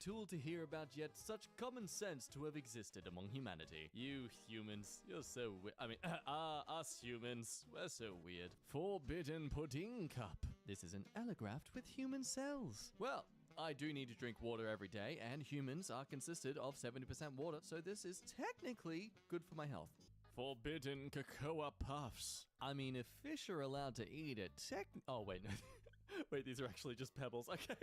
Tool to hear about, yet such common sense to have existed among humanity. You humans, you're so us humans, we're so weird. Forbidden pudding cup. This is an allograft with human cells. Well, I do need to drink water every day, and humans are consisted of 70% water, so this is technically good for my health. Forbidden cocoa puffs. I mean, if fish are allowed to eat it, oh wait, no. Wait, these are actually just pebbles, okay.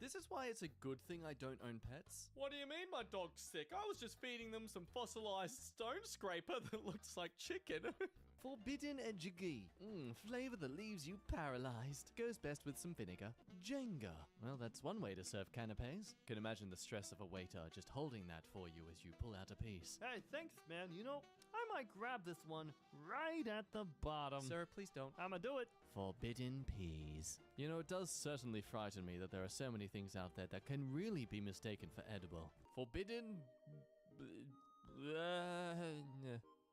This is why it's a good thing I don't own pets. What do you mean my dog's sick? I was just feeding them some fossilized stone scraper that looks like chicken. Forbidden edgigi. Flavor that leaves you paralyzed. Goes best with some vinegar. Jenga. Well, that's one way to serve canapes. Can imagine the stress of a waiter just holding that for you as you pull out a piece. Hey, thanks, man. You know, I might grab this one right at the bottom. Sir, please don't. I'ma do it. Forbidden peas. You know, it does certainly frighten me that there are so many things out there that can really be mistaken for edible. Forbidden...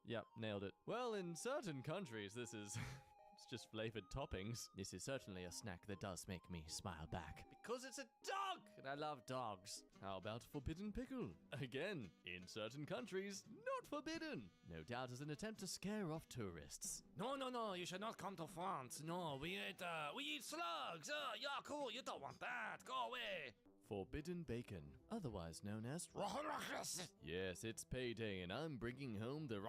Yep, nailed it. Well, in certain countries, this is... it's just flavored toppings. This is certainly a snack that does make me smile back. Because it's a dog! And I love dogs. How about forbidden pickle? Again, in certain countries, not forbidden. No doubt as an attempt to scare off tourists. No, you should not come to France. No, we eat slugs. Yeah, cool, you don't want that. Go away. Forbidden bacon, otherwise known as... Yes, it's payday and I'm bringing home the...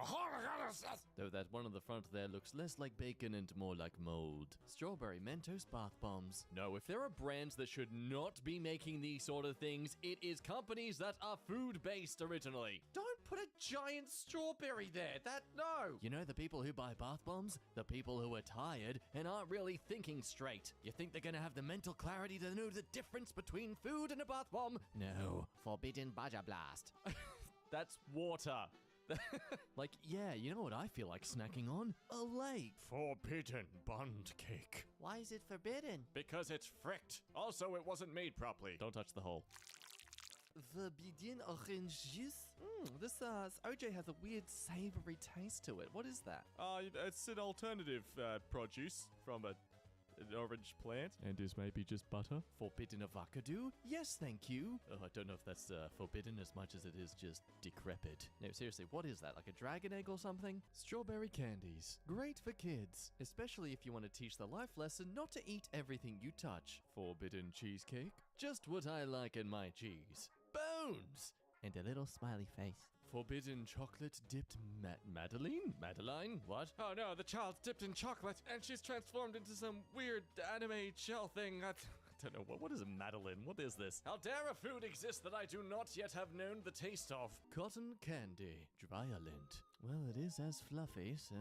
Though that one on the front there looks less like bacon and more like mold. Strawberry Mentos bath bombs. No, if there are brands that should not be making these sort of things, it is companies that are food-based originally. Don't put a giant strawberry there. No. You know the people who buy bath bombs? The people who are tired and aren't really thinking straight. You think they're gonna have the mental clarity to know the difference between food and a bath bomb? No. Forbidden Baja Blast. That's water. Like, yeah, you know what I feel like snacking on? A lake. Forbidden bund cake. Why is it forbidden? Because it's fricked. Also, it wasn't made properly. Don't touch the hole. Forbidden orange juice? This OJ has a weird savory taste to it. What is that? It's an alternative produce from an orange plant. And is maybe just butter? Forbidden avocado? Yes, thank you. Oh, I don't know if that's forbidden as much as it is just decrepit. No, seriously, what is that? Like a dragon egg or something? Strawberry candies. Great for kids. Especially if you want to teach the life lesson not to eat everything you touch. Forbidden cheesecake? Just what I like in my cheese. Bones! And a little smiley face. Forbidden chocolate dipped Madeline? What? Oh no, the child's dipped in chocolate and she's transformed into some weird anime shell thing. I don't know. What is a Madeline? What is this? How dare a food exist that I do not yet have known the taste of? Cotton candy. Dryalint. Well, it is as fluffy, so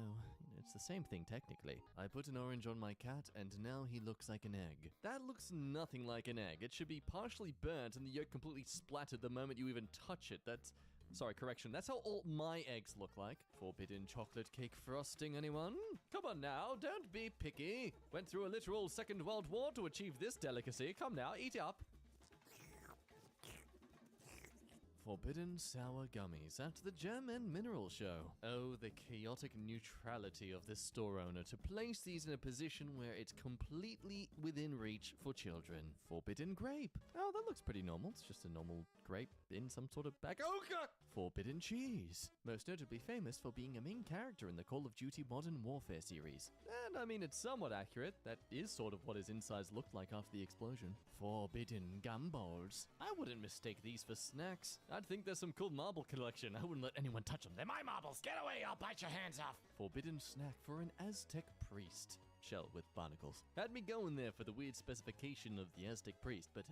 it's the same thing technically. I put an orange on my cat, and now he looks like an egg. That looks nothing like an egg. It should be partially burnt and the yolk completely splattered the moment you even touch it. Sorry, correction. That's how all my eggs look like. Forbidden chocolate cake frosting, anyone? Come on now, don't be picky. Went through a literal Second World War to achieve this delicacy. Come now, eat up. Forbidden sour gummies at the German Mineral Show. Oh, the chaotic neutrality of this store owner to place these in a position where it's completely within reach for children. Forbidden grape. Oh, that looks pretty normal. It's just a normal grape in some sort of bag. Oh, God! Forbidden cheese. Most notably famous for being a main character in the Call of Duty Modern Warfare series. And I mean, it's somewhat accurate. That is sort of what his insides looked like after the explosion. Forbidden gumballs. I wouldn't mistake these for snacks. I'd think there's some cool marble collection. I wouldn't let anyone touch them. They're my marbles. Get away. I'll bite your hands off. Forbidden snack for an Aztec priest. Shell with barnacles. Had me going there for the weird specification of the Aztec priest, but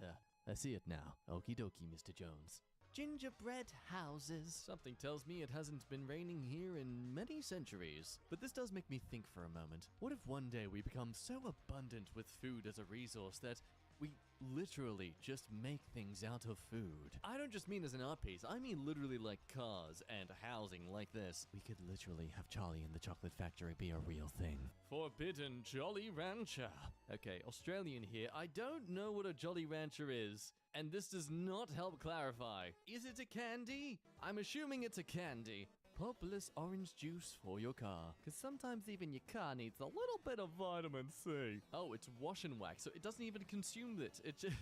I see it now. Okie dokie, Mr. Jones. Gingerbread houses. Something tells me it hasn't been raining here in many centuries. But this does make me think for a moment. What if one day we become so abundant with food as a resource that we literally just make things out of food? I don't just mean as an art piece. I mean literally like cars and housing like this. We could literally have Charlie and the Chocolate Factory be a real thing. Forbidden Jolly Rancher. Okay, Australian here. I don't know what a Jolly Rancher is, and this does not help clarify. Is it a candy? I'm assuming it's a candy. Populous orange juice for your car. Because sometimes even your car needs a little bit of vitamin C. Oh, it's wash and wax, so it doesn't even consume it. It just...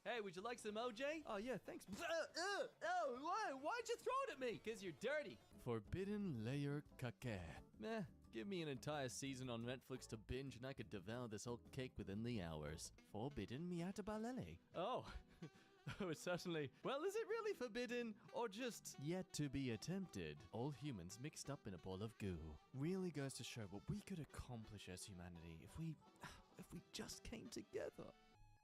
Hey, would you like some OJ? Oh, yeah, thanks. Why'd you throw it at me? Because you're dirty. Forbidden layer cake. Meh. Give me an entire season on Netflix to binge and I could devour this whole cake within the hours. Forbidden miatabalele. Oh. Oh, it's certainly... Well, is it really forbidden or just yet to be attempted? All humans mixed up in a ball of goo. Really goes to show what we could accomplish as humanity if we just came together.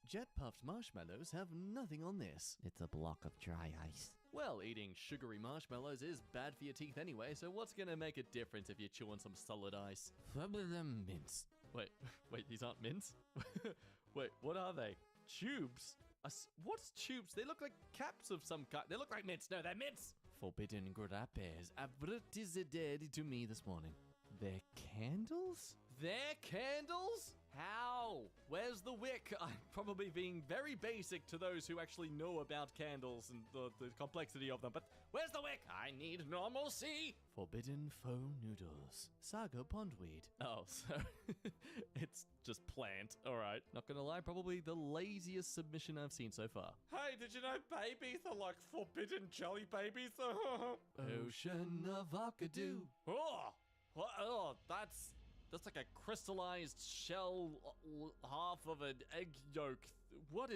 jet puffed marshmallows have nothing on this. It's a block of dry ice. Well, eating sugary marshmallows is bad for your teeth anyway, so what's gonna make a difference if you chew on some solid ice? Mints. Wait, these aren't mints? Wait, what are they? Tubes? What's tubes? They look like caps of some kind. They look like mints. No, they're mints! Forbidden grappes advertised to me this morning. They're candles? They're candles? How? Where's the wick? I'm probably being very basic to those who actually know about candles and the complexity of them, but where's the wick? I need normalcy! Forbidden faux noodles. Saga pondweed. Oh, so it's just plant. All right. Not gonna lie, probably the laziest submission I've seen so far. Hey, did you know babies are like forbidden jelly babies? Ocean of Akadu. Oh, that's like a crystallized shell, half of an egg yolk. What?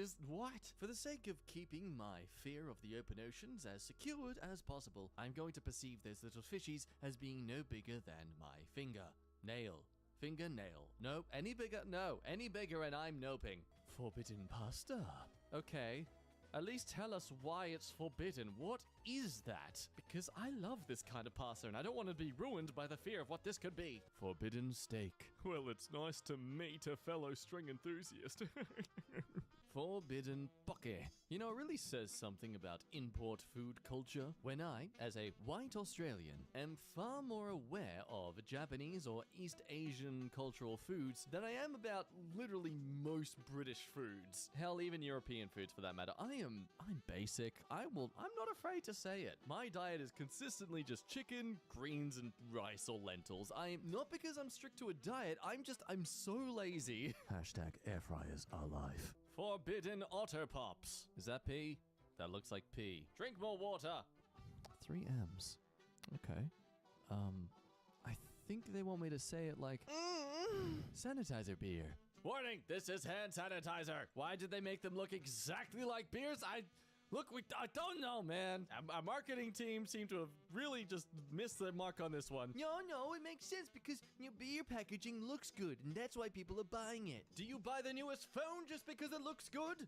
For the sake of keeping my fear of the open oceans as secured as possible, I'm going to perceive those little fishies as being no bigger than my fingernail. Nope, any bigger and I'm noping. Forbidden pasta. Okay. At least tell us why it's forbidden. What is that? Because I love this kind of pasta and I don't want to be ruined by the fear of what this could be. Forbidden steak. Well, it's nice to meet a fellow string enthusiast. Forbidden poke. You know, it really says something about import food culture when I, as a white Australian, am far more aware of Japanese or East Asian cultural foods than I am about literally most British foods. Hell, even European foods for that matter. I'm basic. I'm not afraid to say it. My diet is consistently just chicken, greens, and rice or lentils. I'm not because I'm strict to a diet. I'm so lazy. Hashtag air fryers are life. Forbidden otter pops. Is that pee? That looks like pee. Drink more water. 3 M's. Okay. I think they want me to say it like sanitizer beer. Warning, this is hand sanitizer. Why did they make them look exactly like beers? I don't know, man. Our marketing team seemed to have really just missed their mark on this one. No, it makes sense because beer packaging looks good, and that's why people are buying it. Do you buy the newest phone just because it looks good?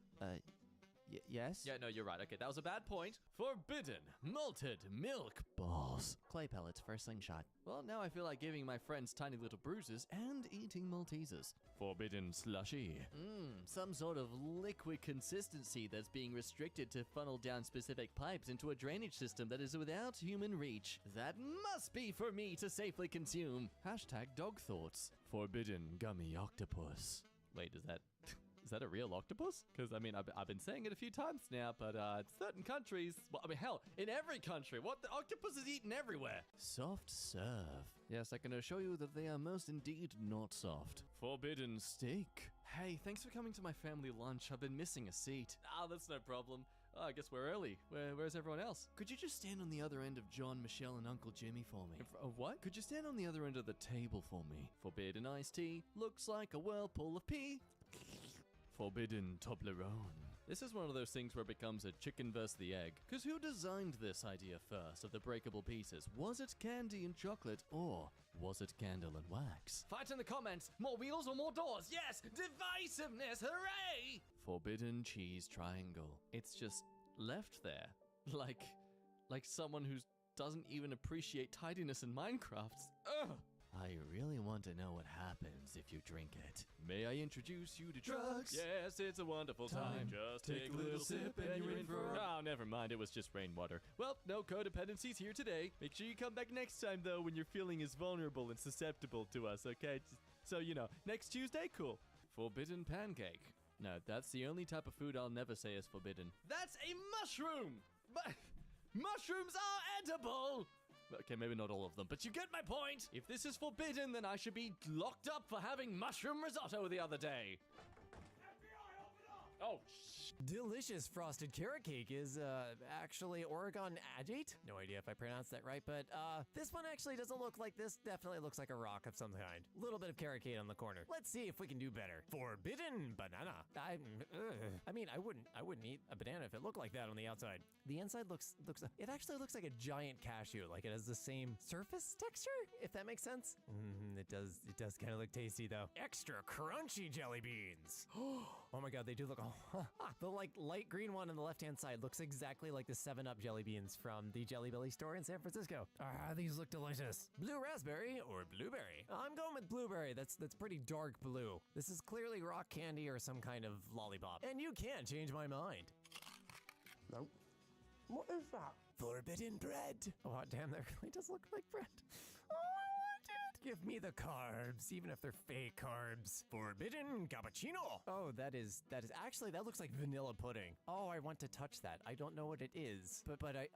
Yes? Yeah, no, you're right. Okay, that was a bad point. Forbidden malted milk Balls. Clay pellets for a slingshot. Well, now I feel like giving my friends tiny little bruises and eating Maltesers. Forbidden slushy. Some sort of liquid consistency that's being restricted to funnel down specific pipes into a drainage system that is without human reach. That must be for me to safely consume. Hashtag dog thoughts. Forbidden gummy octopus. Wait, is that a real octopus? Because, I mean, I've been saying it a few times now, but certain countries, well, I mean, hell, in every country, what the octopus is eaten everywhere. Soft serve. Yes, I can assure you that they are most indeed not soft. Forbidden steak. Hey, thanks for coming to my family lunch. I've been missing a seat. That's no problem. I guess we're early. Where's everyone else? Could you just stand on the other end of John, Michelle, and Uncle Jimmy for me? What? Could you stand on the other end of the table for me? Forbidden iced tea. Looks like a whirlpool of pee. Forbidden Toblerone. This is one of those things where it becomes a chicken versus the egg. Because who designed this idea first of the breakable pieces? Was it candy and chocolate, or was it candle and wax? Fight in the comments! More wheels or more doors? Yes! Divisiveness! Hooray! Forbidden cheese triangle. It's just left there. Like someone who doesn't even appreciate tidiness in Minecraft. Ugh! I really want to know what happens if you drink it. May I introduce you to drugs? Yes, it's a wonderful time. Just take a little sip and you're in for a... Oh, never mind. It was just rainwater. Well, no codependencies here today. Make sure you come back next time, though, when you're feeling as vulnerable and susceptible to us, okay? So, next Tuesday? Cool. Forbidden pancake. No, that's the only type of food I'll never say is forbidden. That's a mushroom! Mushrooms are edible! Okay, maybe not all of them, but you get my point. If this is forbidden, then I should be locked up for having mushroom risotto the other day. FBI, open up! Oh, Delicious frosted carrot cake is, actually Oregon agate? No idea if I pronounced that right, but, this one actually doesn't look like this. Definitely looks like a rock of some kind. Little bit of carrot cake on the corner. Let's see if we can do better. Forbidden banana. I mean, I wouldn't eat a banana if it looked like that on the outside. The inside it actually looks like a giant cashew. Like it has the same surface texture, if that makes sense. It does kind of look tasty though. Extra crunchy jelly beans. Oh my god, they do look Oh, the light green one on the left-hand side looks exactly like the 7-Up jelly beans from the Jelly Belly store in San Francisco. These look delicious. Blue raspberry or blueberry? I'm going with blueberry. That's pretty dark blue. This is clearly rock candy or some kind of lollipop. And you can't change my mind. Nope. What is that? Forbidden bread. Oh, damn, that really does look like bread. Oh, I want it. Give me the carbs, even if they're fake carbs. Forbidden cappuccino. Oh, that is actually, that looks like vanilla pudding. Oh, I want to touch that. I don't know what it is, but I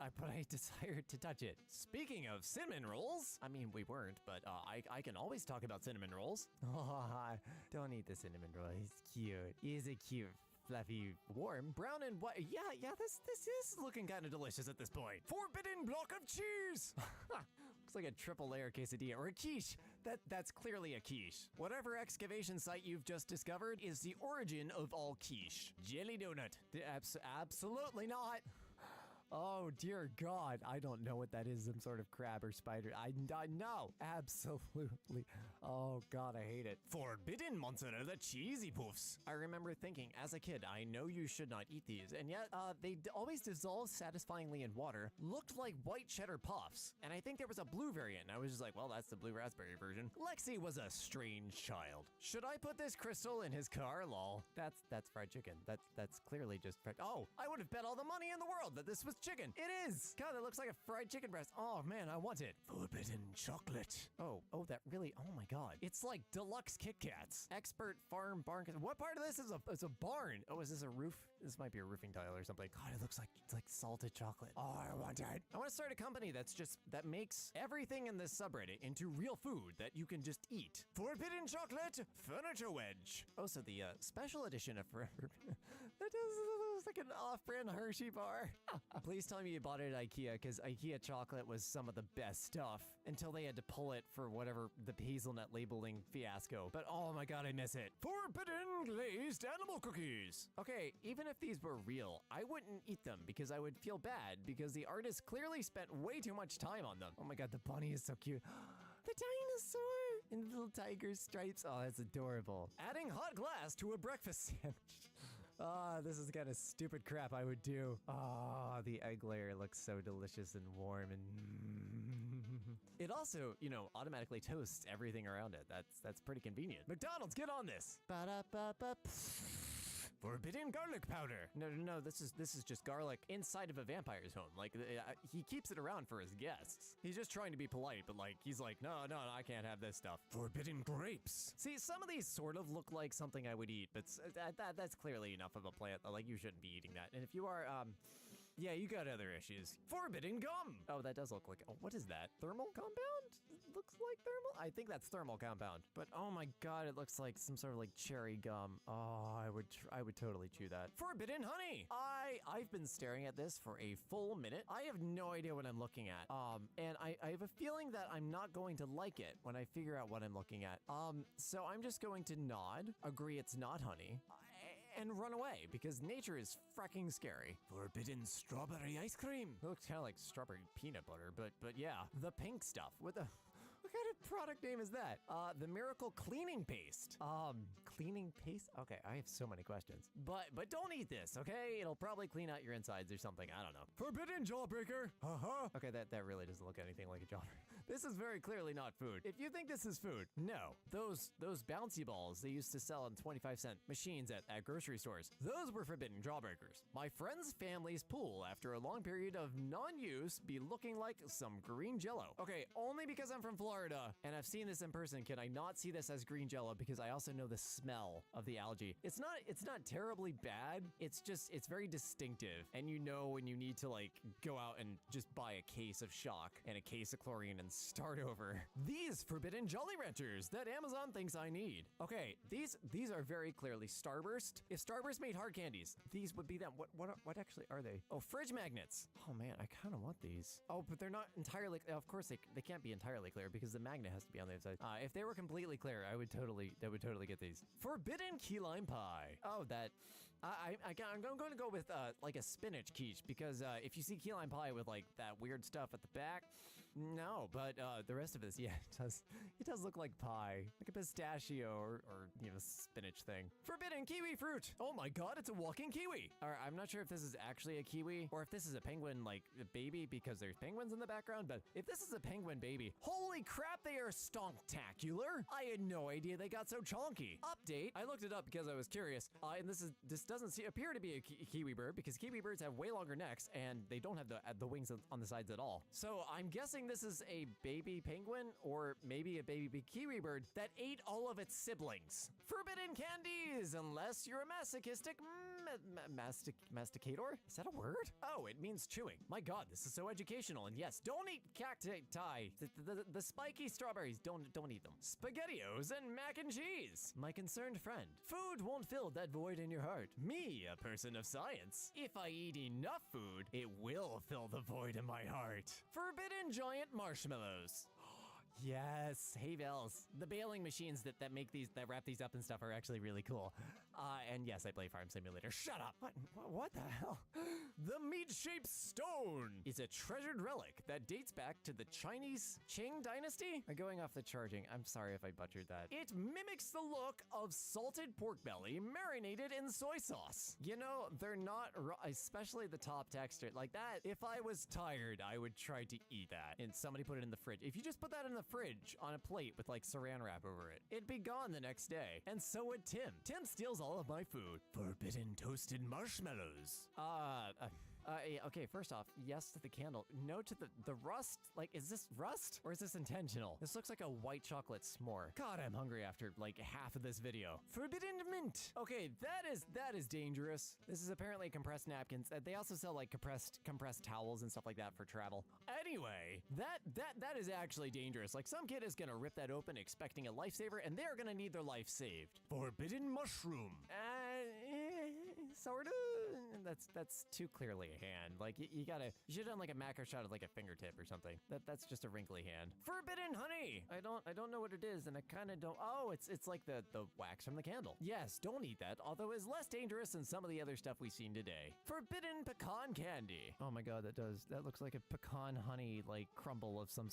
desire to touch it. Speaking of cinnamon rolls, I mean, we weren't, but I can always talk about cinnamon rolls. Oh, don't eat the cinnamon roll. He's cute. He's a cute, fluffy, warm, brown and white. Yeah, this is looking kind of delicious at this point. Forbidden block of cheese. Looks like a triple layer quesadilla or a quiche. That's clearly a quiche. Whatever excavation site you've just discovered is the origin of all quiche. Jelly donut. Absolutely not. Oh, dear God. I don't know what that is. Some sort of crab or spider. I know. Absolutely. Oh, God, I hate it. Forbidden mozzarella cheesy puffs. I remember thinking, as a kid, I know you should not eat these. And yet, they always dissolve satisfyingly in water. Looked like white cheddar puffs. And I think there was a blue variant. I was just like, well, that's the blue raspberry version. Lexi was a strange child. Should I put this crystal in his car? Lol. That's fried chicken. That's clearly just fried. Oh, I would have bet all the money in the world that this was chicken. It is. God, that looks like a fried chicken breast. Oh, man, I want it. Forbidden chocolate. Oh, that really, oh my God. It's like deluxe Kit Kats. Expert farm barn. What part of this is a barn? Oh, is this a roof? This might be a roofing tile or something. God, it looks like, it's like salted chocolate. Oh, I want it. I want to start a company that makes everything in this subreddit into real food that you can just eat. Forbidden chocolate furniture wedge. Oh, so the special edition of Forever. That does like an off-brand Hershey bar. Please tell me you bought it at IKEA, because IKEA chocolate was some of the best stuff until they had to pull it for whatever the hazelnut labeling fiasco. But oh my God, I miss it. Forbidden glazed animal cookies. Okay, even if these were real, I wouldn't eat them because I would feel bad because the artist clearly spent way too much time on them. Oh my God, the bunny is so cute. The dinosaur and the little tiger stripes. Oh, that's adorable. Adding hot glass to a breakfast sandwich. This is the kind of stupid crap I would do. The egg layer looks so delicious and warm and it also, automatically toasts everything around it. That's pretty convenient. McDonald's, get on this. Ba-da-ba-ba. Forbidden garlic powder. No, this is just garlic inside of a vampire's home. Like, he keeps it around for his guests. He's just trying to be polite, but he's like, no, I can't have this stuff. Forbidden grapes. See, some of these sort of look like something I would eat, but that's clearly enough of a plant that, you shouldn't be eating that. And if you are, yeah, you got other issues. Forbidden gum. Oh, that does look like, what is that? Thermal compound? It looks like thermal? I think that's thermal compound. But oh my God, it looks like some sort of cherry gum. Oh, I would totally chew that. Forbidden honey. I've been staring at this for a full minute. I have no idea what I'm looking at. And I have a feeling that I'm not going to like it when I figure out what I'm looking at. So I'm just going to nod, agree it's not honey, and run away because nature is fracking scary. Forbidden strawberry ice cream. It looks kind of like strawberry peanut butter, but yeah, the pink stuff. What kind of product name is that? The Miracle Cleaning Paste. Cleaning paste? Okay, I have so many questions. But don't eat this, okay? It'll probably clean out your insides or something. I don't know. Forbidden Jawbreaker. Okay, that really doesn't look anything like a jawbreaker. This is very clearly not food. If you think this is food, no. Those bouncy balls they used to sell in 25-cent machines at grocery stores, those were forbidden jawbreakers. My friend's family's pool, after a long period of non-use, be looking like some green jello. Okay, only because I'm from Florida and I've seen this in person can I not see this as green jello because I also know the smell of the algae. It's not terribly bad. It's very distinctive. And you know when you need to go out and just buy a case of shock and a case of chlorine and start over. These forbidden Jolly Ranchers that Amazon thinks I need. Okay, these are very clearly Starburst. If Starburst made hard candies, these would be them. What actually are they? Oh, fridge magnets. Oh man, I kind of want these. Oh, but they're not entirely, of course they can't be entirely clear because the magnet has to be on the other side. If they were completely clear, I would totally get these. Forbidden key lime pie. Oh, that. I'm going to go with a spinach quiche because if you see key lime pie with that weird stuff at the back, No, but the rest of this, yeah, it does look like pie. Like a pistachio or spinach thing. Forbidden kiwi fruit! Oh my god, it's a walking kiwi! Alright, I'm not sure if this is actually a kiwi or if this is a penguin, like, a baby because there's penguins in the background, but if this is a penguin baby, holy crap, they are stonktacular! I had no idea they got so chonky. Update, I looked it up because I was curious, and this doesn't appear to be a kiwi bird because kiwi birds have way longer necks and they don't have the wings on the sides at all. So I'm guessing this is a baby penguin or maybe a baby kiwi bird that ate all of its siblings. Forbidden candies, unless you're a masochistic masticator? Is that a word? Oh, it means chewing. My god, this is so educational. And yes, don't eat cacti. The spiky strawberries, don't eat them. SpaghettiOs and mac and cheese. My concerned friend. Food won't fill that void in your heart. Me, a person of science. If I eat enough food, it will fill the void in my heart. Forbidden giant marshmallows. Yes, hay bales. The baling machines that wrap these up and stuff are actually really cool. And yes, I play Farm Simulator. Shut up! What the hell? The meat-shaped stone is a treasured relic that dates back to the Chinese Qing dynasty. I'm going off the charging. I'm sorry if I butchered that. It mimics the look of salted pork belly marinated in soy sauce. You know, they're not raw, especially the top texture. Like that, if I was tired, I would try to eat that. And somebody put it in the fridge. If you just put that in the fridge on a plate with like saran wrap over it, it'd be gone the next day. And so would Tim. Tim steals all of my food. Forbidden toasted marshmallows. Okay, first off, yes to the candle. No to the rust. Like, is this rust? Or is this intentional? This looks like a white chocolate s'more. God, I'm hungry after, like, half of this video. Forbidden mint. Okay, that is dangerous. This is apparently compressed napkins. They also sell, like, compressed towels and stuff like that for travel. Anyway, that is actually dangerous. Like, some kid is gonna rip that open expecting a lifesaver, and they're gonna need their life saved. Forbidden mushroom. Sort of. That's too clearly a hand. Like you should have done like a macro shot of like a fingertip or something. That's just a wrinkly hand. Forbidden honey. I don't know what it is, and I kind of don't. Oh, it's like the wax from the candle. Yes, don't eat that. Although it's less dangerous than some of the other stuff we've seen today. Forbidden pecan candy. Oh my god, that looks like a pecan honey like crumble of some.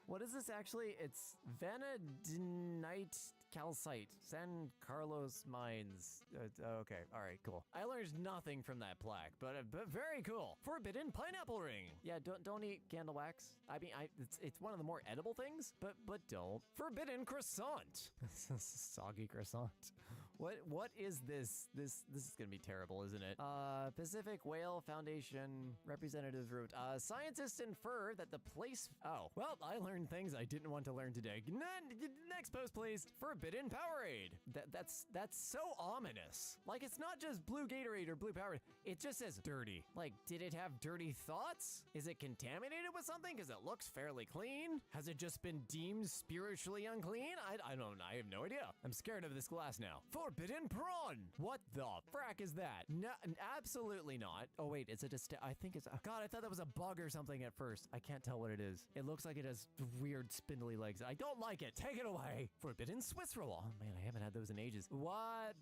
What is this actually? It's vanadinite calcite, San Carlos mines. Okay, all right, cool. I learned nothing from that plaque, but very cool. Forbidden pineapple ring. Yeah, don't eat candle wax. I mean, it's one of the more edible things, but don't. Forbidden croissant. Soggy croissant. What is this? This is gonna be terrible, isn't it? Pacific Whale Foundation representatives wrote, scientists infer that the place. Oh, well, I learned things I didn't want to learn today. Next post, please. Forbidden Powerade. That's so ominous. Like, it's not just blue Gatorade or blue Powerade. It just says dirty. Like, did it have dirty thoughts? Is it contaminated with something? Because it looks fairly clean. Has it just been deemed spiritually unclean? I don't know. I have no idea. I'm scared of this glass now. Forbidden prawn. What the frack is that? No, absolutely not. Oh wait, is it I think it's. God, I thought that was a bug or something at first. I can't tell what it is. It looks like it has weird spindly legs. I don't like it. Take it away. Forbidden Swiss roll. Oh man, I haven't had those in ages. What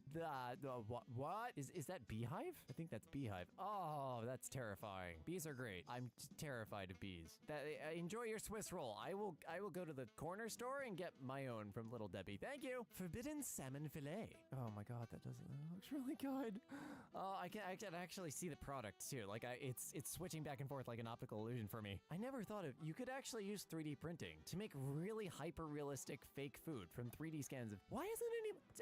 what is that beehive? I think that's beehive. Oh, that's terrifying. Bees are great. I'm terrified of bees. Enjoy your Swiss roll. I will go to the corner store and get my own from Little Debbie. Thank you. Forbidden salmon fillet. Oh my god, that looks really good. Oh, I can actually see the product too. Like it's switching back and forth like an optical illusion for me. I never thought of you could actually use 3D printing to make really hyper realistic fake food from 3D scans of. Why isn't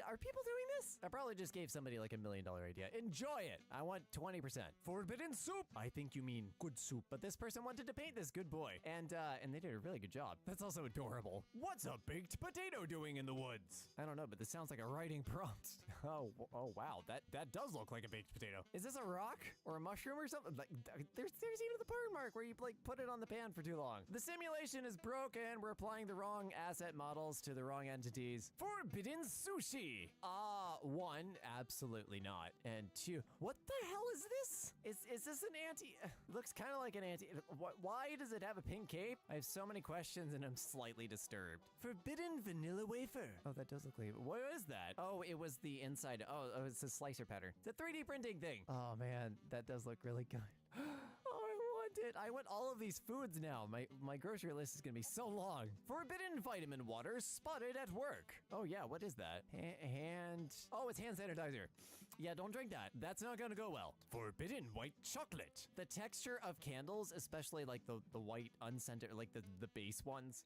are people doing this? I probably just gave somebody like $1 million idea. Enjoy it. I want 20%. Forbidden soup. I think you mean good soup. But this person wanted to paint this good boy, and they did a really good job. That's also adorable. What's a baked potato doing in the woods? I don't know, but this sounds like a writing prompt. Oh wow, that does look like a baked potato. Is this a rock or a mushroom or something? Like there's even the burn mark where you like put it on the pan for too long. The simulation is broken. We're applying the wrong asset models to the wrong entities. Forbidden sushi. One, absolutely not. And two, what the hell is this? Is this an anti? Looks kind of like an anti. Why does it have a pink cape? I have so many questions and I'm slightly disturbed. Forbidden vanilla wafer. Oh, that does look like. What is that? Oh, it was the inside. Oh, it's a slicer pattern. It's a 3D printing thing. Oh man, that does look really good. Oh, I want I want all of these foods now. My grocery list is gonna be so long. Forbidden vitamin water spotted at work. Oh yeah, what is that? Oh, it's hand sanitizer. Yeah, don't drink that. That's not gonna go well. Forbidden white chocolate. The texture of candles, especially like the white unscented, like the base ones,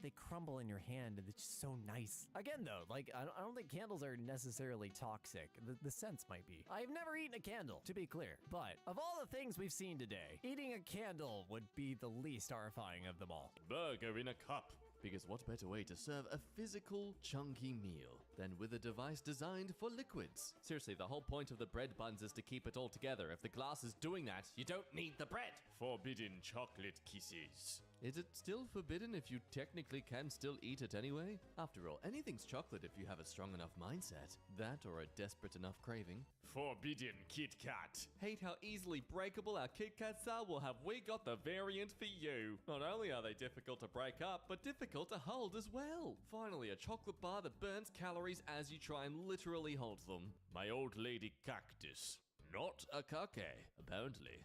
they crumble in your hand and it's just so nice. Again though, like I don't think candles are necessarily toxic. The scents might be. I've never eaten a candle, to be clear, but of all the things we've seen today, eating a candle would be the least horrifying of them all. Burger in a cup. Because what better way to serve a physical, chunky meal than with a device designed for liquids? Seriously, the whole point of the bread buns is to keep it all together. If the glass is doing that, you don't need the bread. Forbidden chocolate kisses. Is it still forbidden if you technically can still eat it anyway? After all, anything's chocolate if you have a strong enough mindset. That or a desperate enough craving. Forbidden Kit Kat. Hate how easily breakable our Kit Kats are? Well, have we got the variant for you. Not only are they difficult to break up, but difficult to hold as well. Finally, a chocolate bar that burns calories as you try and literally hold them. My old lady cactus. Not a kake, apparently.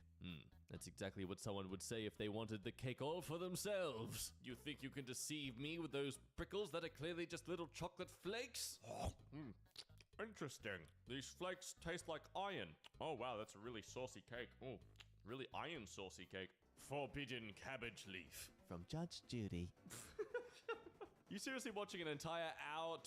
That's exactly what someone would say if they wanted the cake all for themselves. You think you can deceive me with those prickles that are clearly just little chocolate flakes? Interesting. These flakes taste like iron. Oh wow, that's a really saucy cake. Oh, really iron saucy cake. Forbidden cabbage leaf. From Judge Judy. You seriously watching an entire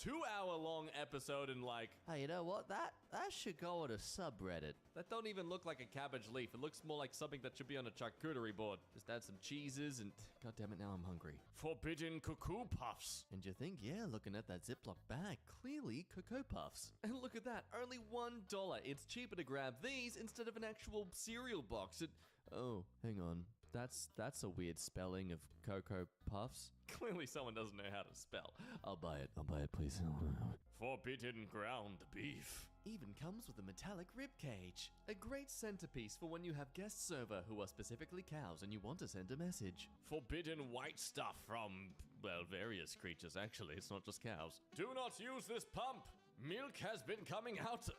2-hour long episode and like, Hey, you know what? That should go on a subreddit. that don't even look like a cabbage leaf. It looks more like something that should be on a charcuterie board. Just add some cheeses and, god damn it, now I'm hungry. Forbidden cuckoo puffs. And you think, yeah, looking at that Ziploc bag, clearly Cocoa Puffs. And look at that, only $1. It's cheaper to grab these instead of an actual cereal box. Oh, hang on. That's a weird spelling of Cocoa Puffs. Clearly someone doesn't know how to spell. I'll buy it, please. Forbidden ground beef. Even comes with a metallic rib cage. A great centerpiece for when you have guests over who are specifically cows and you want to send a message. Forbidden white stuff from, well, Various creatures, actually. It's not just cows. do not use this pump. Milk has been coming out.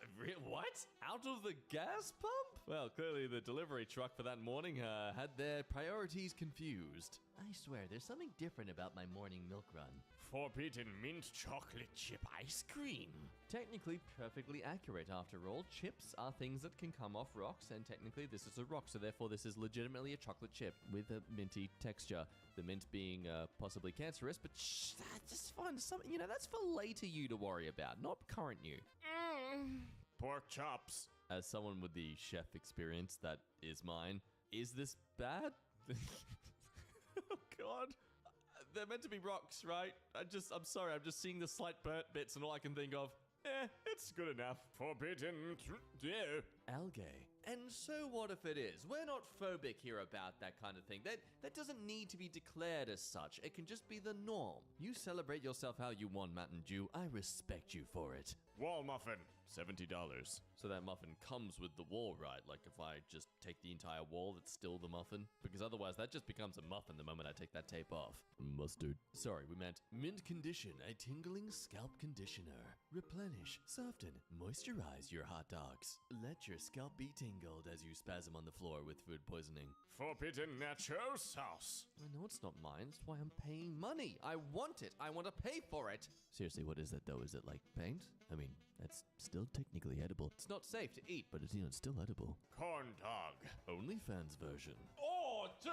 What? Out of the gas pump? Well, clearly the delivery truck for that morning had their priorities confused. I swear, there's something different about my morning milk run. Forbidden mint chocolate chip ice cream. Technically perfectly accurate. After all, chips are things that can come off rocks, and technically this is a rock, so therefore this is legitimately a chocolate chip with a minty texture. The mint being possibly cancerous, but just find something, that's for later you to worry about, not current you. Pork chops. As someone with the chef experience that is mine, is this bad? Oh god. They're meant to be rocks, right? I'm sorry, I'm just seeing the slight burnt bits and all I can think of, it's good enough. Forbidden Algae. And so what if it is? We're not phobic here about that kind of thing. That doesn't need to be declared as such. It can just be the norm. You celebrate yourself how you want, Mountain Dew. I respect you for it. wall muffin. $70. So that muffin comes with the wall, right? Like if I just take the entire wall, it's still the muffin? Because otherwise that just becomes a muffin the moment I take that tape off. Mustard. Sorry, we meant mint condition, a tingling scalp conditioner. Replenish, soften, moisturize your hot dogs. Let your scalp be tingled as you spasm on the floor with food poisoning. Forbidden nacho sauce. I know it's not mine, that's why I'm paying money. I want it, I want to pay for it. Seriously, what is that though? Is it like paint? I mean, that's still technically edible. It's not safe to eat. But it's still edible. Corn dog. OnlyFans version. Oh, dude.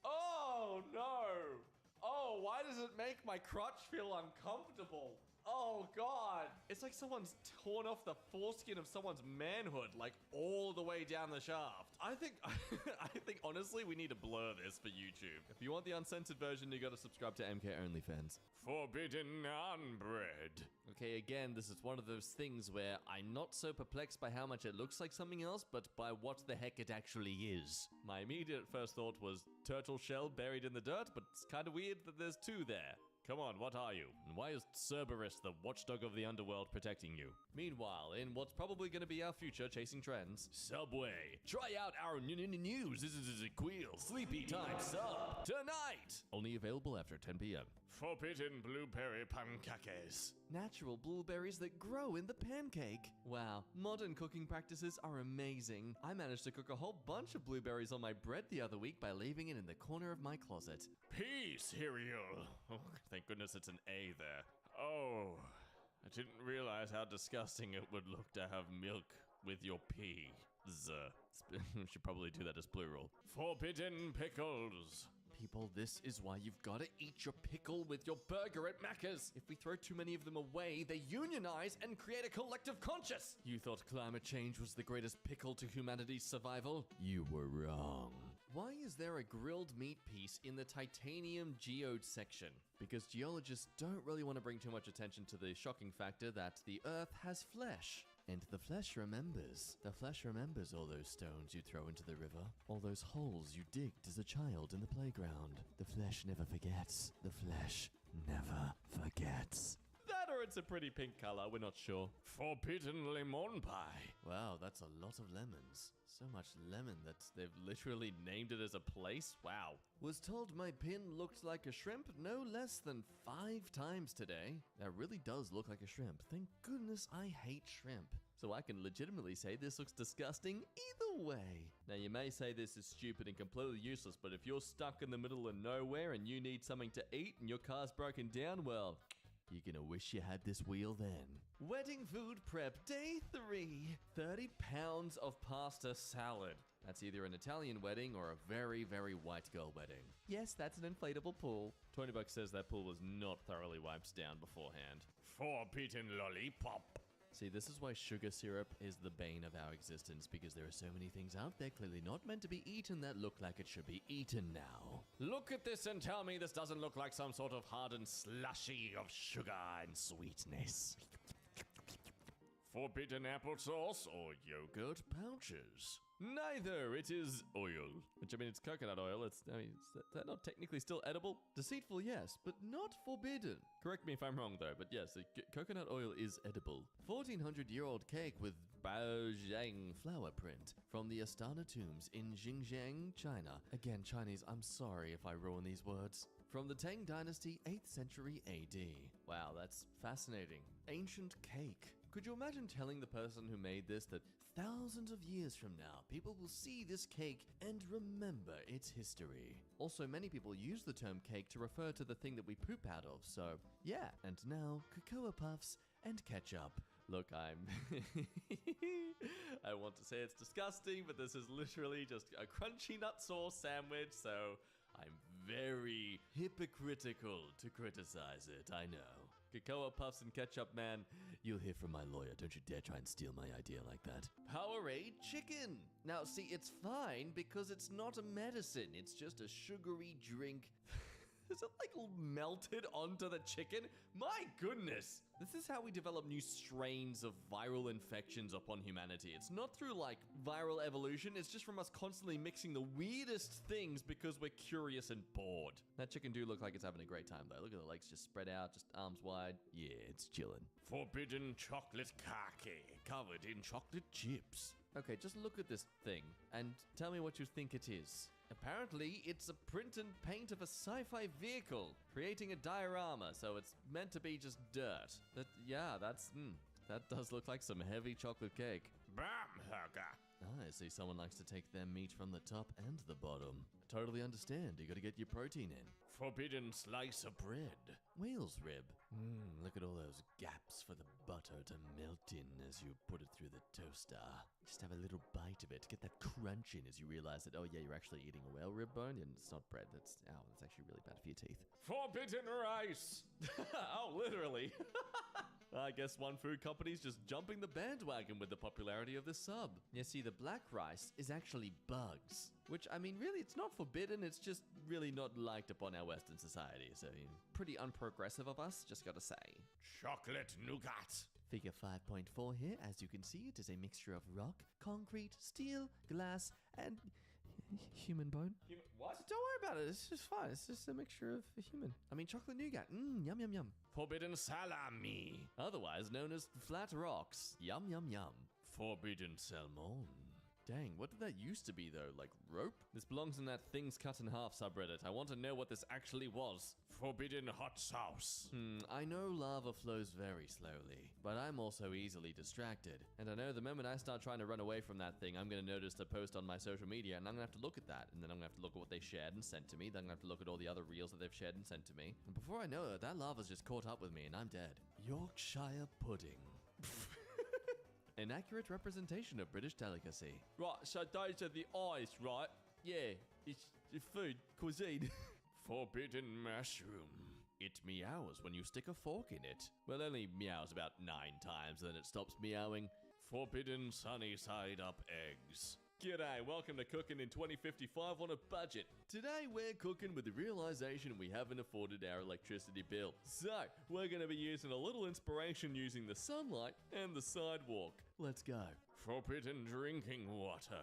Oh, no. Oh, why does it make my crotch feel uncomfortable? Oh, God. It's like someone's torn off the foreskin of someone's manhood, like all the way down the shaft. I think honestly, we need to blur this for YouTube. If you want the uncensored version, you gotta subscribe to MK OnlyFans. Forbidden naan bread. Okay, again, this is one of those things where I'm not so perplexed by how much it looks like something else, but by what the heck it actually is. My immediate first thought was turtle shell buried in the dirt, but it's kind of weird that there's two there. Come on, what are you? And why is Cerberus, the watchdog of the underworld, protecting you? Meanwhile, in what's probably going to be our future chasing trends, Subway. Try out our news. This is a Queel Sleepy Time Sub tonight. Only available after 10 p.m. Forbidden blueberry pancakes. Natural blueberries that grow in the pancake. Wow, modern cooking practices are amazing. I managed to cook a whole bunch of blueberries on my bread the other week by leaving it in the corner of my closet. Pea cereal. Oh, thank goodness it's an A there. Oh, I didn't realize how disgusting it would look to have milk with your pea. Should probably do that as plural. Forbidden pickles. People, this is why you've got to eat your pickle with your burger at Macca's. If we throw too many of them away, they unionize and create a collective conscience. You thought climate change was the greatest pickle to humanity's survival? You were wrong. Why is there a grilled meat piece in the titanium geode section? Because geologists don't really want to bring too much attention to the shocking factor that the Earth has flesh. And the flesh remembers. The flesh remembers all those stones you throw into the river. All those holes you digged as a child in the playground. The flesh never forgets. The flesh never forgets. That or it's a pretty pink color, we're not sure. Forbidden lemon pie. Wow, that's a lot of lemons. So much lemon that they've literally named it as a place? Wow. Was told my pin looked like a shrimp no less than 5 times today. That really does look like a shrimp. Thank goodness I hate shrimp. So I can legitimately say this looks disgusting either way. Now you may say this is stupid and completely useless, but if you're stuck in the middle of nowhere and you need something to eat and your car's broken down, well, you're gonna wish you had this wheel then. Wedding food prep day 3. 30 pounds of pasta salad. That's either an Italian wedding or a very, very white girl wedding. Yes, that's an inflatable pool. 20 bucks says that pool was not thoroughly wiped down beforehand. Forbidden lollipop. See, this is why sugar syrup is the bane of our existence, because there are so many things out there clearly not meant to be eaten that look like it should be eaten now. Look at this and tell me this doesn't look like some sort of hardened slushy of sugar and sweetness. Forbidden applesauce or yogurt pouches. Neither. It is oil. Which, I mean, it's coconut oil. Is that not technically still edible? Deceitful, yes, but not forbidden. Correct me if I'm wrong, though, but yes, coconut oil is edible. 1400-year-old cake with Baozhang flower print from the Astana tombs in Xinjiang, China. Again, Chinese, I'm sorry if I ruin these words. From the Tang Dynasty, 8th century AD. Wow, that's fascinating. Ancient cake. Could you imagine telling the person who made this that thousands of years from now, people will see this cake and remember its history? Also, many people use the term cake to refer to the thing that we poop out of, so yeah. And now, Cocoa Puffs and ketchup. Look, I want to say it's disgusting, but this is literally just a crunchy nut sauce sandwich, so I'm very hypocritical to criticize it, I know. Cocoa Puffs and ketchup, man. You'll hear from my lawyer. Don't you dare try and steal my idea like that. Powerade chicken. Now, see, it's fine because it's not a medicine. It's just a sugary drink. Is it like melted onto the chicken? My goodness! This is how we develop new strains of viral infections upon humanity. It's not through like viral evolution, it's just from us constantly mixing the weirdest things because we're curious and bored. That chicken do look like it's having a great time though. Look at the legs just spread out, just arms wide. Yeah, it's chilling. Forbidden chocolate kake covered in chocolate chips. Okay, just look at this thing and tell me what you think it is. Apparently, it's a print and paint of a sci-fi vehicle, creating a diorama, so it's meant to be just dirt. That does look like some heavy chocolate cake. Bamburger. I see someone likes to take their meat from the top and the bottom. Totally understand, you gotta get your protein in. Forbidden slice of bread. Whale's rib. Look at all those gaps for the butter to melt in as you put it through the toaster. Just have a little bite of it to get that crunch in as you realize that, oh yeah, you're actually eating a whale rib bone and it's not bread. That's actually really bad for your teeth. Forbidden rice. Oh, literally. I guess one food company's just jumping the bandwagon with the popularity of this sub. You see, the black rice is actually bugs. Which, I mean, really, it's not forbidden, it's just really not liked upon our Western society. So, pretty unprogressive of us, just gotta say. Chocolate nougat. Figure 5.4 here. As you can see, it is a mixture of rock, concrete, steel, glass, and human bone. What? Don't worry about it. It's just fine. It's just a mixture of human. I mean, chocolate nougat. Yum, yum, yum. Forbidden salami. Otherwise known as flat rocks. Yum, yum, yum. Forbidden salmon. Dang, what did that used to be though? Like rope? This belongs in that Things Cut in Half subreddit. I want to know what this actually was. Forbidden hot sauce. I know lava flows very slowly, but I'm also easily distracted. And I know the moment I start trying to run away from that thing, I'm going to notice the post on my social media, and I'm going to have to look at that. And then I'm going to have to look at what they shared and sent to me. Then I'm going to have to look at all the other reels that they've shared and sent to me. And before I know it, that lava's just caught up with me, and I'm dead. Yorkshire pudding. An accurate representation of British delicacy. Right, so those are the eyes, right? Yeah, it's food, cuisine. Forbidden mushroom. It meows when you stick a fork in it. Well, only meows about 9 times, then it stops meowing. Forbidden sunny side up eggs. G'day, welcome to Cooking in 2055 on a budget. Today we're cooking with the realization we haven't afforded our electricity bill. So, we're going to be using a little inspiration using the sunlight and the sidewalk. Let's go. Forbidden drinking water.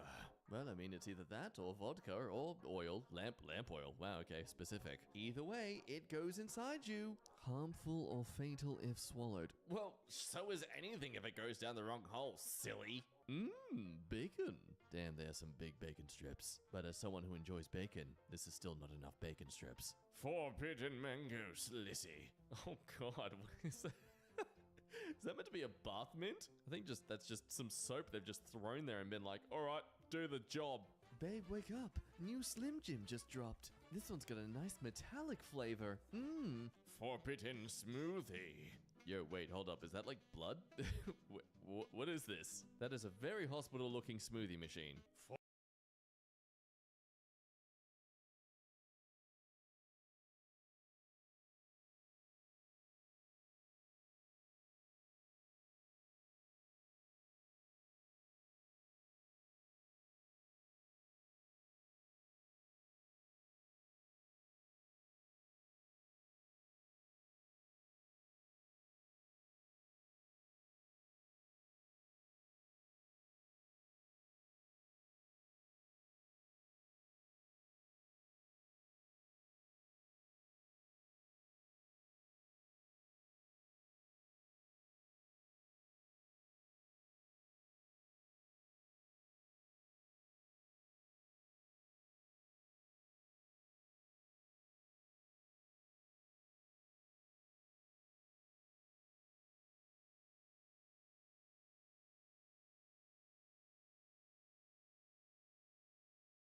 Well, I mean, it's either that or vodka or oil. Lamp oil. Wow, okay, specific. Either way, it goes inside you. Harmful or fatal if swallowed. Well, so is anything if it goes down the wrong hole, silly. Bacon. Damn, there's some big bacon strips. But as someone who enjoys bacon, this is still not enough bacon strips. Forbidden mango slissy. Oh god, what is that? Is that meant to be a bath mint? I think that's just some soap they've just thrown there and been like, alright, do the job. Babe, wake up. New Slim Jim just dropped. This one's got a nice metallic flavor. Forbidden smoothie. Yo, wait, hold up. Is that like blood? What is this? That is a very hospital-looking smoothie machine.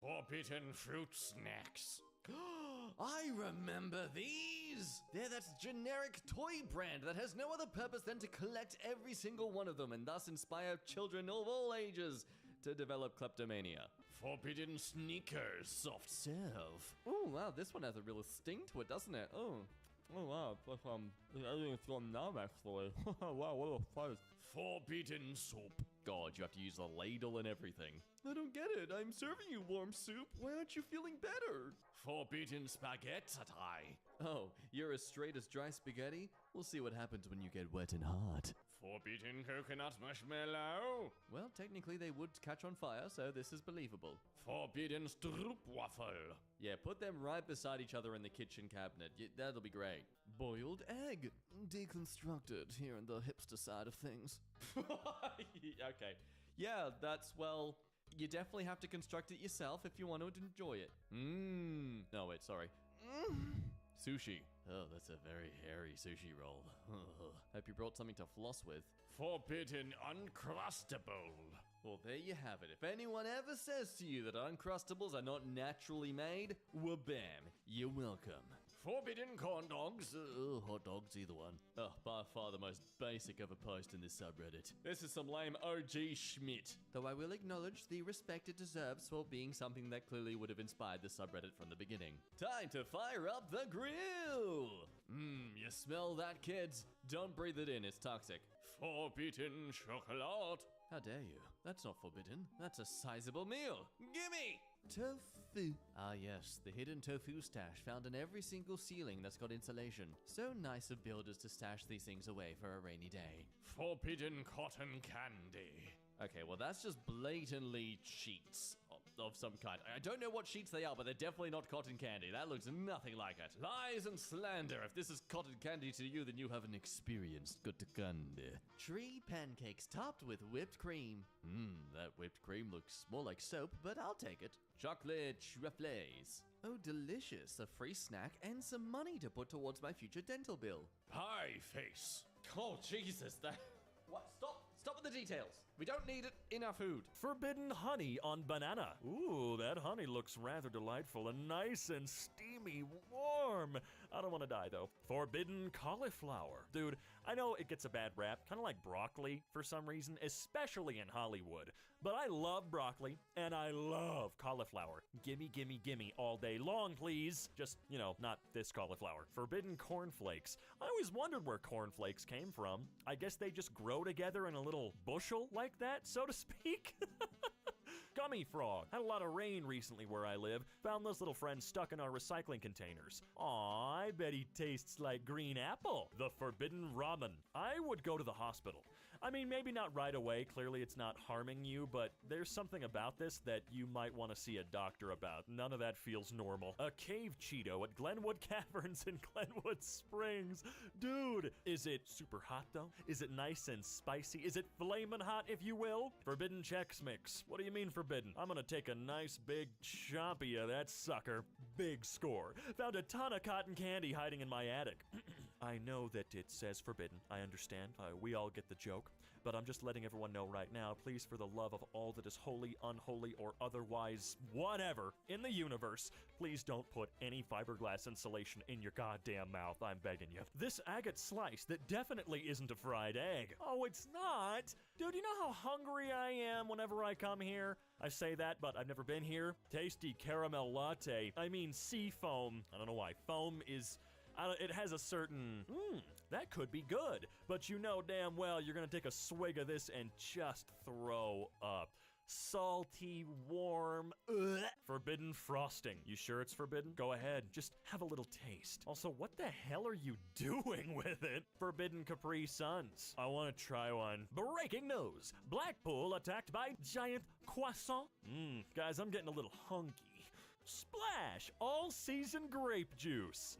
Forbidden fruit snacks. I remember these! They're that generic toy brand that has no other purpose than to collect every single one of them and thus inspire children of all ages to develop kleptomania. Forbidden sneakers soft serve. Oh wow, this one has a real sting to it, doesn't it? Oh wow, everything's gone numb actually. Wow, what a fuzz. Forbidden soup. God, you have to use a ladle and everything. I don't get it. I'm serving you warm soup. Why aren't you feeling better? Forbidden spaghetti. Oh, you're as straight as dry spaghetti? We'll see what happens when you get wet and hard. Forbidden coconut marshmallow. Well, technically they would catch on fire, so this is believable. Forbidden stroopwafel. Yeah, put them right beside each other in the kitchen cabinet. That'll be great. Boiled egg. Deconstructed here in the hipster side of things. Okay. Yeah, well, you definitely have to construct it yourself if you want to enjoy it. No, wait, sorry. Sushi. Oh, that's a very hairy sushi roll. Hope you brought something to floss with. Forbidden uncrustable. Well, there you have it. If anyone ever says to you that Uncrustables are not naturally made, well, bam, you're welcome. Forbidden corn dogs. Hot dogs, either one. Oh, by far the most basic of a post in this subreddit. This is some lame OG Schmidt. Though I will acknowledge the respect it deserves for being something that clearly would have inspired the subreddit from the beginning. Time to fire up the grill! You smell that, kids? Don't breathe it in, it's toxic. Forbidden chocolate. How dare you? That's not forbidden. That's a sizable meal. Gimme! Tofu. Ah yes, the hidden tofu stash found in every single ceiling that's got insulation. So nice of builders to stash these things away for a rainy day. Forbidden cotton candy. Okay, well, that's just blatantly cheats of some kind. I don't know what cheats they are, but they're definitely not cotton candy. That looks nothing like it. Lies and slander. If this is cotton candy to you, then you haven't experienced cotton candy. Tree pancakes topped with whipped cream. That whipped cream looks more like soap, but I'll take it. Chocolate truffles. Oh, delicious. A free snack and some money to put towards my future dental bill. Pie face. Oh, Jesus, that... What? Stop with the details. We don't need it in our food. Forbidden honey on banana. Ooh, that honey looks rather delightful and nice and steamy, warm. I don't want to die, though. Forbidden cauliflower. Dude, I know it gets a bad rap, kind of like broccoli for some reason, especially in Hollywood. But I love broccoli, and I love cauliflower. Gimme, gimme, gimme all day long, please. Just, you know, not this cauliflower. Forbidden cornflakes. I always wondered where cornflakes came from. I guess they just grow together in a little bushel like that, so to speak. Gummy frog. Had a lot of rain recently where I live. Found those little friends stuck in our recycling containers. Aw, I bet he tastes like green apple. The forbidden ramen. I would go to the hospital. I mean, maybe not right away. Clearly it's not harming you, but there's something about this that you might want to see a doctor about. None of that feels normal. A cave Cheeto at Glenwood Caverns in Glenwood Springs. Dude, is it super hot though? Is it nice and spicy? Is it flamin' hot, if you will? Forbidden Chex Mix. What do you mean forbidden? I'm gonna take a nice big chompy of that sucker. Big score. Found a ton of cotton candy hiding in my attic. I know that it says forbidden. I understand. We all get the joke. But I'm just letting everyone know right now, please, for the love of all that is holy, unholy, or otherwise whatever in the universe, please don't put any fiberglass insulation in your goddamn mouth. I'm begging you. This agate slice that definitely isn't a fried egg. Oh, it's not? Dude, you know how hungry I am whenever I come here? I say that, but I've never been here. Tasty caramel latte. I mean, sea foam. I don't know why. Foam is... it has a certain, that could be good, but you know damn well you're gonna take a swig of this and just throw up. Salty, warm, forbidden frosting. You sure it's forbidden? Go ahead, just have a little taste. Also, what the hell are you doing with it? Forbidden Capri Suns. I want to try one. Breaking news. Blackpool attacked by giant croissant. Guys, I'm getting a little hungry. Splash! All-season grape juice.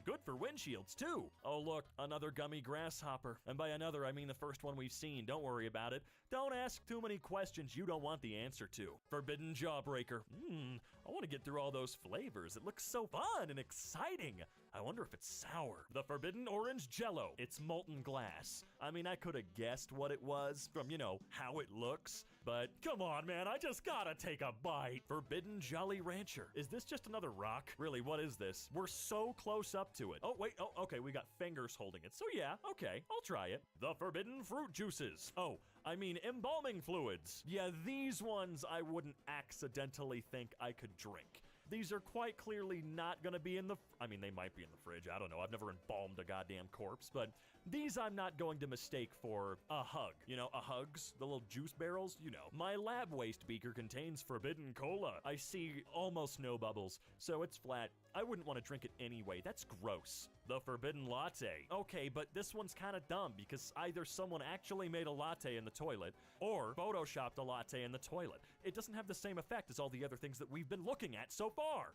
Good for windshields, too. Oh, look, another gummy grasshopper. And by another, I mean the first one we've seen. Don't worry about it. Don't ask too many questions you don't want the answer to. Forbidden Jawbreaker. I want to get through all those flavors. It looks so fun and exciting. I wonder if it's sour. The Forbidden Orange Jello. It's molten glass. I mean, I could have guessed what it was from, you know, how it looks. But come on, man, I just gotta take a bite. Forbidden Jolly Rancher. Is this just another rock? Really, what is this? We're so close up to it. Oh, wait, oh, okay, we got fingers holding it. So yeah, okay, I'll try it. The Forbidden Fruit Juices. Oh, I mean embalming fluids. Yeah, these ones I wouldn't accidentally think I could drink. These are quite clearly not gonna be in the, I mean, they might be in the fridge, I don't know, I've never embalmed a goddamn corpse, but these I'm not going to mistake for a hug. You know, a Hugs, the little juice barrels, you know. My lab waste beaker contains forbidden cola. I see almost no bubbles, so it's flat. I wouldn't want to drink it anyway, that's gross. The Forbidden Latte. Okay, but this one's kind of dumb because either someone actually made a latte in the toilet or photoshopped a latte in the toilet. It doesn't have the same effect as all the other things that we've been looking at so far.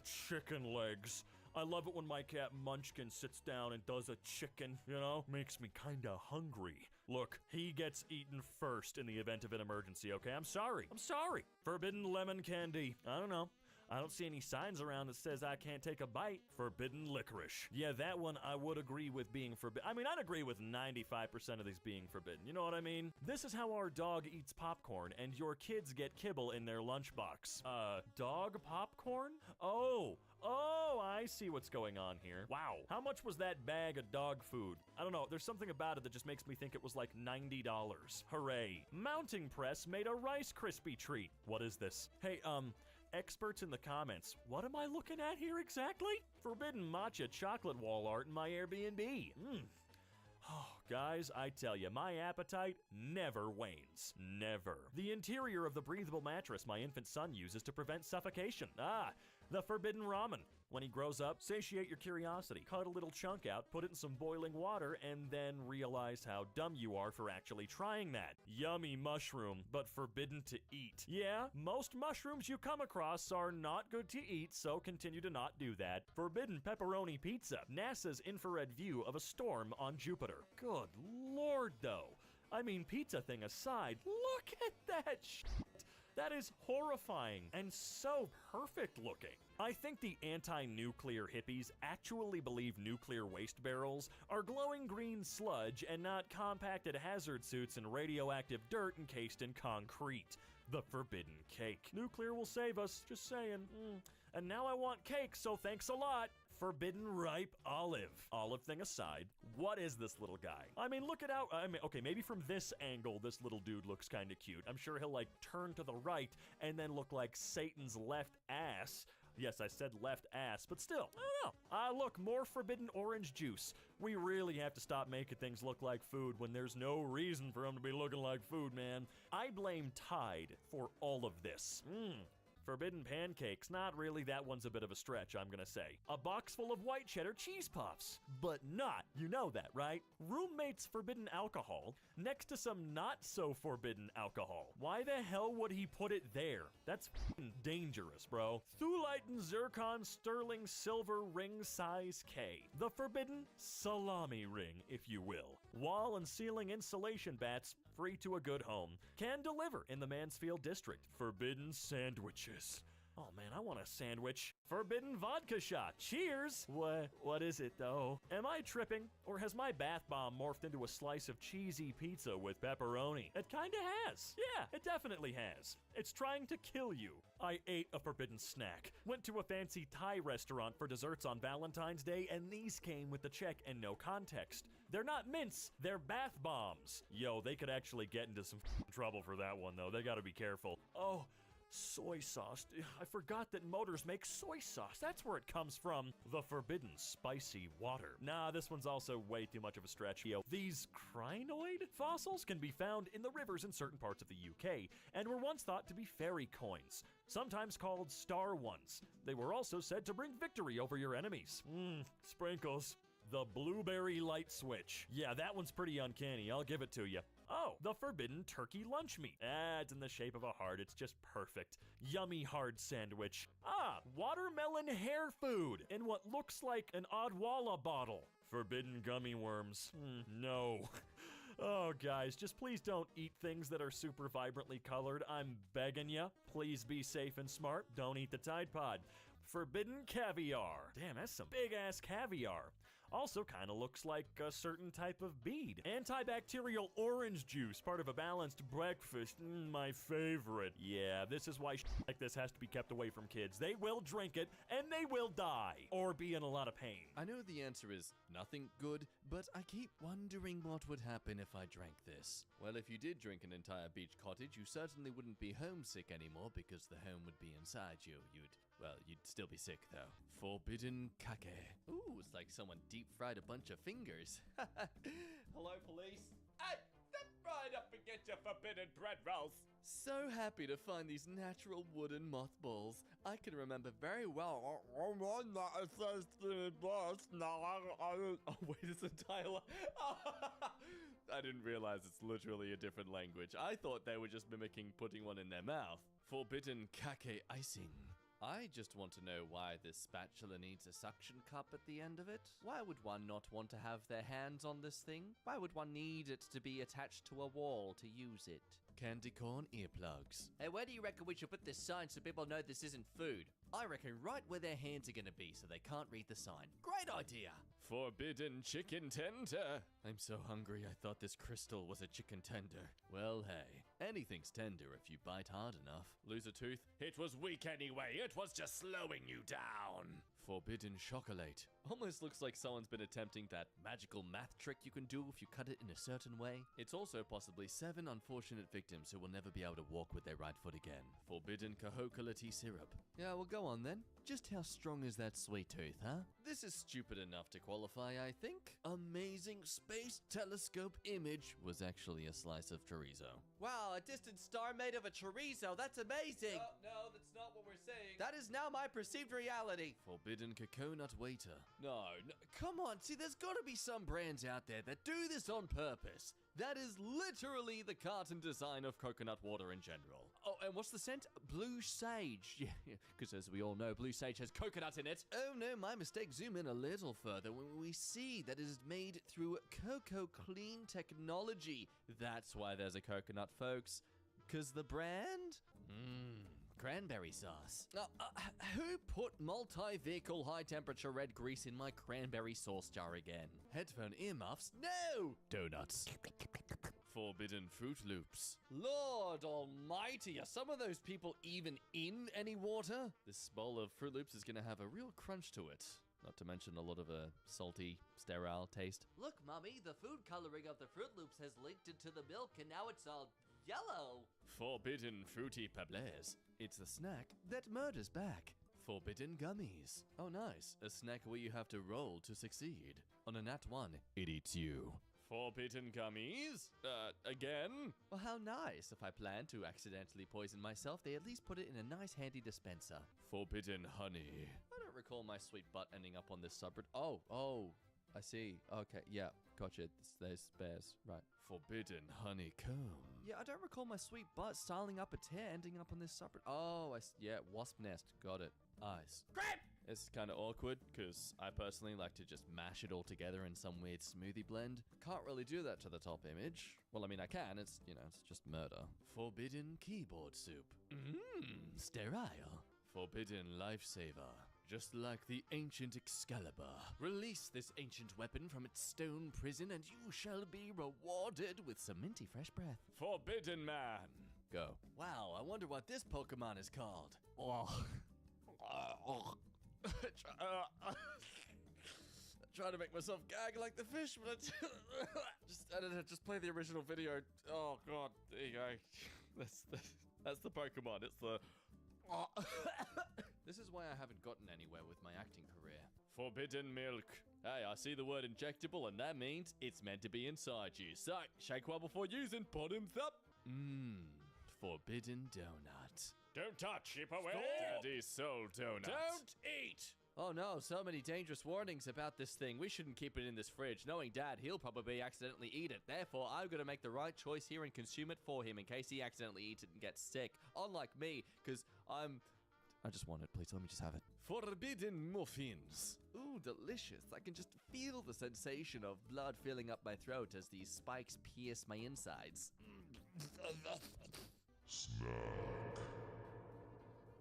Chicken legs. I love it when my cat Munchkin sits down and does a chicken, you know? Makes me kinda hungry. Look, he gets eaten first in the event of an emergency, okay? I'm sorry. Forbidden lemon candy. I don't know. I don't see any signs around that says I can't take a bite. Forbidden licorice. Yeah, that one I would agree with being forbidden. I mean, I'd agree with 95% of these being forbidden. You know what I mean? This is how our dog eats popcorn, and your kids get kibble in their lunchbox. Dog popcorn? Oh, I see what's going on here. Wow. How much was that bag of dog food? I don't know. There's something about it that just makes me think it was like $90. Hooray. Mounting Press made a Rice Krispie treat. What is this? Hey, experts in the comments, what am I looking at here exactly? Forbidden matcha chocolate wall art in my Airbnb. Oh, guys, I tell you, my appetite never wanes. Never. The interior of the breathable mattress my infant son uses to prevent suffocation. The forbidden ramen. When he grows up, satiate your curiosity, cut a little chunk out, put it in some boiling water, and then realize how dumb you are for actually trying that. Yummy mushroom, but forbidden to eat. Yeah, most mushrooms you come across are not good to eat, so continue to not do that. Forbidden pepperoni pizza, NASA's infrared view of a storm on Jupiter. Good lord, though. I mean, pizza thing aside, look at that shit. That is horrifying and so perfect looking. I think the anti-nuclear hippies actually believe nuclear waste barrels are glowing green sludge and not compacted hazard suits and radioactive dirt encased in concrete. The forbidden cake. Nuclear will save us, just saying. And now I want cake, so thanks a lot. Forbidden ripe olive. Olive thing aside, what is this little guy? I mean, look it out. I mean, okay, maybe from this angle, this little dude looks kind of cute. I'm sure he'll like turn to the right and then look like Satan's left ass. Yes, I said left ass, but still, I don't know. Look, more forbidden orange juice. We really have to stop making things look like food when there's no reason for them to be looking like food, man. I blame Tide for all of this. Forbidden pancakes, not really, that one's a bit of a stretch, I'm gonna say. A box full of white cheddar cheese puffs, but not, you know that, right? Roommate's forbidden alcohol, next to some not so forbidden alcohol. Why the hell would he put it there? That's f***ing dangerous, bro. Thulite and zircon sterling silver ring size K. The forbidden salami ring, if you will. Wall and ceiling insulation bats, free to a good home. Can deliver in the Mansfield district. Forbidden sandwiches. Oh man, I want a sandwich. Forbidden vodka shot. Cheers! What is it though? Am I tripping? Or has my bath bomb morphed into a slice of cheesy pizza with pepperoni? It kinda has. Yeah, it definitely has. It's trying to kill you. I ate a forbidden snack. Went to a fancy Thai restaurant for desserts on Valentine's Day, and these came with the check and no context. They're not mints, they're bath bombs. Yo, they could actually get into some trouble for that one though. They gotta be careful. Oh, soy sauce. I forgot that motors make soy sauce. That's where it comes from. The forbidden spicy water. Nah, this one's also way too much of a stretch. Yo, these crinoid fossils can be found in the rivers in certain parts of the UK and were once thought to be fairy coins, sometimes called star ones. They were also said to bring victory over your enemies. Sprinkles. The blueberry light switch. Yeah, that one's pretty uncanny, I'll give it to you. Oh, the forbidden turkey lunch meat. It's in the shape of a heart, it's just perfect. Yummy hard sandwich. Watermelon hair food in what looks like an Odwalla bottle. Forbidden gummy worms. No. Oh, guys, just please don't eat things that are super vibrantly colored. I'm begging ya. Please be safe and smart. Don't eat the Tide Pod. Forbidden caviar. Damn, that's some big-ass caviar. Also kind of looks like a certain type of bead. Antibacterial orange juice, part of a balanced breakfast. My favorite. Yeah, this is why like this has to be kept away from kids. They will drink it, and they will die. Or be in a lot of pain. I know the answer is nothing good, but I keep wondering what would happen if I drank this. Well, if you did drink an entire beach cottage, you certainly wouldn't be homesick anymore because the home would be inside you. You'd still be sick, though. Forbidden kake. Ooh, it's like someone deep-fried a bunch of fingers. Hello, police. Step right up and get your forbidden bread rolls. So happy to find these natural wooden mothballs. I can remember very well. Oh, wait, it's a dialogue. I didn't realize it's literally a different language. I thought they were just mimicking putting one in their mouth. Forbidden kake icing. I just want to know why this spatula needs a suction cup at the end of it. Why would one not want to have their hands on this thing? Why would one need it to be attached to a wall to use it? Candy corn earplugs. Hey, where do you reckon we should put this sign so people know this isn't food? I reckon right where their hands are gonna be so they can't read the sign. Great idea! Forbidden chicken tender. I'm so hungry I thought this crystal was a chicken tender. Well, hey, anything's tender if you bite hard enough. Lose a tooth? It was weak anyway. It was just slowing you down. Forbidden chocolate. Almost looks like someone's been attempting that magical math trick you can do if you cut it in a certain way. It's also possibly 7 unfortunate victims who will never be able to walk with their right foot again. Forbidden cocoa-tea syrup. Yeah, well, go on then. Just how strong is that sweet tooth, huh? This is stupid enough to qualify, I think. Amazing space telescope image was actually a slice of chorizo. Wow, a distant star made of a chorizo. That's amazing. No, that's not what we're saying. That is now my perceived reality. Forbidden coconut waiter. No, come on. See, there's got to be some brands out there that do this on purpose. That is literally the carton design of coconut water in general. Oh, and what's the scent? Blue sage. Yeah, because as we all know, blue sage has coconut in it. Oh no, my mistake. Zoom in a little further when we see that it is made through Cocoa Clean technology. That's why there's a coconut, folks. Because the brand? Cranberry sauce. Who put multi-vehicle high-temperature red grease in my cranberry sauce jar again? Headphone earmuffs? No! Donuts. Forbidden Fruit Loops. Lord almighty, are some of those people even in any water? This bowl of Fruit Loops is gonna have a real crunch to it. Not to mention a lot of a salty, sterile taste. Look, Mommy, the food coloring of the Fruit Loops has leaked into the milk and now it's all yellow. Forbidden Fruity Pebbles. It's the snack that murders back. Forbidden Gummies. Oh nice, a snack where you have to roll to succeed. On a nat 1, it eats you. Forbidden Gummies? Again? Well, how nice. If I plan to accidentally poison myself, they at least put it in a nice handy dispenser. Forbidden Honey. I don't recall my sweet butt ending up on this subreddit. Oh, I see. Okay, yeah, gotcha. There's bears, right. Forbidden Honeycomb. Yeah, I don't recall my sweet butt styling up a tear ending up on this subreddit. Oh, yeah, wasp nest. Got it. Eyes. Crap! It's kind of awkward, because I personally like to just mash it all together in some weird smoothie blend. Can't really do that to the top image. Well, I mean, I can. It's, it's just murder. Forbidden Keyboard Soup. Sterile. Forbidden Lifesaver. Just like the ancient Excalibur. Release this ancient weapon from its stone prison and you shall be rewarded with some minty fresh breath. Forbidden Man. Go. Wow, I wonder what this Pokemon is called. Trying to make myself gag like the fish, but just play the original video. Oh god, there you go. That's the Pokemon. It's the. This is why I haven't gotten anywhere with my acting career. Forbidden Milk. Hey, I see the word injectable, and that means it's meant to be inside you. So, shake well before using. Bottoms up. Forbidden Donut. Don't touch, keep away. Daddy's Soul Donut. Don't eat. Oh no, so many dangerous warnings about this thing. We shouldn't keep it in this fridge. Knowing Dad, he'll probably accidentally eat it. Therefore, I'm gonna make the right choice here and consume it for him in case he accidentally eats it and gets sick. Unlike me, because I just want it, please let me just have it. Forbidden Muffins. Ooh, delicious. I can just feel the sensation of blood filling up my throat as these spikes pierce my insides.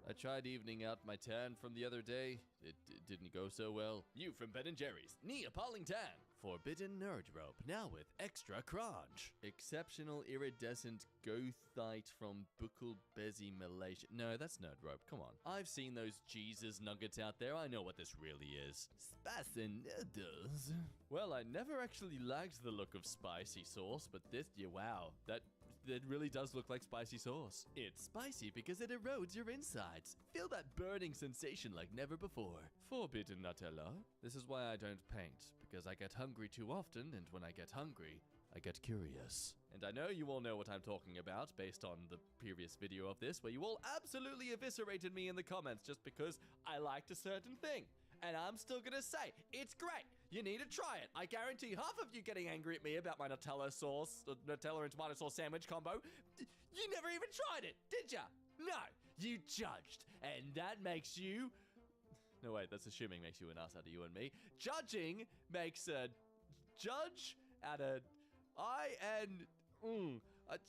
I tried evening out my tan from the other day. It didn't go so well. New from Ben & Jerry's. Neapolitan Tan. Forbidden Nerd Rope. Now with extra crunch. Exceptional iridescent goethite from Bukul Bezi, Malaysia. No, that's Nerd Rope. Come on. I've seen those Jesus nuggets out there. I know what this really is. Spicy noodles. Well, I never actually liked the look of spicy sauce, but this, yeah, wow. That really does look like spicy sauce. It's spicy because it erodes your insides. Feel that burning sensation like never before. Forbidden Nutella. This is why I don't paint, because I get hungry too often, and when I get hungry, I get curious. And I know you all know what I'm talking about based on the previous video of this, where you all absolutely eviscerated me in the comments just because I liked a certain thing. And I'm still gonna say, it's great. You need to try it. I guarantee half of you getting angry at me about my Nutella sauce, Nutella and tomato sauce sandwich combo, you never even tried it, did ya? No, you judged. And that makes you... No, wait, that's assuming makes you an ass out of you and me. Judging makes a judge out of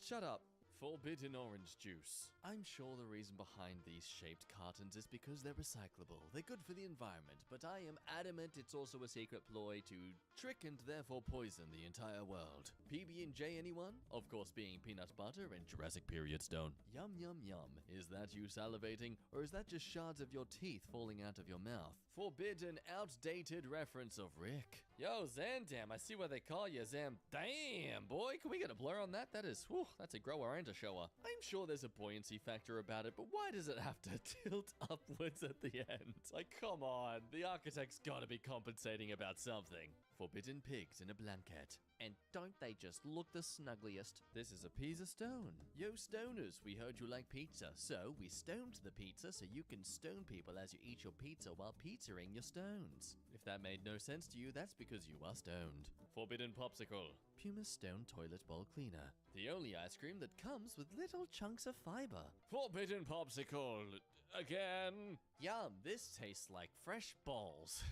shut up. Forbidden Orange Juice. I'm sure the reason behind these shaped cartons is because they're recyclable. They're good for the environment, but I am adamant it's also a secret ploy to trick and therefore poison the entire world. PB&J anyone? Of course being peanut butter and Jurassic period stone. Yum yum yum. Is that you salivating, or is that just shards of your teeth falling out of your mouth? Forbidden outdated reference of Rick. Yo, Zandam, I see why they call you Zam. Damn, boy, can we get a blur on that? That is, whew, that's a grower and a shower. I'm sure there's a buoyancy factor about it, but why does it have to tilt upwards at the end? Like, come on, the architect's gotta be compensating about something. Forbidden pigs in a blanket. And don't they just look the snuggliest? This is a Pisa stone. Yo, stoners, we heard you like pizza, so we stoned the pizza so you can stone people as you eat your pizza while pizzaing your stones. If that made no sense to you, that's because you are stoned. Forbidden popsicle. Puma stone toilet bowl cleaner. The only ice cream that comes with little chunks of fiber. Forbidden popsicle. Again. Yum, this tastes like fresh balls.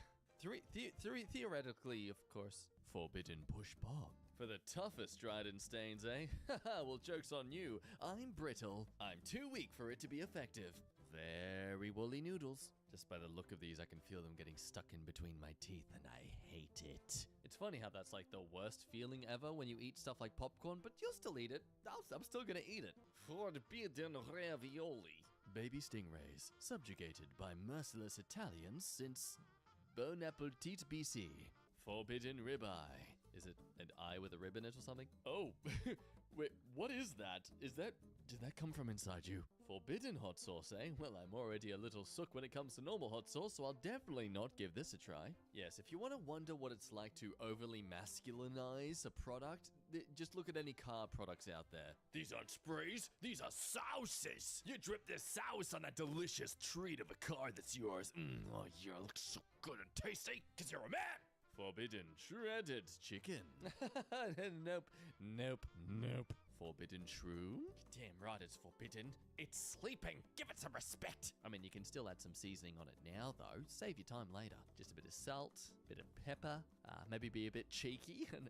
Theoretically, of course. Forbidden push pop. For the toughest Dryden stains, eh? Haha, well, joke's on you. I'm brittle. I'm too weak for it to be effective. Very woolly noodles. Just by the look of these, I can feel them getting stuck in between my teeth, and I hate it. It's funny how that's like the worst feeling ever when you eat stuff like popcorn, but you'll still eat it. I'm still gonna eat it. Forbidden ravioli. Baby stingrays, subjugated by merciless Italians since Bon Appetit BC. Forbidden ribeye. Is it an eye with a rib in it or something? Oh, wait, what is that? Did that come from inside you? Forbidden hot sauce, eh? Well, I'm already a little sook when it comes to normal hot sauce, so I'll definitely not give this a try. Yes, if you want to wonder what it's like to overly masculinize a product, just look at any car products out there. These aren't sprays, these are sauces. You drip this sauce on that delicious treat of a car that's yours. Oh, you look so good and tasty, because you're a man. Forbidden shredded chicken. Nope. Forbidden shroom? Damn right it's forbidden. It's sleeping. Give it some respect. I mean, you can still add some seasoning on it now, though. Save your time later. Just a bit of salt, a bit of pepper, maybe be a bit cheeky, and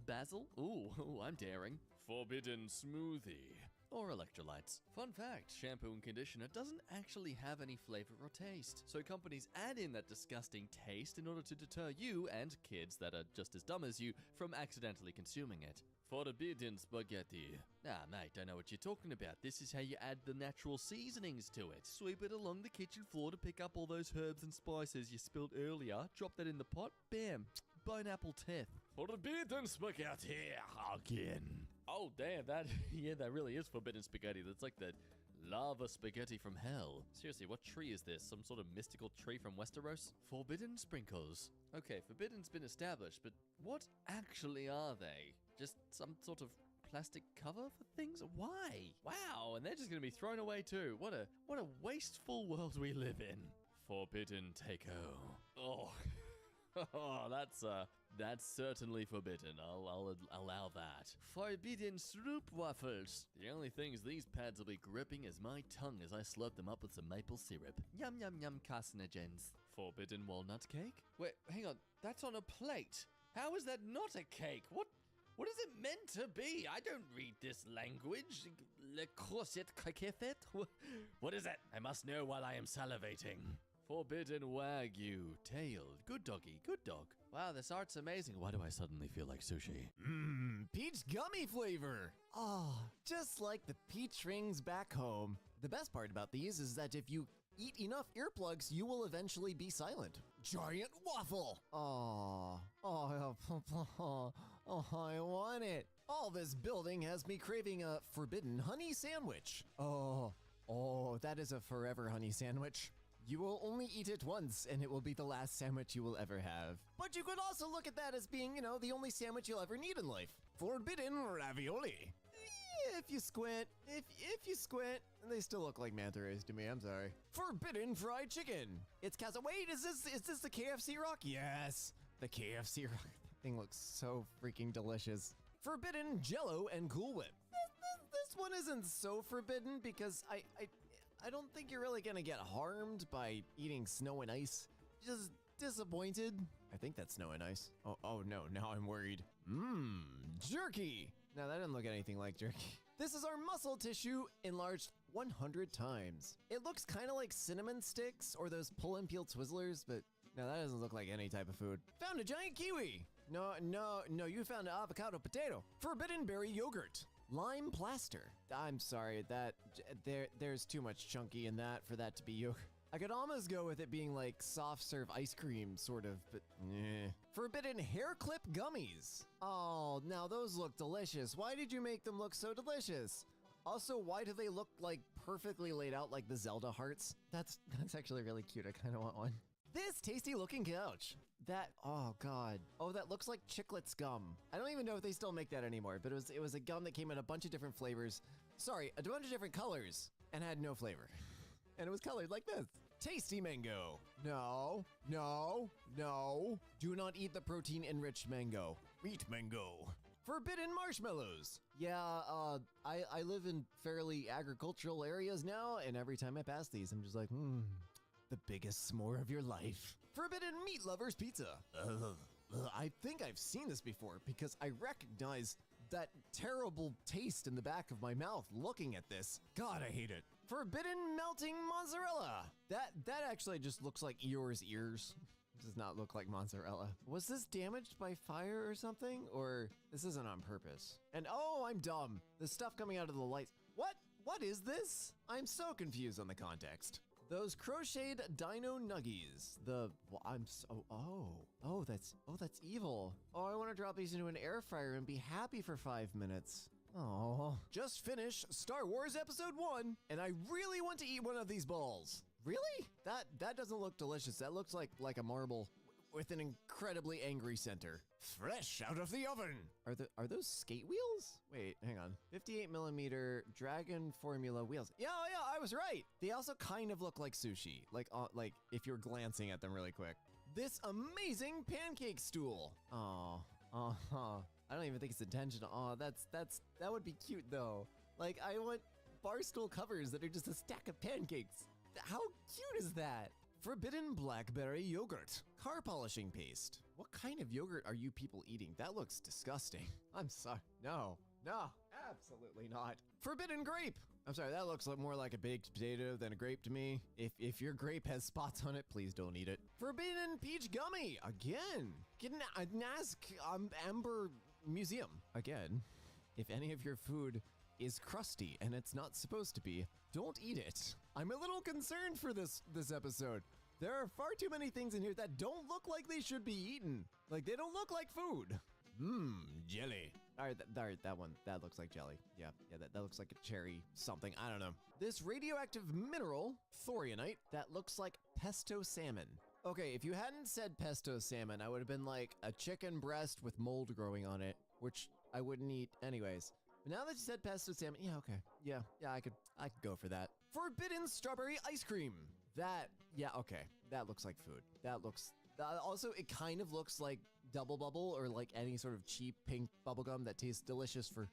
basil. Ooh, I'm daring. Forbidden smoothie. Or electrolytes. Fun fact, shampoo and conditioner doesn't actually have any flavor or taste. So companies add in that disgusting taste in order to deter you and kids that are just as dumb as you from accidentally consuming it. Forbidden spaghetti. Nah, mate, don't know what you're talking about. This is how you add the natural seasonings to it. Sweep it along the kitchen floor to pick up all those herbs and spices you spilled earlier. Drop that in the pot. Bam. Bone apple teeth. Forbidden spaghetti again. Oh, damn, that really is forbidden spaghetti. That's like the lava spaghetti from hell. Seriously, what tree is this? Some sort of mystical tree from Westeros? Forbidden sprinkles. Okay, forbidden's been established, but what actually are they? Just some sort of plastic cover for things? Why? Wow, and they're just gonna be thrown away too. What a wasteful world we live in. Forbidden taco. Oh. Oh, that's certainly forbidden. I'll allow that. Forbidden sloop waffles. The only things these pads will be gripping is my tongue as I slurp them up with some maple syrup. Yum yum yum carcinogens. Forbidden walnut cake? Wait, hang on. That's on a plate. How is that not a cake? What is it meant to be? I don't read this language. Le corset caquefet? What is it? I must know while I am salivating. Forbidden Wagyu. Tailed. Good doggy. Good dog. Wow, this art's amazing. Why do I suddenly feel like sushi? Peach gummy flavor. Oh, just like the peach rings back home. The best part about these is that if you eat enough earplugs, you will eventually be silent. Giant waffle. Oh, I want it. All this building has me craving a forbidden honey sandwich. Oh, that is a forever honey sandwich. You will only eat it once, and it will be the last sandwich you will ever have. But you could also look at that as being, the only sandwich you'll ever need in life. Forbidden ravioli. If you squint, they still look like manta rays to me, I'm sorry. Forbidden fried chicken. It's wait, is this the KFC rock? Yes, the KFC rock. That thing looks so freaking delicious. Forbidden Jell-O and Cool Whip. This one isn't so forbidden because I don't think you're really gonna get harmed by eating snow and ice. Just disappointed. I think that's snow and ice. Oh no, now I'm worried. Jerky. Now that doesn't look anything like jerky. This is our muscle tissue enlarged 100 times. It looks kind of like cinnamon sticks or those pull and peel Twizzlers, but no, that doesn't look like any type of food. Found a giant kiwi. No, you found an avocado potato. Forbidden berry yogurt. Lime plaster. I'm sorry, there's too much chunky in that for that to be yogurt. I could almost go with it being like soft serve ice cream, sort of, but eh. Forbidden hair clip gummies. Oh, now those look delicious. Why did you make them look so delicious? Also, why do they look like perfectly laid out like the Zelda hearts? That's actually really cute. I kind of want one. This tasty looking couch. That, oh god. Oh, that looks like Chiclets gum. I don't even know if they still make that anymore, but it was a gum that came in a bunch of different flavors. Sorry, a bunch of different colors and had no flavor. And it was colored like this. Tasty mango. No, no, no. Do not eat the protein enriched mango. Eat mango. Forbidden marshmallows. Yeah, I live in fairly agricultural areas now, and every time I pass these, I'm just like, the biggest s'more of your life. Forbidden meat lovers pizza. I think I've seen this before because I recognize that terrible taste in the back of my mouth looking at this. God, I hate it. Forbidden melting mozzarella. That actually just looks like Eeyore's ears. Does not look like mozzarella. Was this damaged by fire or something? Or this isn't on purpose? And oh, I'm dumb. The stuff coming out of the lights. What is this? I'm so confused on the context. Those crocheted dino nuggies. That's evil. Oh, I want to drop these into an air fryer and be happy for 5 minutes. Oh, just finished Star Wars Episode 1, and I really want to eat one of these balls. Really? That doesn't look delicious. That looks like a marble with an incredibly angry center. Fresh out of the oven. Are those skate wheels? Wait, hang on. 58 millimeter Dragon Formula wheels. Yeah, I was right. They also kind of look like sushi. Like if you're glancing at them really quick. This amazing pancake stool. Oh, I don't even think it's intentional. Oh, that would be cute though. Like I want bar stool covers that are just a stack of pancakes. How cute is that? Forbidden blackberry yogurt. Car polishing paste. What kind of yogurt are you people eating? That looks disgusting. I'm sorry. No, absolutely not. Forbidden grape. I'm sorry, that looks more like a baked potato than a grape to me. If your grape has spots on it, please don't eat it. Forbidden peach gummy. Again. Get an Ask Amber Museum. Again. If any of your food is crusty and it's not supposed to be, don't eat it. I'm a little concerned for this episode. There are far too many things in here that don't look like they should be eaten. Like they don't look like food. Jelly. All right, that one, that looks like jelly. Yeah, that looks like a cherry something, I don't know. This radioactive mineral, thorionite, that looks like pesto salmon. Okay, if you hadn't said pesto salmon, I would have been like a chicken breast with mold growing on it, which I wouldn't eat anyways. But now that you said pesto salmon, yeah, okay. Yeah, I could go for that. Forbidden strawberry ice cream. Yeah, okay. That looks like food. That looks, also it kind of looks like Double Bubble or like any sort of cheap pink bubblegum that tastes delicious for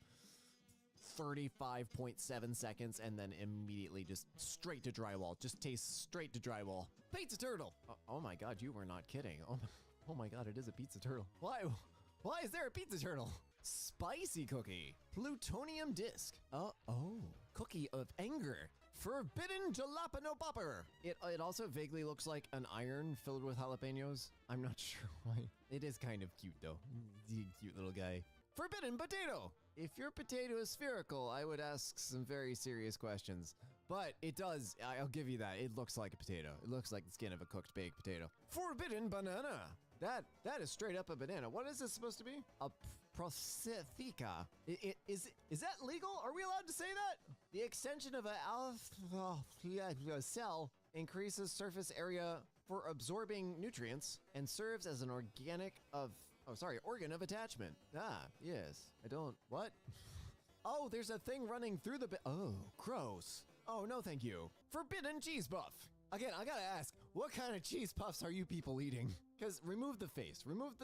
35.7 seconds and then immediately just straight to drywall. Just tastes straight to drywall. Pizza turtle. Oh my god, you were not kidding. Oh my god, it is a pizza turtle. Why is there a pizza turtle? Spicy cookie. Plutonium disc. Cookie of anger. Forbidden jalapeno popper. It also vaguely looks like an iron filled with jalapenos. I'm not sure why. It is kind of cute though. Cute little guy. Forbidden potato. If your potato is spherical, I would ask some very serious questions. But it does, I'll give you that. It looks like a potato. It looks like the skin of a cooked baked potato. Forbidden banana. That is straight up a banana. What is this supposed to be? A prosthetica. Is that legal? Are we allowed to say that? The extension of a cell increases surface area for absorbing nutrients and serves as an organ of attachment. Ah, yes. What? Oh, there's a thing running through the oh, gross. Oh, no thank you. Forbidden cheese puff. Again, I gotta ask, what kind of cheese puffs are you people eating? Because remove the face, remove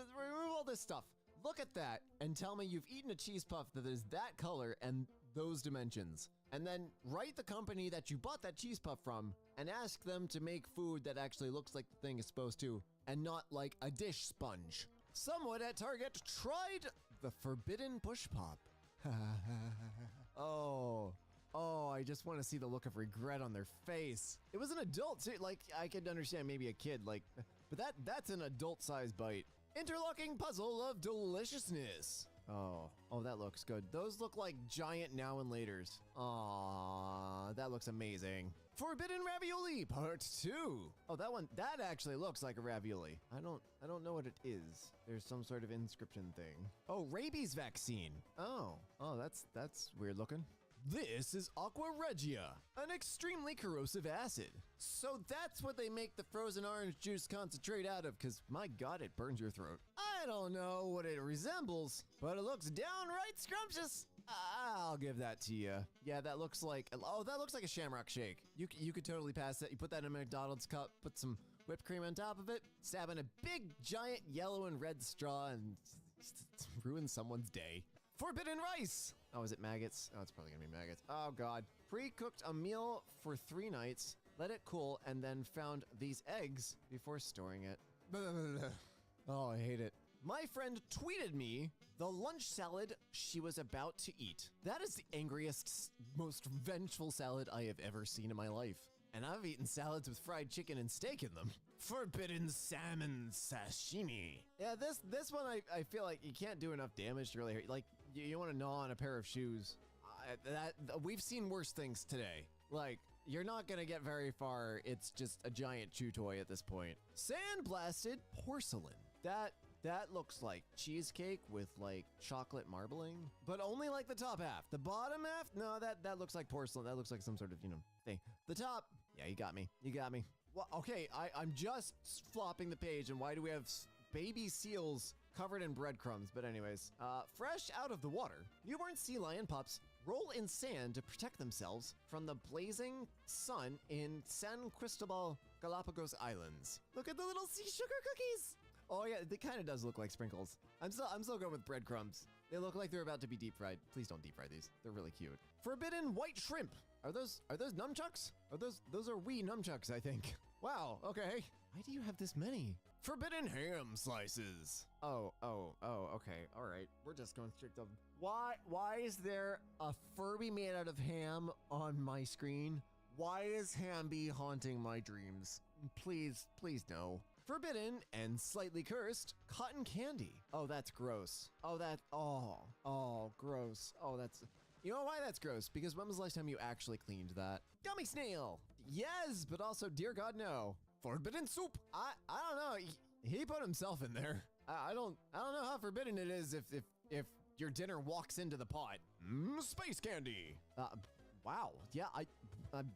all this stuff. Look at that and tell me you've eaten a cheese puff that is that color and those dimensions. And then write the company that you bought that cheese puff from and ask them to make food that actually looks like the thing is supposed to and not like a dish sponge. Someone at Target tried the forbidden push pop. Oh, I just want to see the look of regret on their face. It was an adult, too. Like, I could understand maybe a kid, like, but that's an adult-sized bite. Interlocking puzzle of deliciousness. Oh, that looks good. Those look like giant now and laters. Aw, that looks amazing. Forbidden Ravioli Part 2. Oh, that actually looks like a ravioli. I don't know what it is. There's some sort of inscription thing. Oh, rabies vaccine. Oh, that's weird looking. This is Aqua Regia, an extremely corrosive acid. So that's what they make the frozen orange juice concentrate out of, because my god, it burns your throat. I don't know what it resembles, but it looks downright scrumptious. I'll give that to you. Yeah, that looks like a Shamrock Shake. You could totally pass that. You put that in a McDonald's cup, put some whipped cream on top of it, stab in a big, giant yellow and red straw, and ruin someone's day. Forbidden rice! Oh, is it maggots? Oh, it's probably gonna be maggots. Oh, God. Pre-cooked a meal for 3 nights, let it cool, and then found these eggs before storing it. Oh, I hate it. My friend tweeted me the lunch salad she was about to eat. That is the angriest, most vengeful salad I have ever seen in my life. And I've eaten salads with fried chicken and steak in them. Forbidden salmon sashimi. Yeah, this one I feel like you can't do enough damage to really hurt. Like, you want to gnaw on a pair of shoes. We've seen worse things today. Like, you're not gonna get very far. It's just a giant chew toy at this point. Sandblasted porcelain. That looks like cheesecake with like chocolate marbling, but only like the top half. The bottom half, no, that looks like porcelain. That looks like some sort of, thing. The top, yeah, you got me. Well, okay, I'm just flopping the page, and why do we have baby seals covered in breadcrumbs? But anyways, fresh out of the water, newborn sea lion pups roll in sand to protect themselves from the blazing sun in San Cristobal, Galapagos Islands. Look at the little sea sugar cookies. Oh yeah, it kind of does look like sprinkles. I'm still going with breadcrumbs. They look like they're about to be deep fried. Please don't deep fry these. They're really cute. Forbidden white shrimp. Are those nunchucks? Those are wee nunchucks, I think. Wow, okay. Why do you have this many? Forbidden ham slices. Oh, okay, all right. We're just going straight to... Why is there a Furby made out of ham on my screen? Why is Hamby haunting my dreams? Please no. Forbidden and slightly cursed cotton candy. Oh, that's gross. Oh, gross. Oh, that's... You know why that's gross? Because when was the last time you actually cleaned that? Gummy snail. Yes, but also, dear God, no. Forbidden soup. I don't know. He put himself in there. I don't know how forbidden it is if your dinner walks into the pot. Space candy. Wow. Yeah, I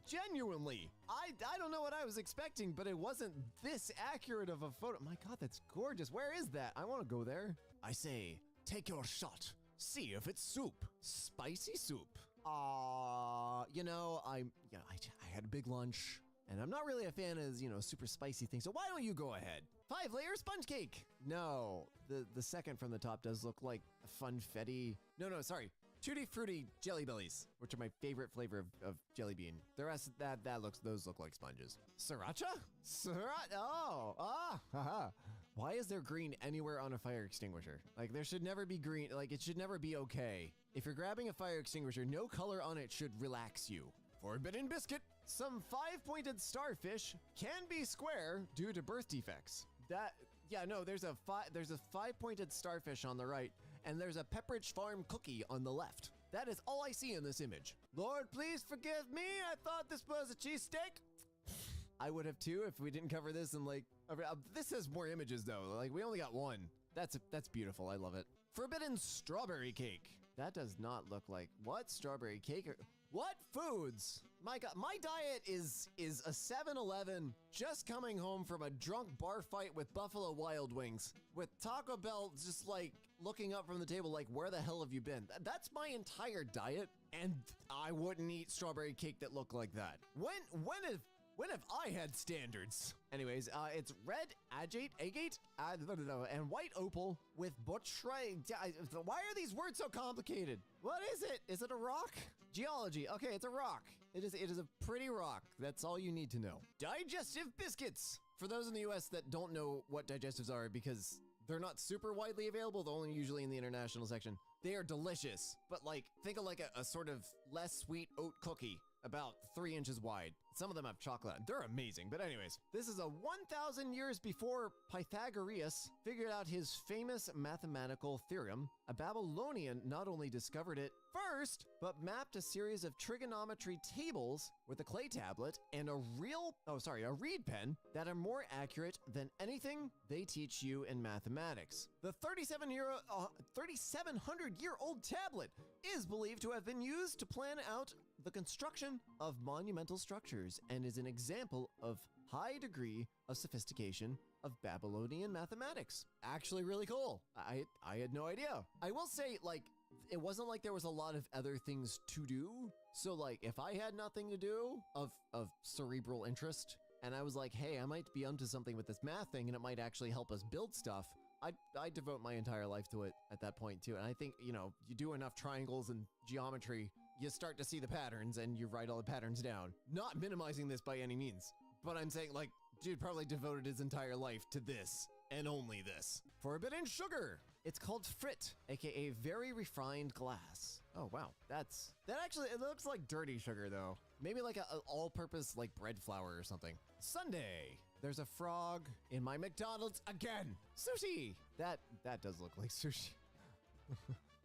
genuinely, I don't know what I was expecting, but it wasn't this accurate of a photo. My God, that's gorgeous. Where is that? I want to go there. I say, take your shot. See if it's soup. Spicy soup. I had a big lunch, and I'm not really a fan of, super spicy things. So why don't you go ahead? 5-layer sponge cake. No, the second from the top does look like a funfetti. No, sorry. Tutti Frutti Jelly Bellies, which are my favorite flavor of jelly bean. The rest of those look like sponges. Sriracha? Haha. Why is there green anywhere on a fire extinguisher? Like, there should never be green. Like, it should never be okay. If you're grabbing a fire extinguisher, no color on it should relax you. Forbidden biscuit. Some 5-pointed starfish can be square due to birth defects. There's a 5-pointed starfish on the right, and there's a Pepperidge Farm cookie on the left. That is all I see in this image. Lord, please forgive me. I thought this was a cheesesteak. I would have too if we didn't cover this in this has more images though. Like, we only got one. That's beautiful. I love it. Forbidden strawberry cake. That does not look like what strawberry cake. What foods? My God, my diet is a 7-Eleven just coming home from a drunk bar fight with Buffalo Wild Wings, with Taco Bell just like looking up from the table like, where the hell have you been? That's my entire diet, and I wouldn't eat strawberry cake that looked like that. When have I had standards? Anyways, it's red agate, and white opal with butray. Why are these words so complicated? What is it? Is it a rock? Geology. Okay, it's a rock. It is a pretty rock. That's all you need to know. Digestive biscuits. For those in the US that don't know what digestives are, because they're not super widely available, they're only usually in the international section. They are delicious, but like, think of like a sort of less sweet oat cookie. about 3 inches wide. Some of them have chocolate. They're amazing. But anyways, this is a 1,000 years before Pythagoras figured out his famous mathematical theorem. A Babylonian not only discovered it first, but mapped a series of trigonometry tables with a clay tablet and a reed pen that are more accurate than anything they teach you in mathematics. The 3,700-year-old tablet is believed to have been used to plan out the construction of monumental structures and is an example of high degree of sophistication of Babylonian mathematics. Actually really cool. I had no idea. I will say, like, it wasn't like there was a lot of other things to do. So like if I had nothing to do of cerebral interest and I was like, hey, I might be onto something with this math thing and it might actually help us build stuff, I'd devote my entire life to it at that point too. And I think, you know, you do enough triangles and geometry, you start to see the patterns and you write all the patterns down. Not minimizing this by any means, but I'm saying, like, dude probably devoted his entire life to this and only this. Forbidden sugar. It's called frit, aka very refined glass. Oh wow, that actually, it looks like dirty sugar though. Maybe like a all-purpose like bread flour or something. Sunday. There's a frog in my McDonald's again. Sushi. That does look like sushi.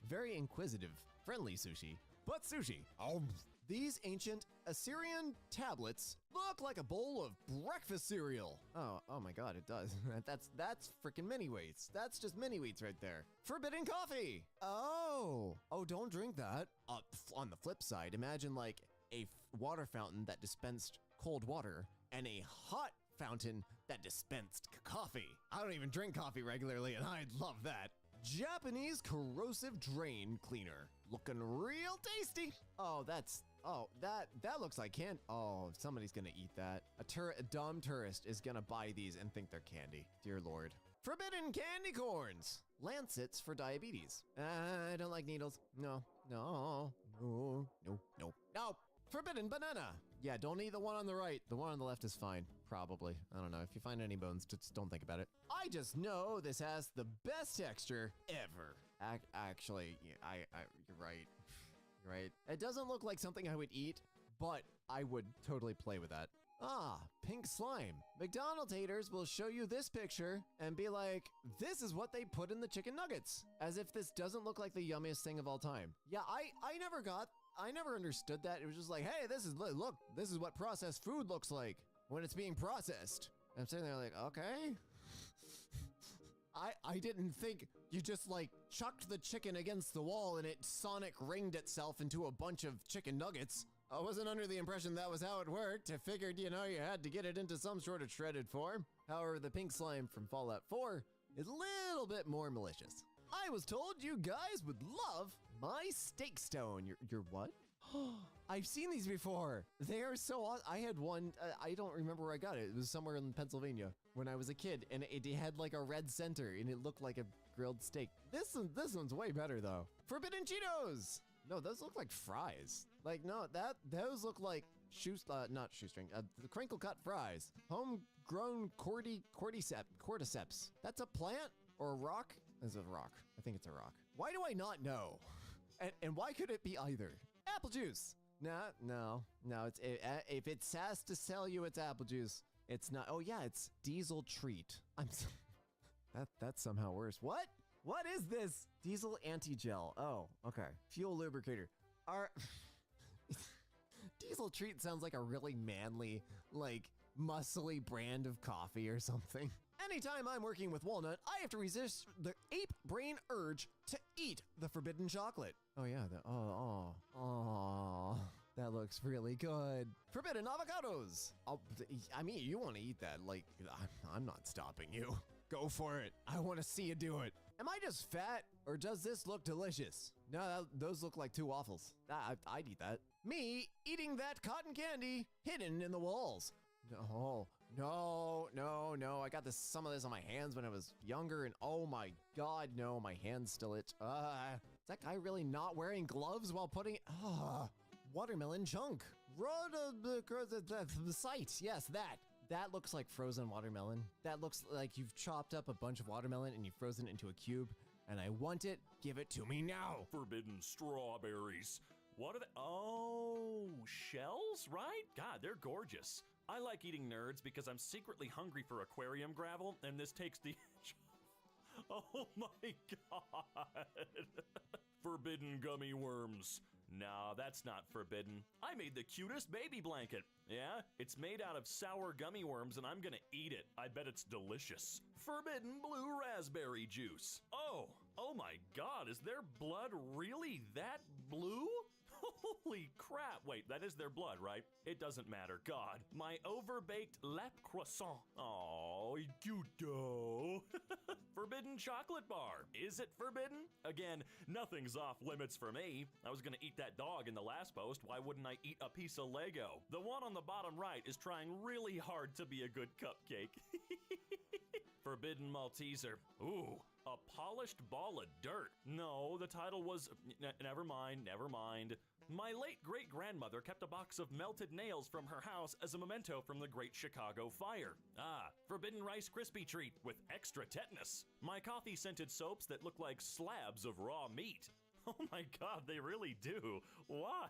Very inquisitive, friendly sushi, but sushi. Oh. These ancient Assyrian tablets look like a bowl of breakfast cereal. Oh my God, it does. That's freaking mini wheats. That's just mini wheats right there. Forbidden coffee. Oh, don't drink that. On the flip side, imagine like a water fountain that dispensed cold water and a hot fountain that dispensed coffee. I don't even drink coffee regularly and I'd love that. Japanese corrosive drain cleaner. Looking real tasty. That looks like candy. Oh, somebody's gonna eat that. A dumb tourist is gonna buy these and think they're candy. Dear Lord. Forbidden candy corns. Lancets for diabetes. I don't like needles. No. Forbidden banana. Yeah, don't eat the one on the right. The one on the left is fine, probably. I don't know. If you find any bones, just don't think about it. I just know this has the best texture ever. Actually, you're right. You're right. It doesn't look like something I would eat, but I would totally play with that. Pink slime. McDonald's haters will show you this picture and be like, this is what they put in the chicken nuggets. As if this doesn't look like the yummiest thing of all time. Yeah, I never understood that. It was just like, hey, this is what processed food looks like when it's being processed. And I'm sitting there like, okay. I didn't think you just like chucked the chicken against the wall and it sonic ringed itself into a bunch of chicken nuggets. I wasn't under the impression that was how it worked. I figured, you had to get it into some sort of shredded form. However, the pink slime from Fallout 4 is a little bit more malicious. I was told you guys would love my steak stone. Your what? I've seen these before. They are so awesome. I had one, I don't remember where I got it. It was somewhere in Pennsylvania when I was a kid, and it had like a red center, and it looked like a grilled steak. This one's way better though. Forbidden Cheetos. No, those look like fries. Like, no, those look like not shoestring, the crinkle cut fries. Homegrown cordyceps. That's a plant or a rock? It's a rock. I think it's a rock. Why do I not know? And why could it be either? Apple juice. No. If it has to sell you it's apple juice, it's not. Oh yeah, it's diesel treat. That's somehow worse. What? What is this? Diesel anti-gel. Oh, okay. Fuel lubricator. Diesel treat sounds like a really manly, like muscly brand of coffee or something. Anytime I'm working with walnut, I have to resist the ape brain urge to eat the forbidden chocolate. Oh yeah, that looks really good. Forbidden avocados. I mean, you want to eat that, like, I'm not stopping you. Go for it. I want to see you do it. Am I just fat, or does this look delicious? No, those look like two waffles. I'd eat that. Me eating that cotton candy hidden in the walls. No. I got some of this on my hands when I was younger, and oh my God, no, my hands still itch. Is that guy really not wearing gloves while putting, watermelon chunk. The site, yes, that looks like frozen watermelon. That looks like you've chopped up a bunch of watermelon and you've frozen it into a cube, and I want it. Give it to me now. Forbidden strawberries. What are they? Oh, shells, right? God, they're gorgeous. I like eating nerds because I'm secretly hungry for aquarium gravel, and this takes the edge off. Oh my god. Forbidden gummy worms. No, that's not forbidden. I made the cutest baby blanket. Yeah, it's made out of sour gummy worms and I'm gonna eat it. I bet it's delicious. Forbidden blue raspberry juice. Oh my god, is their blood really that blue? Holy crap. Wait, that is their blood, right? It doesn't matter. God, my overbaked lap croissant. Oh, cuto. Forbidden chocolate bar. Is it forbidden? Again, nothing's off limits for me. I was gonna eat that dog in the last post. Why wouldn't I eat a piece of Lego? The one on the bottom right is trying really hard to be a good cupcake. Forbidden Malteser. Ooh, a polished ball of dirt. No, the title was... Never mind. My late great-grandmother kept a box of melted nails from her house as a memento from the Great Chicago Fire. Ah, Forbidden Rice Krispie treat with extra tetanus. My coffee-scented soaps that look like slabs of raw meat. Oh my god, they really do. Why?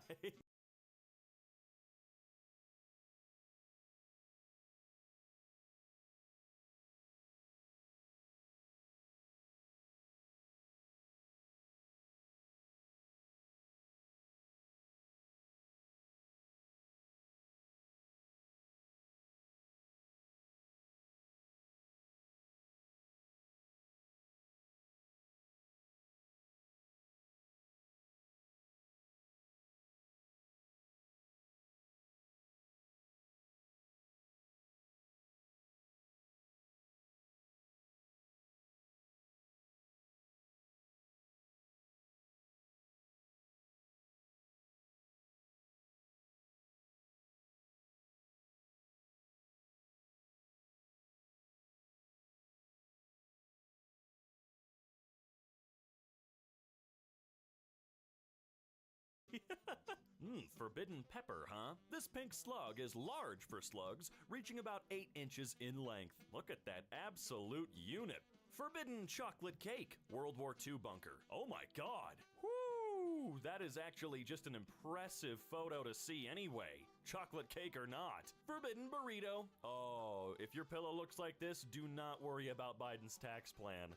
Forbidden pepper, huh? This pink slug is large for slugs, reaching about 8 inches in length. Look at that absolute unit. Forbidden chocolate cake, World War II bunker. Oh my god. Whoo! That is actually just an impressive photo to see anyway. Chocolate cake or not. Forbidden burrito. Oh, if your pillow looks like this, do not worry about Biden's tax plan.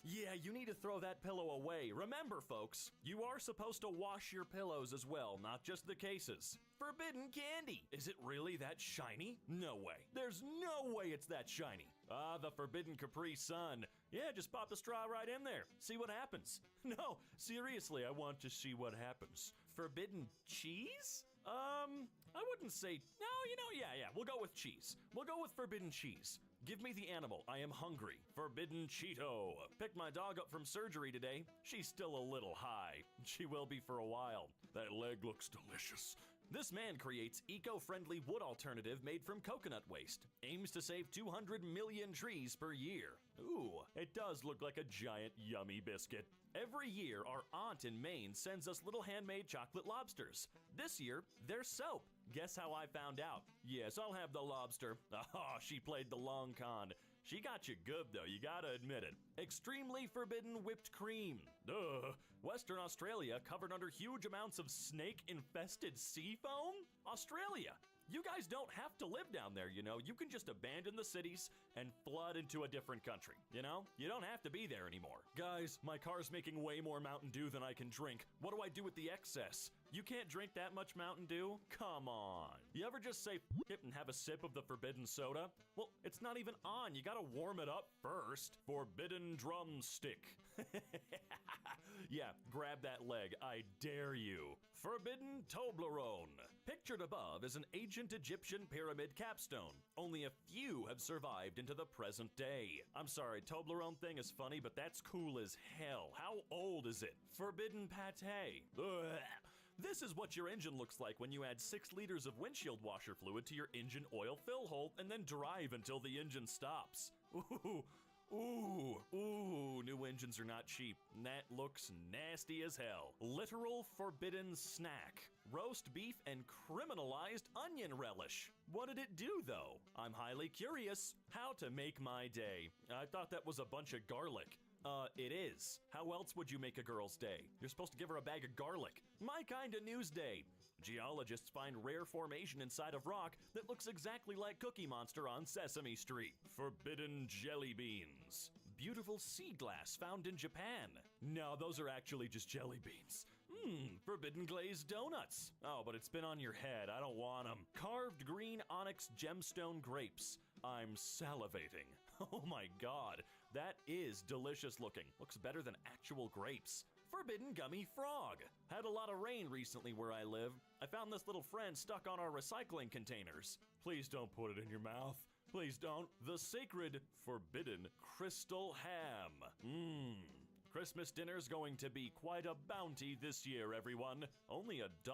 Yeah, you need to throw that pillow away. Remember, folks, you are supposed to wash your pillows as well, not just the cases. Forbidden candy. Is it really that shiny? No way. There's no way it's that shiny. Ah, the forbidden Capri Sun. Yeah, just pop the straw right in there. See what happens. No, seriously, I want to see what happens. Forbidden cheese? I wouldn't say... No, yeah, we'll go with cheese. We'll go with forbidden cheese. Give me the animal. I am hungry. Forbidden Cheeto. Picked my dog up from surgery today. She's still a little high. She will be for a while. That leg looks delicious. This man creates eco-friendly wood alternative made from coconut waste. Aims to save 200 million trees per year. Ooh, it does look like a giant yummy biscuit. Every year, our aunt in Maine sends us little handmade chocolate lobsters. This year, they're soap. Guess how I found out? Yes, I'll have the lobster. Oh, she played the long con. She got you good, though, you gotta admit it. Extremely forbidden whipped cream. Ugh. Western Australia covered under huge amounts of snake-infested sea foam? Australia. You guys don't have to live down there, you know. You can just abandon the cities and flood into a different country, you know? You don't have to be there anymore. Guys, my car's making way more Mountain Dew than I can drink. What do I do with the excess? You can't drink that much Mountain Dew? Come on. You ever just say f it and have a sip of the forbidden soda? Well, it's not even on. You gotta warm it up first. Forbidden drumstick. Yeah, grab that leg. I dare you. Forbidden Toblerone. Pictured above is an ancient Egyptian pyramid capstone. Only a few have survived into the present day. I'm sorry, Toblerone thing is funny, but that's cool as hell. How old is it? Forbidden pate. Ugh. This is what your engine looks like when you add 6 liters of windshield washer fluid to your engine oil fill hole and then drive until the engine stops. Ooh, new engines are not cheap. That looks nasty as hell. Literal forbidden snack. Roast beef and criminalized onion relish. What did it do, though? I'm highly curious. How to make my day. I thought that was a bunch of garlic. It is. How else would you make a girl's day? You're supposed to give her a bag of garlic. My kind of news day. Geologists find rare formation inside of rock that looks exactly like Cookie Monster on Sesame Street. Forbidden jelly beans. Beautiful sea glass found in Japan. No, those are actually just jelly beans. Forbidden glazed donuts. Oh, but it's been on your head. I don't want them. Carved green onyx gemstone grapes. I'm salivating. Oh my god, that is delicious looking. Looks better than actual grapes. Forbidden gummy frog. Had a lot of rain recently where I live. I found this little friend stuck on our recycling containers. Please don't put it in your mouth. Please don't. The sacred forbidden crystal ham. Christmas dinner's going to be quite a bounty this year, everyone. Only $1.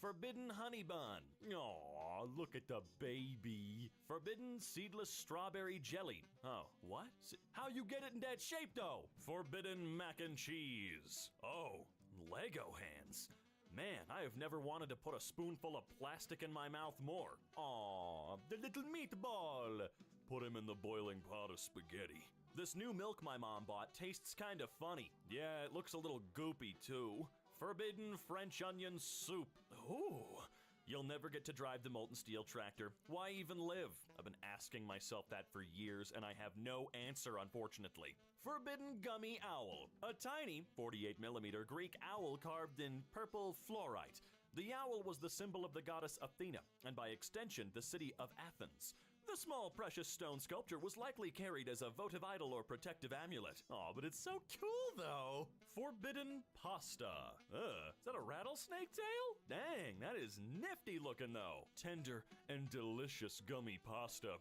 Forbidden honey bun. Aw, look at the baby. Forbidden seedless strawberry jelly. Oh, what? How you get it in that shape, though? Forbidden mac and cheese. Oh, Lego hands. Man, I have never wanted to put a spoonful of plastic in my mouth more. Aw, the little meatball. Put him in the boiling pot of spaghetti. This new milk my mom bought tastes kind of funny. Yeah, it looks a little goopy too. Forbidden French onion soup. Ooh. You'll never get to drive the molten steel tractor. Why even live? I've been asking myself that for years, and I have no answer, unfortunately. Forbidden gummy owl. A tiny 48mm Greek owl carved in purple fluorite. The owl was the symbol of the goddess Athena, and by extension, the city of Athens. The small precious stone sculpture was likely carried as a votive idol or protective amulet. Aw, but it's so cool, though. Forbidden pasta. Is that a rattlesnake tail? Dang, that is nifty looking, though. Tender and delicious gummy pasta.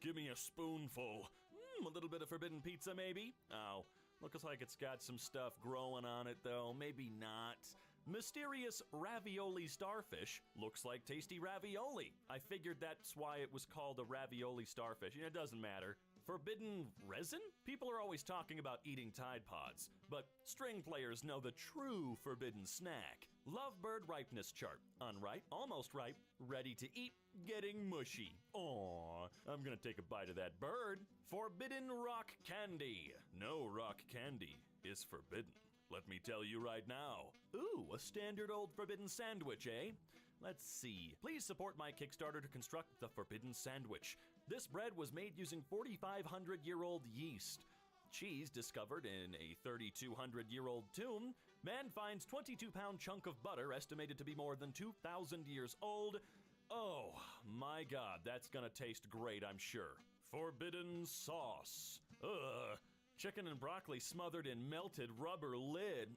Give me a spoonful. A little bit of forbidden pizza, maybe? Oh, looks like it's got some stuff growing on it, though. Maybe not. Mysterious ravioli starfish. Looks like tasty ravioli. I figured that's why it was called a ravioli starfish. It doesn't matter. Forbidden resin? People are always talking about eating Tide Pods, but string players know the true forbidden snack. Lovebird ripeness chart. Unripe, almost ripe, ready to eat, getting mushy. Aww, I'm gonna take a bite of that bird. Forbidden rock candy. No rock candy is forbidden. Let me tell you right now. Ooh, a standard old forbidden sandwich, eh? Let's see. Please support my Kickstarter to construct the Forbidden Sandwich. This bread was made using 4,500-year-old yeast. Cheese discovered in a 3,200-year-old tomb. Man finds 22-pound chunk of butter estimated to be more than 2,000 years old. Oh, my God, that's gonna taste great, I'm sure. Forbidden sauce. Ugh. Chicken and broccoli smothered in melted rubber lid.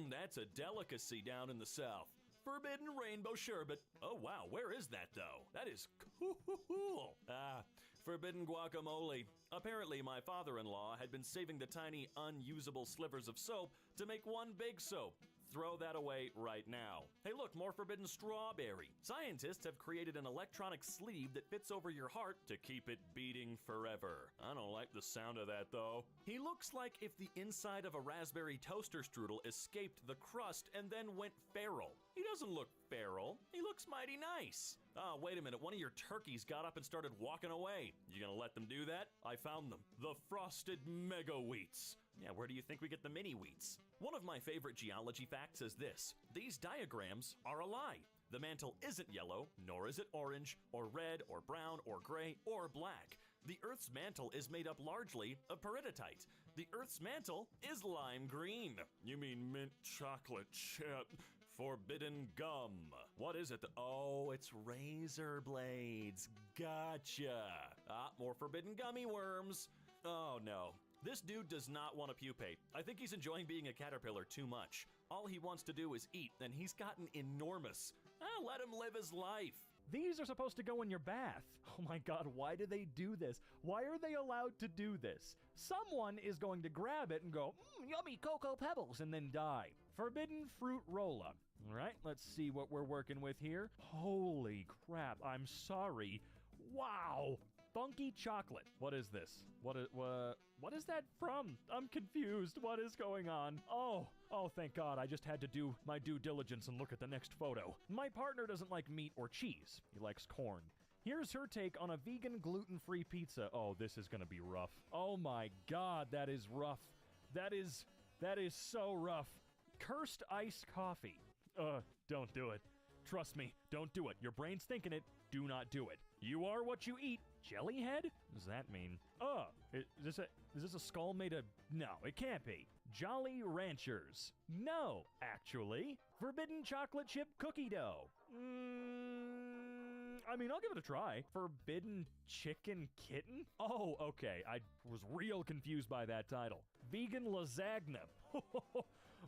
That's a delicacy down in the South. Forbidden rainbow sherbet. Oh, wow, where is that, though? That is cool. Forbidden guacamole. Apparently, my father-in-law had been saving the tiny, unusable slivers of soap to make one big soap. Throw that away right now. Hey, look, more forbidden strawberry. Scientists have created an electronic sleeve that fits over your heart to keep it beating forever. I don't like the sound of that, though. He looks like if the inside of a raspberry toaster strudel escaped the crust and then went feral. He doesn't look feral. He looks mighty nice. Oh, wait a minute. One of your turkeys got up and started walking away. You gonna let them do that? I found them. The frosted mega wheats. Yeah, where do you think we get the mini wheats? One of my favorite geology facts is this. These diagrams are a lie. The mantle isn't yellow, nor is it orange, or red, or brown, or gray, or black. The Earth's mantle is made up largely of peridotite. The Earth's mantle is lime green. You mean mint chocolate chip. Forbidden gum. What is it? Oh, it's razor blades. Gotcha. More forbidden gummy worms. Oh, no. This dude does not want to pupate. I think he's enjoying being a caterpillar too much. All he wants to do is eat, and he's gotten enormous. Let him live his life. These are supposed to go in your bath. Oh my God, why do they do this? Why are they allowed to do this? Someone is going to grab it and go, yummy Cocoa Pebbles, and then die. Forbidden fruit roll-up. All right, let's see what we're working with here. Holy crap, I'm sorry. Wow. Funky chocolate. What is this? What is that from? I'm confused. What is going on? Oh, thank God. I just had to do my due diligence and look at the next photo. My partner doesn't like meat or cheese. He likes corn. Here's her take on a vegan gluten-free pizza. Oh, this is gonna be rough. Oh my God, that is rough. That is so rough. Cursed iced coffee. Don't do it. Trust me, don't do it. Your brain's thinking it. Do not do it. You are what you eat. Jellyhead? What does that mean? Is this a skull made of... No, it can't be. Jolly Ranchers. No, actually. Forbidden chocolate chip cookie dough. I mean, I'll give it a try. Forbidden chicken kitten? Oh, okay. I was real confused by that title. Vegan lasagna.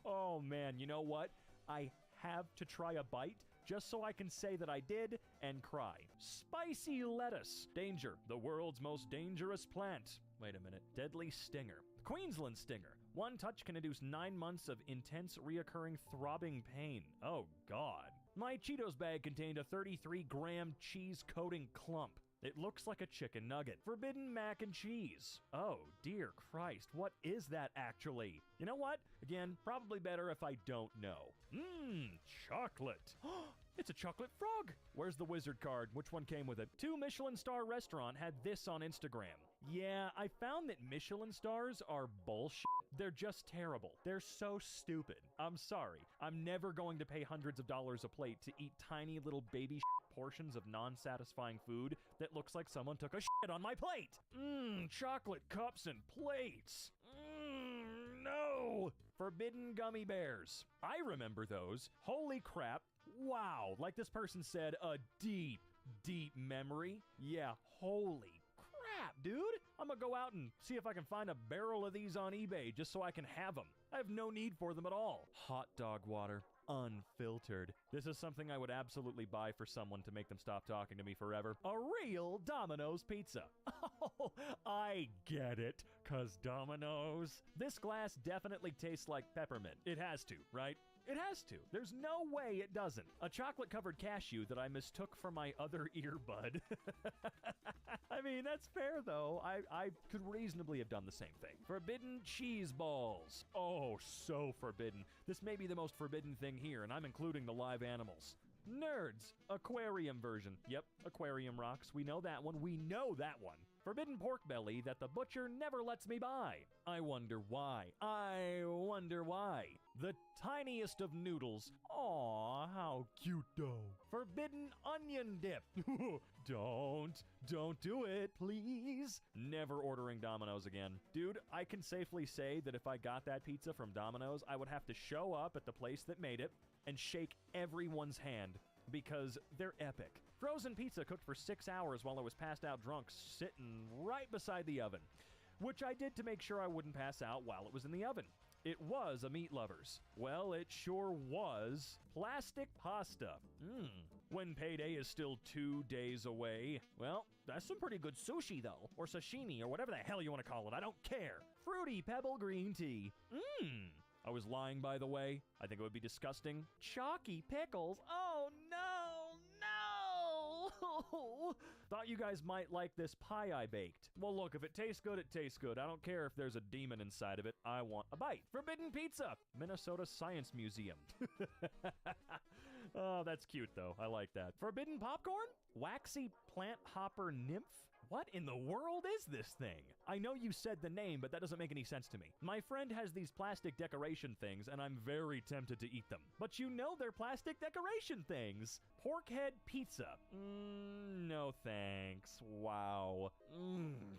Oh, man, you know what? I have to try a bite just so I can say that I did and cry. Spicy lettuce. Danger. The world's most dangerous plant. Wait a minute. Deadly stinger. Queensland stinger. One touch can induce 9 months of intense, reoccurring, throbbing pain. Oh, God. My Cheetos bag contained a 33-gram cheese coating clump. It looks like a chicken nugget. Forbidden mac and cheese. Oh, dear Christ, what is that actually? You know what? Again, probably better if I don't know. Chocolate. It's a chocolate frog. Where's the wizard card? Which one came with it? 2 Michelin star restaurant had this on Instagram. Yeah, I found that Michelin stars are bullshit. They're just terrible. They're so stupid. I'm sorry. I'm never going to pay hundreds of dollars a plate to eat tiny little baby portions of non-satisfying food that looks like someone took a shit on my plate. Chocolate cups and plates. No. Forbidden gummy bears. I remember those. Holy crap. Wow. Like this person said, a deep, deep memory. Yeah, holy crap, dude. I'm gonna go out and see if I can find a barrel of these on eBay just so I can have them. I have no need for them at all. Hot dog water. Unfiltered. This is something I would absolutely buy for someone to make them stop talking to me forever. A real Domino's pizza. Oh, I get it. 'Cause Domino's. This glass definitely tastes like peppermint. It has to, right? It has to. There's no way it doesn't. A chocolate-covered cashew that I mistook for my other earbud. I mean, that's fair, though. I could reasonably have done the same thing. Forbidden cheese balls. Oh, so forbidden. This may be the most forbidden thing here, and I'm including the live animals. Nerds. Aquarium version. Yep, aquarium rocks. We know that one. We know that one. Forbidden pork belly that the butcher never lets me buy. I wonder why. I wonder why. The tiniest of noodles. Aw, how cute though. Forbidden onion dip. Don't do it, please. Never ordering Domino's again. Dude, I can safely say that if I got that pizza from Domino's, I would have to show up at the place that made it and shake everyone's hand because they're epic. Frozen pizza cooked for 6 hours while I was passed out drunk, sitting right beside the oven, which I did to make sure I wouldn't pass out while it was in the oven. It was a meat lover's. Well, it sure was plastic pasta. When payday is still 2 days away. Well, that's some pretty good sushi, though. Or sashimi, or whatever the hell you want to call it. I don't care. Fruity pebble green tea. I was lying, by the way. I think it would be disgusting. Chalky pickles. Oh, no. Thought you guys might like this pie I baked. Well, look, if it tastes good, it tastes good. I don't care if there's a demon inside of it. I want a bite. Forbidden pizza. Minnesota Science Museum. Oh, that's cute, though. I like that. Forbidden popcorn? Waxy plant hopper nymph? What in the world is this thing? I know you said the name, but that doesn't make any sense to me. My friend has these plastic decoration things, and I'm very tempted to eat them. But you know they're plastic decoration things. Pork head pizza. No thanks. Wow.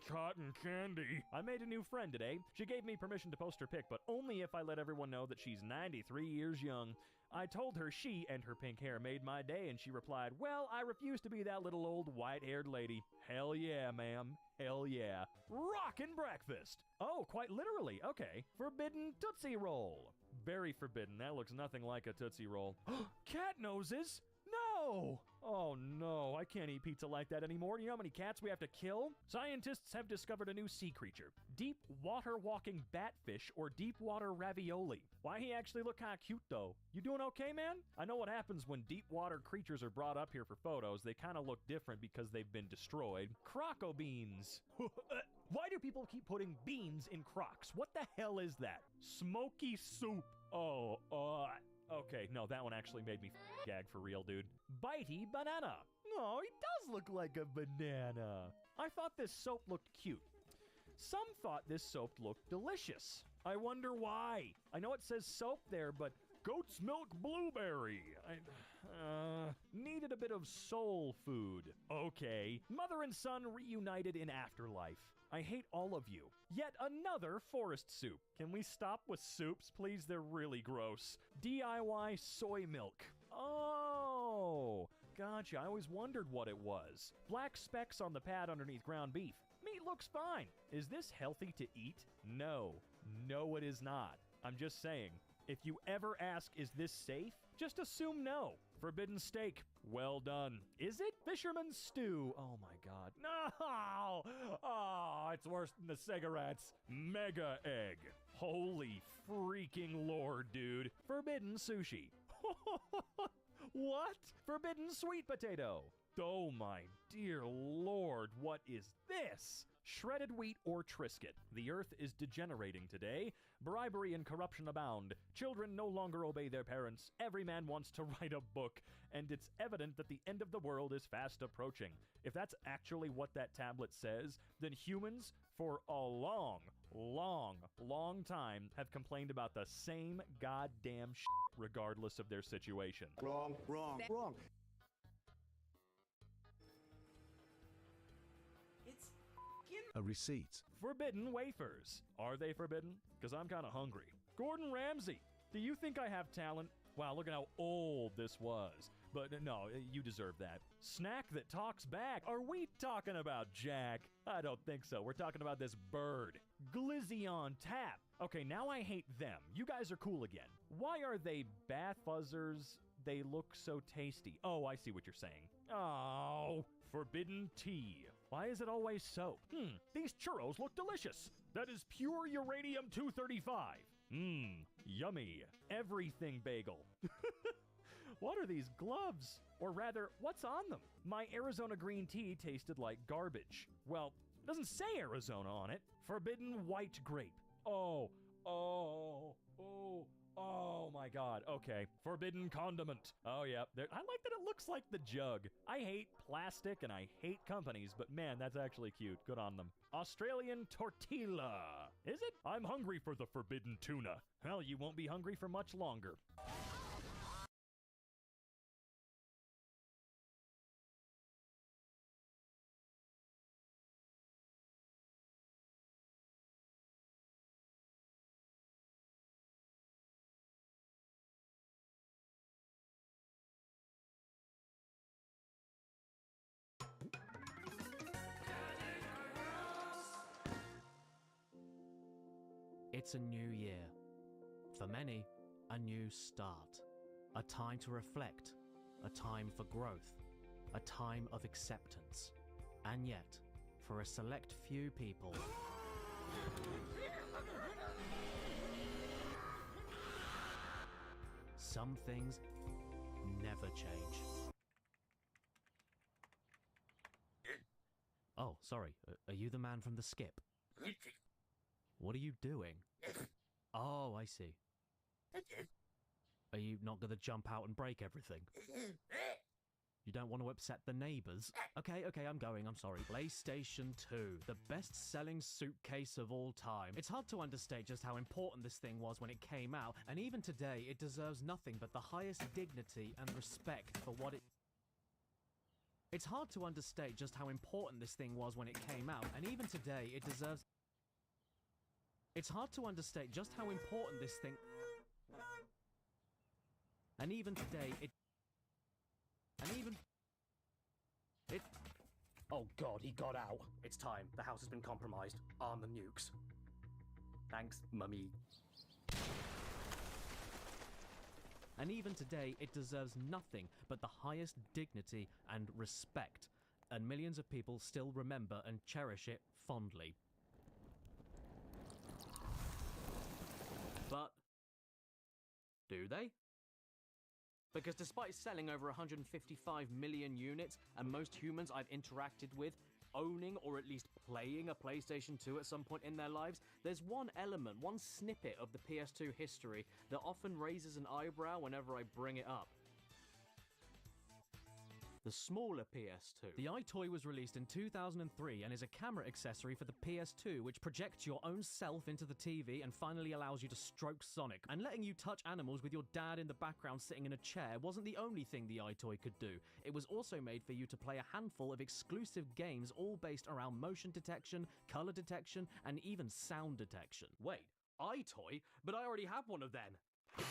Cotton candy. I made a new friend today. She gave me permission to post her pic, but only if I let everyone know that she's 93 years young. I told her she and her pink hair made my day, and she replied, well, I refuse to be that little old white-haired lady. Hell yeah, ma'am. Hell yeah. Rockin' breakfast. Oh, quite literally. Okay. Forbidden Tootsie Roll. Very forbidden. That looks nothing like a Tootsie Roll. Cat noses? No! Oh no, I can't eat pizza like that anymore. You know how many cats we have to kill? Scientists have discovered a new sea creature. Deep water walking batfish or deep water ravioli. Why he actually look kinda cute though? You doing okay, man? I know what happens when deep water creatures are brought up here for photos. They kinda look different because they've been destroyed. Croco beans. Why do people keep putting beans in Crocs? What the hell is that? Smoky soup. Oh, okay, no, that one actually made me gag for real, dude. Bitey banana. No, he does look like a banana. I thought this soap looked cute. Some thought this soap looked delicious. I wonder why. I know it says soap there, but goat's milk blueberry. Needed a bit of soul food. Okay. Mother and son reunited in afterlife. I hate all of you. Yet another forest soup. Can we stop with soups, please? They're really gross. DIY soy milk. Oh, gotcha. I always wondered what it was. Black specks on the pad underneath ground beef. Meat looks fine. Is this healthy to eat? No. No, it is not. I'm just saying. If you ever ask, is this safe? Just assume no. Forbidden steak. Well done. Is it? Fisherman's stew. Oh my god. No! Oh, it's worse than the cigarettes. Mega egg. Holy freaking lord, dude. Forbidden sushi. What? Forbidden sweet potato. Oh my dear lord, what is this? Shredded wheat or Triscuit. The earth is degenerating today. Bribery and corruption abound. Children no longer obey their parents. Every man wants to write a book. And it's evident that the end of the world is fast approaching. If that's actually what that tablet says, then humans, for a long time, have complained about the same goddamn shit regardless of their situation. Wrong. A receipt. Forbidden wafers. Are they forbidden? Because I'm kind of hungry. Gordon Ramsay, do you think I have talent? Wow, look at how old this was. But no, you deserve that. Snack that talks back. Are we talking about Jack? I don't think so. We're talking about this bird. Glizzy on tap. Okay, now I hate them. You guys are cool again. Why are they bath fuzzers? They look so tasty. Oh, I see what you're saying. Oh, forbidden tea. Why is it always so? These churros look delicious. That is pure uranium-235. Yummy. Everything bagel. What are these gloves? Or rather, what's on them? My Arizona green tea tasted like garbage. Well, it doesn't say Arizona on it. Forbidden white grape. Oh my god. Okay. Forbidden condiment. Oh, yeah. I like that it looks like the jug. I hate plastic and I hate companies, but man, that's actually cute. Good on them. Australian tortilla. Is it? I'm hungry for the forbidden tuna. Hell, you won't be hungry for much longer. It's a new year. For many, a new start. A time to reflect. A time for growth. A time of acceptance. And yet, for a select few people, some things never change. Oh, sorry. Are you the man from the skip? What are you doing? Oh, I see. Are you not going to jump out and break everything? You don't want to upset the neighbors? Okay, I'm going, I'm sorry. PlayStation 2, the best-selling suitcase of all time. It's hard to understate just how important this thing was when it came out, and even today, it deserves nothing but the highest dignity and respect for what it... It's hard to understate just how important this thing was when it came out, and even today, it deserves... It's hard to understate just how important this thing... And even today, it... Oh god, he got out. It's time. The house has been compromised. Arm the nukes. Thanks, mummy. And even today, it deserves nothing but the highest dignity and respect. And millions of people still remember and cherish it fondly. But... do they? Because despite selling over 155 million units, and most humans I've interacted with owning or at least playing a PlayStation 2 at some point in their lives, there's one element, one snippet of the PS2 history that often raises an eyebrow whenever I bring it up. the smaller PS2. The iToy was released in 2003 and is a camera accessory for the PS2 which projects your own self into the TV and finally allows you to stroke Sonic. And letting you touch animals with your dad in the background sitting in a chair wasn't the only thing the iToy could do. It was also made for you to play a handful of exclusive games all based around motion detection, color detection, and even sound detection. Wait, iToy? But I already have one of them.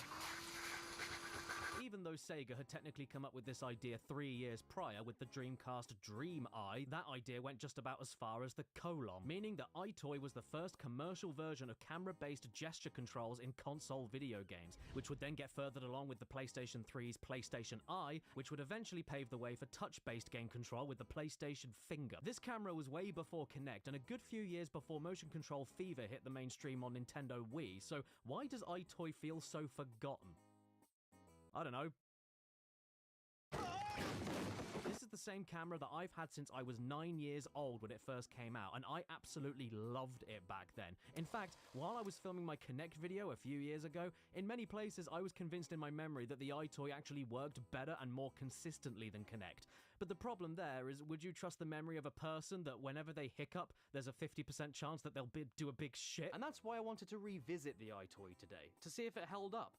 Even though Sega had technically come up with this idea 3 years prior with the Dreamcast Dream Eye, that idea went just about as far as the colon, meaning that iToy was the first commercial version of camera-based gesture controls in console video games, which would then get furthered along with the PlayStation 3's PlayStation Eye, which would eventually pave the way for touch-based game control with the PlayStation Finger. This camera was way before Kinect and a good few years before motion control fever hit the mainstream on Nintendo Wii, so why does iToy feel so forgotten? I don't know. This is the same camera that I've had since I was 9 years old when it first came out, and I absolutely loved it back then. In fact, while I was filming my Kinect video a few years ago, in many places I was convinced in my memory that the iToy actually worked better and more consistently than Kinect. But the problem there is, would you trust the memory of a person that whenever they hiccup, there's a 50% chance that they'll do a big shit? And that's why I wanted to revisit the iToy today, to see if it held up.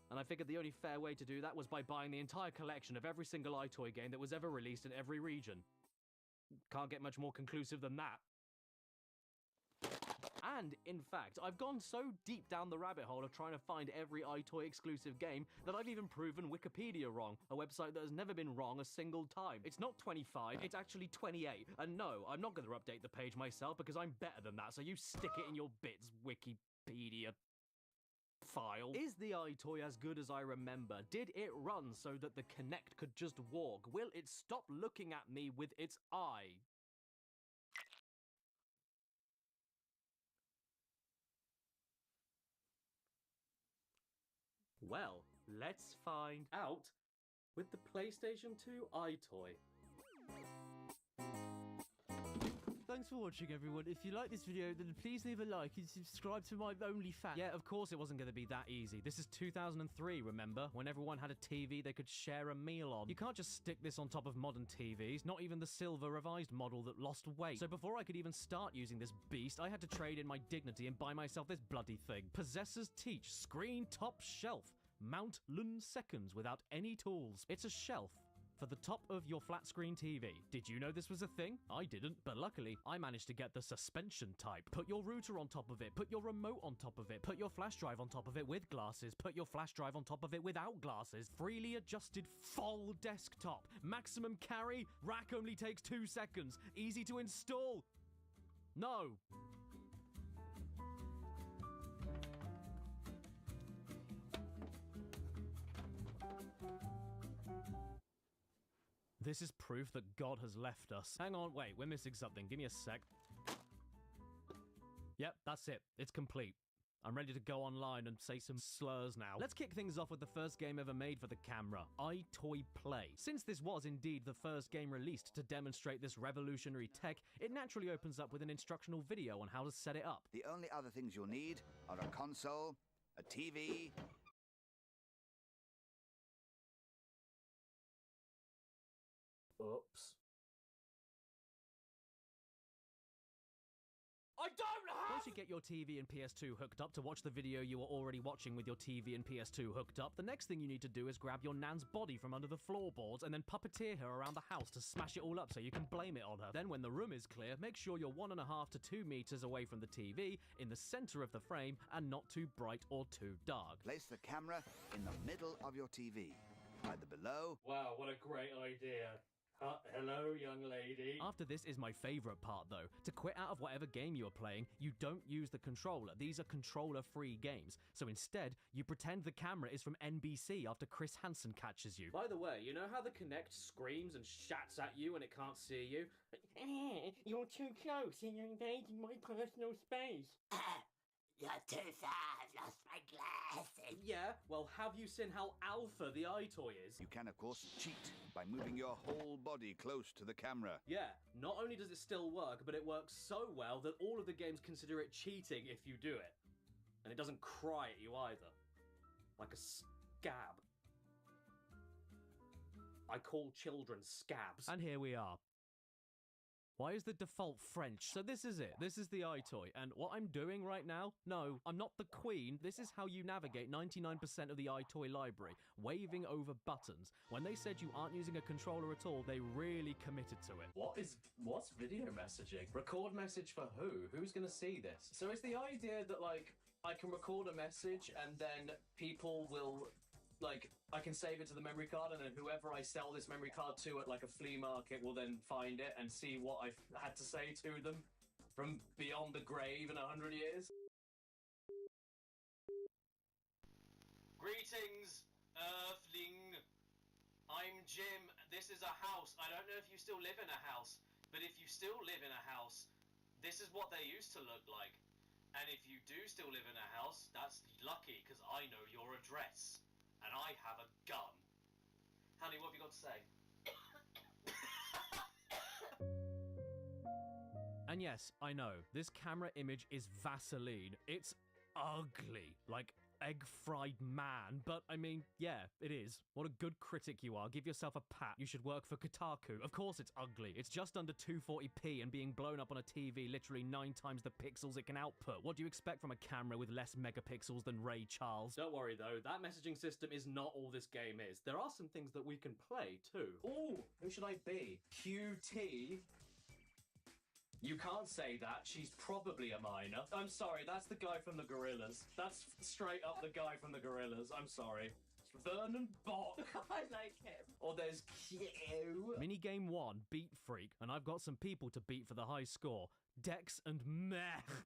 And I figured the only fair way to do that was by buying the entire collection of every single iToy game that was ever released in every region. Can't get much more conclusive than that. And, in fact, I've gone so deep down the rabbit hole of trying to find every iToy exclusive game that I've even proven Wikipedia wrong, a website that has never been wrong a single time. It's not 25, it's actually 28. And no, I'm not going to update the page myself because I'm better than that, so you stick it in your bits, Wikipedia file. Is the iToy as good as I remember? Did it run so that the Kinect could just walk? Will it stop looking at me with its eye? Well, let's find out with the PlayStation 2 iToy. Thanks for watching, everyone. If you like this video, then please leave a like and subscribe to my OnlyFans. Yeah, of course it wasn't going to be that easy. This is 2003, remember? When everyone had a TV they could share a meal on. You can't just stick this on top of modern TVs, not even the silver revised model that lost weight. So before I could even start using this beast, I had to trade in my dignity and buy myself this bloody thing. Possessors teach, screen top shelf. Mount Lun seconds without any tools. It's a shelf for the top of your flat screen TV. Did you know this was a thing? I didn't, but luckily I managed to get the suspension type. Put your router on top of it, put your remote on top of it, put your flash drive on top of it with glasses, put your flash drive on top of it without glasses. Freely adjusted full desktop. Maximum carry, rack only takes 2 seconds. Easy to install. No. This is proof that God has left us. Hang on, wait, we're missing something. Give me a sec. Yep, that's it. It's complete. I'm ready to go online and say some slurs now. Let's kick things off with the first game ever made for the camera, iToy Play. Since this was indeed the first game released to demonstrate this revolutionary tech, it naturally opens up with an instructional video on how to set it up. The only other things you'll need are a console, a TV, Oops. I don't have... Once you get your TV and PS2 hooked up to watch the video you were already watching with your TV and PS2 hooked up, the next thing you need to do is grab your nan's body from under the floorboards and then puppeteer her around the house to smash it all up so you can blame it on her. Then when the room is clear, make sure you're 1.5 to 2 meters away from the TV, in the center of the frame, and not too bright or too dark. Place the camera in the middle of your TV, either below... Wow, what a great idea. Hello, young lady. After this is my favorite part, though. To quit out of whatever game you are playing, you don't use the controller. These are controller-free games. So instead, you pretend the camera is from NBC after Chris Hansen catches you. By the way, you know how the Kinect screams and shats at you when it can't see you? You're too close and you're invading my personal space. You're too far, I've lost my glasses. Yeah, well, have you seen how alpha the iToy is? You can, of course, cheat by moving your whole body close to the camera. Yeah, not only does it still work, but it works so well that all of the games consider it cheating if you do it. And it doesn't cry at you either. Like a scab. I call children scabs. And here we are. Why is the default French? So this is it. This is the iToy. And what I'm doing right now, no, I'm not the queen. This is how you navigate 99% of the iToy library, waving over buttons. When they said you aren't using a controller at all, they really committed to it. What's video messaging? Record message for who? Who's gonna see this? So is the idea that, like, I can record a message and then people will, like, I can save it to the memory card, and then whoever I sell this memory card to at, like, a flea market will then find it and see what I've had to say to them from beyond the grave in 100 years? Greetings, Earthling. I'm Jim. This is a house. I don't know if you still live in a house, but if you still live in a house, this is what they used to look like. And if you do still live in a house, that's lucky, because I know your address. And I have a gun. Honey, what have you got to say? And yes, I know, this camera image is Vaseline. It's ugly, like egg-fried man, but I mean, yeah, it is. What a good critic you are. Give yourself a pat. You should work for Kotaku. Of course it's ugly. It's just under 240p and being blown up on a TV literally 9 times the pixels it can output. What do you expect from a camera with less megapixels than Ray Charles? Don't worry though, that messaging system is not all this game is. There are some things that we can play too. Ooh, who should I be? QT? You can't say that, she's probably a minor. I'm sorry, that's the guy from the Gorillas. That's straight up the guy from the Gorillas, I'm sorry. Vernon Bok. I like him. Or there's Q. Minigame 1, Beat Freak, and I've got some people to beat for the high score. Dex and Meh.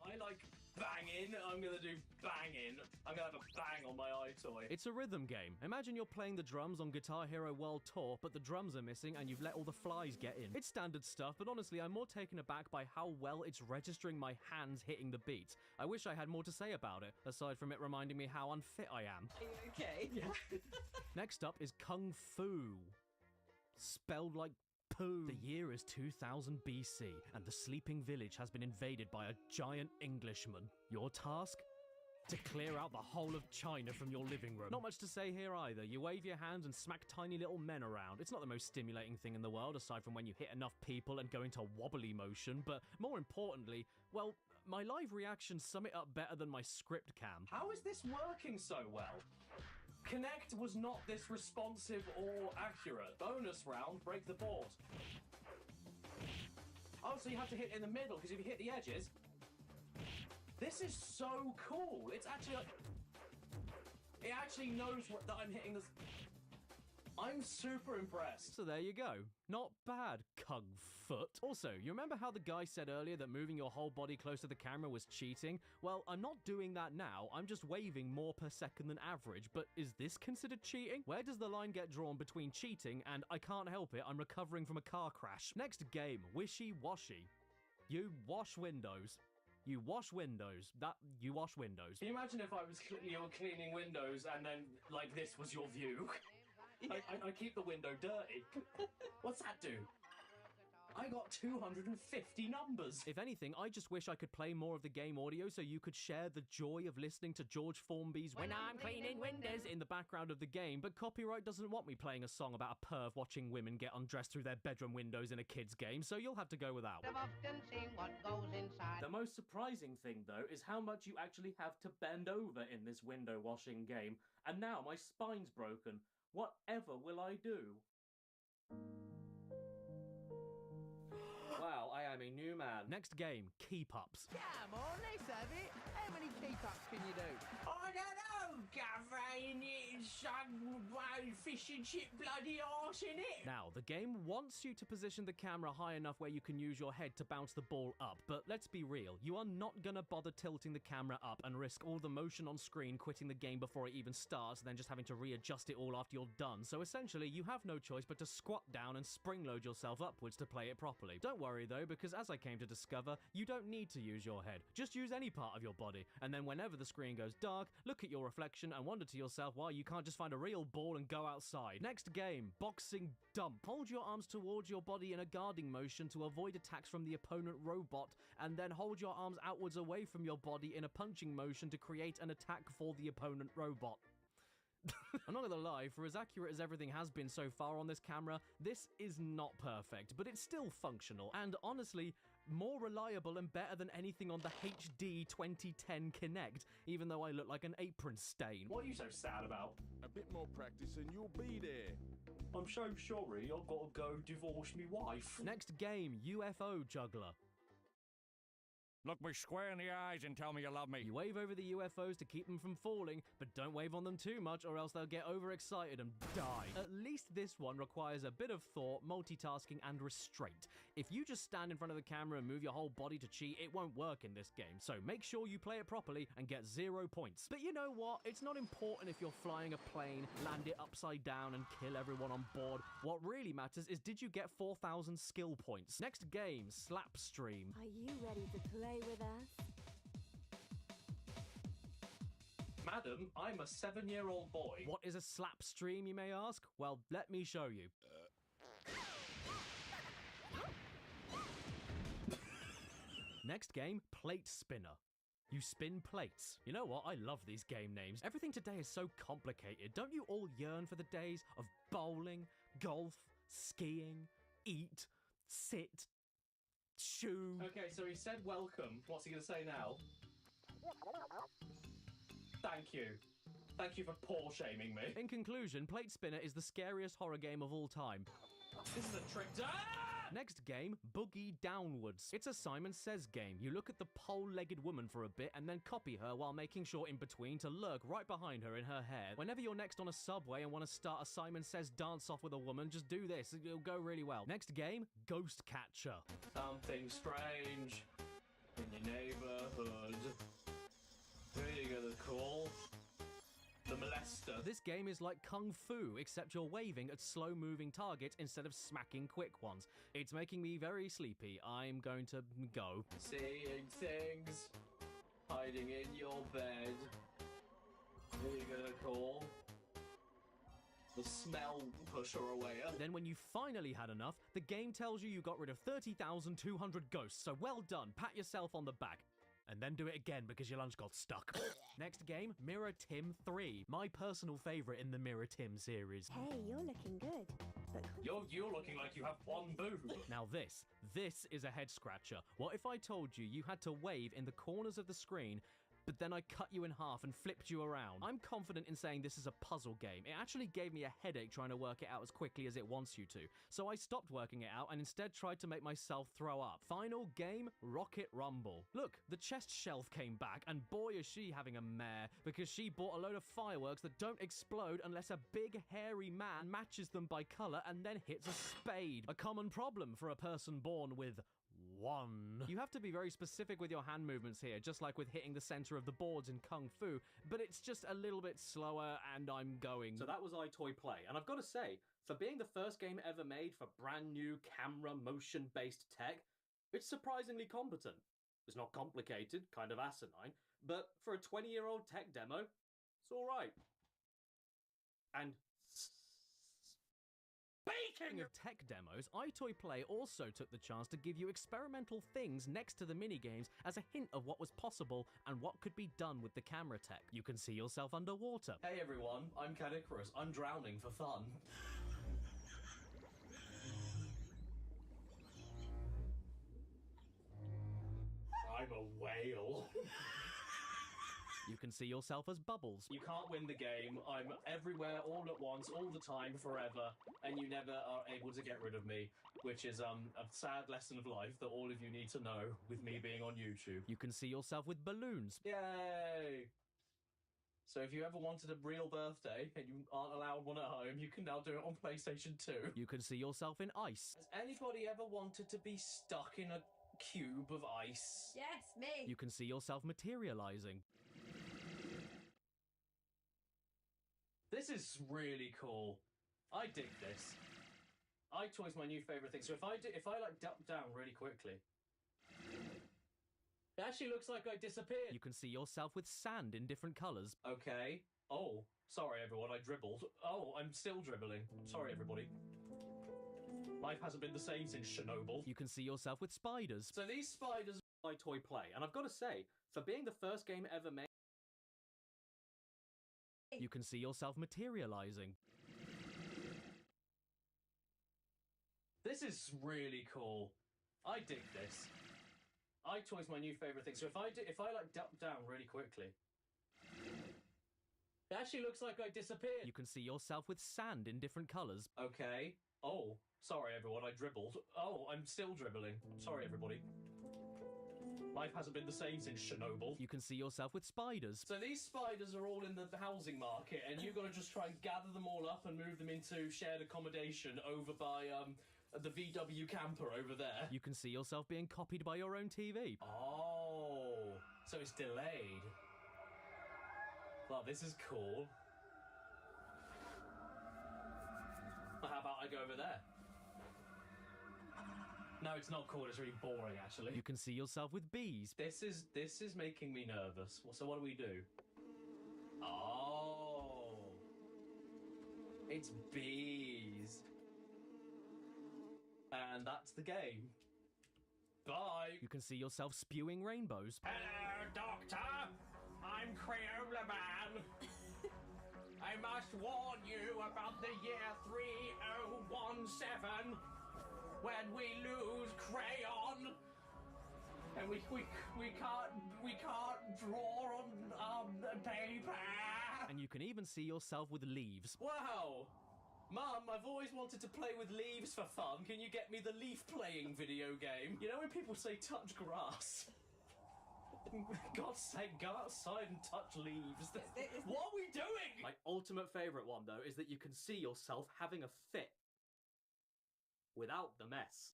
I like banging, I'm gonna do banging. I'm gonna have a bang on my iToy. It's a rhythm game. Imagine you're playing the drums on Guitar Hero World Tour, but the drums are missing and you've let all the flies get in. It's standard stuff, but honestly, I'm more taken aback by how well it's registering my hands hitting the beats. I wish I had more to say about it, aside from it reminding me how unfit I am. Are you okay? Yeah. Next up is Kung Fu. Spelled like poo. The year is 2000 BC, and the sleeping village has been invaded by a giant Englishman. Your task? To clear out the whole of China from your living room. Not much to say here either. You wave your hands and smack tiny little men around. It's not the most stimulating thing in the world, aside from when you hit enough people and go into wobbly motion, but more importantly, well, my live reactions sum it up better than my script cam. How is this working so well? Connect was not this responsive or accurate. Bonus round, break the board. Oh, so you have to hit in the middle, because if you hit the edges... This is so cool. It's actually like... It actually knows that I'm hitting this... I'm super impressed. So there you go. Not bad, Kung Foot. Also, you remember how the guy said earlier that moving your whole body close to the camera was cheating? Well, I'm not doing that now. I'm just waving more per second than average. But is this considered cheating? Where does the line get drawn between cheating and I can't help it, I'm recovering from a car crash? Next game, Wishy Washy. You wash windows. You wash windows. You wash windows. Can you imagine if I was you were cleaning windows and then, like, this was your view? I keep the window dirty. What's that do? I got 250 numbers. If anything, I just wish I could play more of the game audio so you could share the joy of listening to George Formby's When I'm Cleaning Windows in the background of the game, but copyright doesn't want me playing a song about a perv watching women get undressed through their bedroom windows in a kid's game, so you'll have to go without. I've often seen what goes inside. The most surprising thing, though, is how much you actually have to bend over in this window washing game. And now my spine's broken. Whatever will I do? Wow, I am a new man. Next game, Keep Ups. Come on, let's have it. How many keep-ups can you do? I don't know, Gavin. It's fish and chip bloody arse in it. Now, the game wants you to position the camera high enough where you can use your head to bounce the ball up, but let's be real, you are not gonna bother tilting the camera up and risk all the motion on screen quitting the game before it even starts, and then just having to readjust it all after you're done. So essentially, you have no choice but to squat down and spring-load yourself upwards to play it properly. Don't worry though, because as I came to discover, you don't need to use your head. Just use any part of your body, and then whenever the screen goes dark, look at your reflection and wonder to yourself why you can't just find a real ball and go outside. Next game, Boxing Dump. Hold your arms towards your body in a guarding motion to avoid attacks from the opponent robot, and then hold your arms outwards away from your body in a punching motion to create an attack for the opponent robot. I'm not gonna lie, for as accurate as everything has been so far on this camera, this is not perfect, but it's still functional, and honestly, more reliable and better than anything on the HD 2010 Kinect, even though I look like an apron stain. What are you so sad about? A bit more practice and you'll be there. I'm so sorry, I've got to go divorce me wife. Next game, UFO Juggler. Look me square in the eyes and tell me you love me. You wave over the UFOs to keep them from falling, but don't wave on them too much or else they'll get overexcited and die. At least this one requires a bit of thought, multitasking, and restraint. If you just stand in front of the camera and move your whole body to cheat, it won't work in this game. So make sure you play it properly and get 0 points. But you know what? It's not important if you're flying a plane, land it upside down, and kill everyone on board. What really matters is did you get 4,000 skill points? Next game, Slapstream. Are you ready to play with us? Madam, I'm a 7-year-old boy. What is a slapstream, you may ask? Well, let me show you. Next game, Plate Spinner. You spin plates. You know what? I love these game names. Everything today is so complicated. Don't you all yearn for the days of bowling, golf, skiing, eat, sit, shoe? Okay, so he said welcome. What's he going to say now? Thank you. Thank you for paw shaming me. In conclusion, Plate Spinner is the scariest horror game of all time. This is a trick. Next game, Boogie Downwards. It's a Simon Says game. You look at the pole-legged woman for a bit and then copy her while making sure in between to lurk right behind her in her hair. Whenever you're next on a subway and want to start a Simon Says dance-off with a woman, just do this. It'll go really well. Next game, Ghost Catcher. Something strange in your neighborhood. Who are you gonna call? The molester. This game is like Kung Fu, except you're waving at slow-moving targets instead of smacking quick ones. It's making me very sleepy. I'm going to go. Seeing things, hiding in your bed. Who are you gonna call? The smell pusher away. Then when you finally had enough, the game tells you got rid of 30,200 ghosts, so well done, pat yourself on the back. And then do it again because your lunch got stuck. Next game, Mirror Tim 3. My personal favourite in the Mirror Tim series. Hey, you're looking good. But you're looking like you have one boob. Now this is a head scratcher. What if I told you you had to wave in the corners of the screen, but then I cut you in half and flipped you around? I'm confident in saying this is a puzzle game. It actually gave me a headache trying to work it out as quickly as it wants you to. So I stopped working it out and instead tried to make myself throw up. Final game, Rocket Rumble. Look, the chest shelf came back and boy is she having a mare because she bought a load of fireworks that don't explode unless a big hairy man matches them by colour and then hits a spade. A common problem for a person born with one. You have to be very specific with your hand movements here, just like with hitting the center of the boards in Kung Fu, but it's just a little bit slower and I'm going. So that was iToy Play, and I've got to say, for being the first game ever made for brand new camera motion-based tech, it's surprisingly competent. It's not complicated, kind of asinine, but for a 20-year-old tech demo, it's alright. And speaking of tech demos, iToy Play also took the chance to give you experimental things next to the minigames as a hint of what was possible and what could be done with the camera tech. You can see yourself underwater. Hey everyone, I'm Cadicarus. I'm drowning for fun. I'm a whale. You can see yourself as Bubbles. You can't win the game. I'm everywhere, all at once, all the time, forever, and you never are able to get rid of me, which is a sad lesson of life that all of you need to know with me being on YouTube. You can see yourself with balloons. Yay! So if you ever wanted a real birthday and you aren't allowed one at home, you can now do it on PlayStation 2. You can see yourself in ice. Has anybody ever wanted to be stuck in a cube of ice? yes, me. You can see yourself materializing. This is really cool. I dig this. iToy's my new favourite thing. So if I like duck down really quickly, it actually looks like I disappeared. You can see yourself with sand in different colours. Okay. Oh, sorry everyone, I dribbled. Oh, I'm still dribbling. Sorry everybody. Life hasn't been the same since Chernobyl. You can see yourself with spiders. So these spiders iToy Play, and I've got to say, for being the first game ever made, You can see yourself materializing. This is really cool. I dig this. iToy's my new favorite thing. So if I like duck down really quickly, it actually looks like I disappeared. You can see yourself with sand in different colors. Okay. Oh, sorry everyone, I dribbled. Oh, I'm still dribbling. Sorry everybody. Life hasn't been the same since Chernobyl. You can see yourself with spiders. So these spiders are all in the housing market, and you've got to just try and gather them all up and move them into shared accommodation over by the VW camper over there. You can see yourself being copied by your own TV. Oh, so it's delayed. Well, this is cool. Well, how about I go over there? No, it's not cool. It's really boring, actually. You can see yourself with bees. This is making me nervous. So what do we do? Oh, it's bees, and that's the game. Bye. You can see yourself spewing rainbows. Hello, Doctor. I'm Crayola Man. I must warn you about the year 3017 when we lose crayon and we can't draw on paper. And you can even see yourself with leaves. Wow. Mum, I've always wanted to play with leaves for fun. Can you get me the leaf playing video game? You know when people say touch grass? God's sake, go outside and touch leaves. What are we doing? My ultimate favourite one, though, is that you can see yourself having a fit without the mess.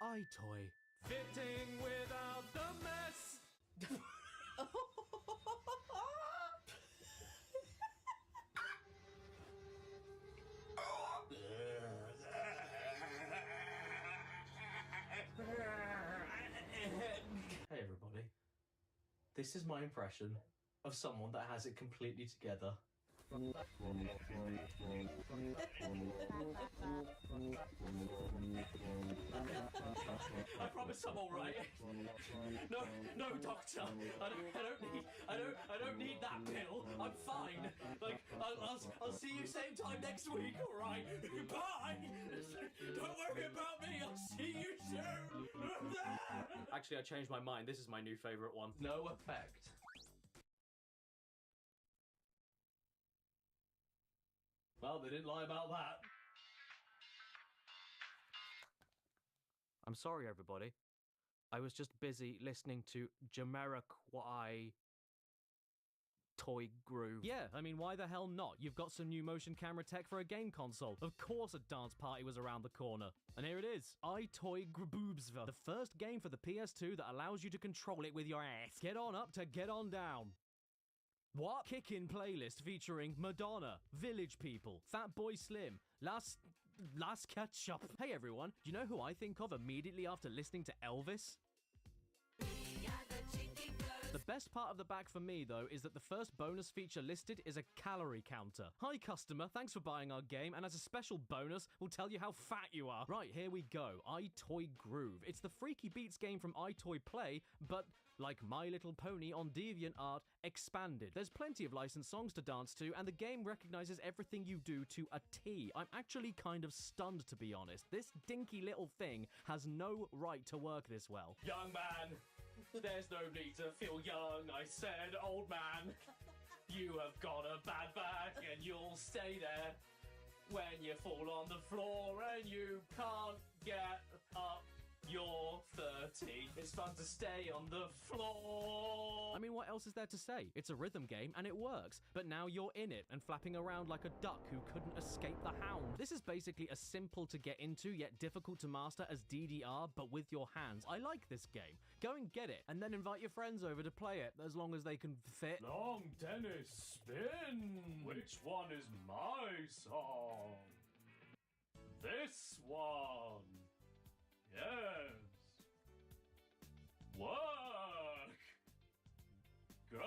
iToy. Fitting without the mess. Hey everybody. This is my impression of someone that has it completely together. I promise I'm all right. No, doctor. I don't need that pill. I'm fine. Like, I'll see you same time next week. All right. Bye. Don't worry about me. I'll see you soon. Actually, I changed my mind. This is my new favourite one. No effect. Well, they didn't lie about that. I'm sorry, everybody. I was just busy listening to Jamiroquai Toy Groove. Yeah, I mean, why the hell not? You've got some new motion camera tech for a game console. Of course a dance party was around the corner. And here it is. iToy Groobsville. The first game for the PS2 that allows you to control it with your ass. Get on up to get on down. What? Kick-In playlist featuring Madonna, Village People, Fatboy Slim, Last Ketchup. Hey everyone, do you know who I think of immediately after listening to Elvis? The best part of the back for me, though, is that the first bonus feature listed is a calorie counter. Hi, customer. Thanks for buying our game, and as a special bonus, we'll tell you how fat you are. Right, here we go. iToy Groove. It's the Freaky Beats game from iToy Play, but like My Little Pony on DeviantArt, expanded. There's plenty of licensed songs to dance to, and the game recognizes everything you do to a T. I'm actually kind of stunned, to be honest. This dinky little thing has no right to work this well. Young man, there's no need to feel young, I said, old man. You have got a bad back and you'll stay there when you fall on the floor and you can't get up. You're 30. It's fun to stay on the floor. I mean, what else is there to say? It's a rhythm game, and it works. But now you're in it and flapping around like a duck who couldn't escape the hound. This is basically as simple to get into, yet difficult to master as DDR, but with your hands. I like this game. Go and get it, and then invite your friends over to play it, as long as they can fit. Long Dennis spin. Which one is my song? This one. Yes. Work. Go.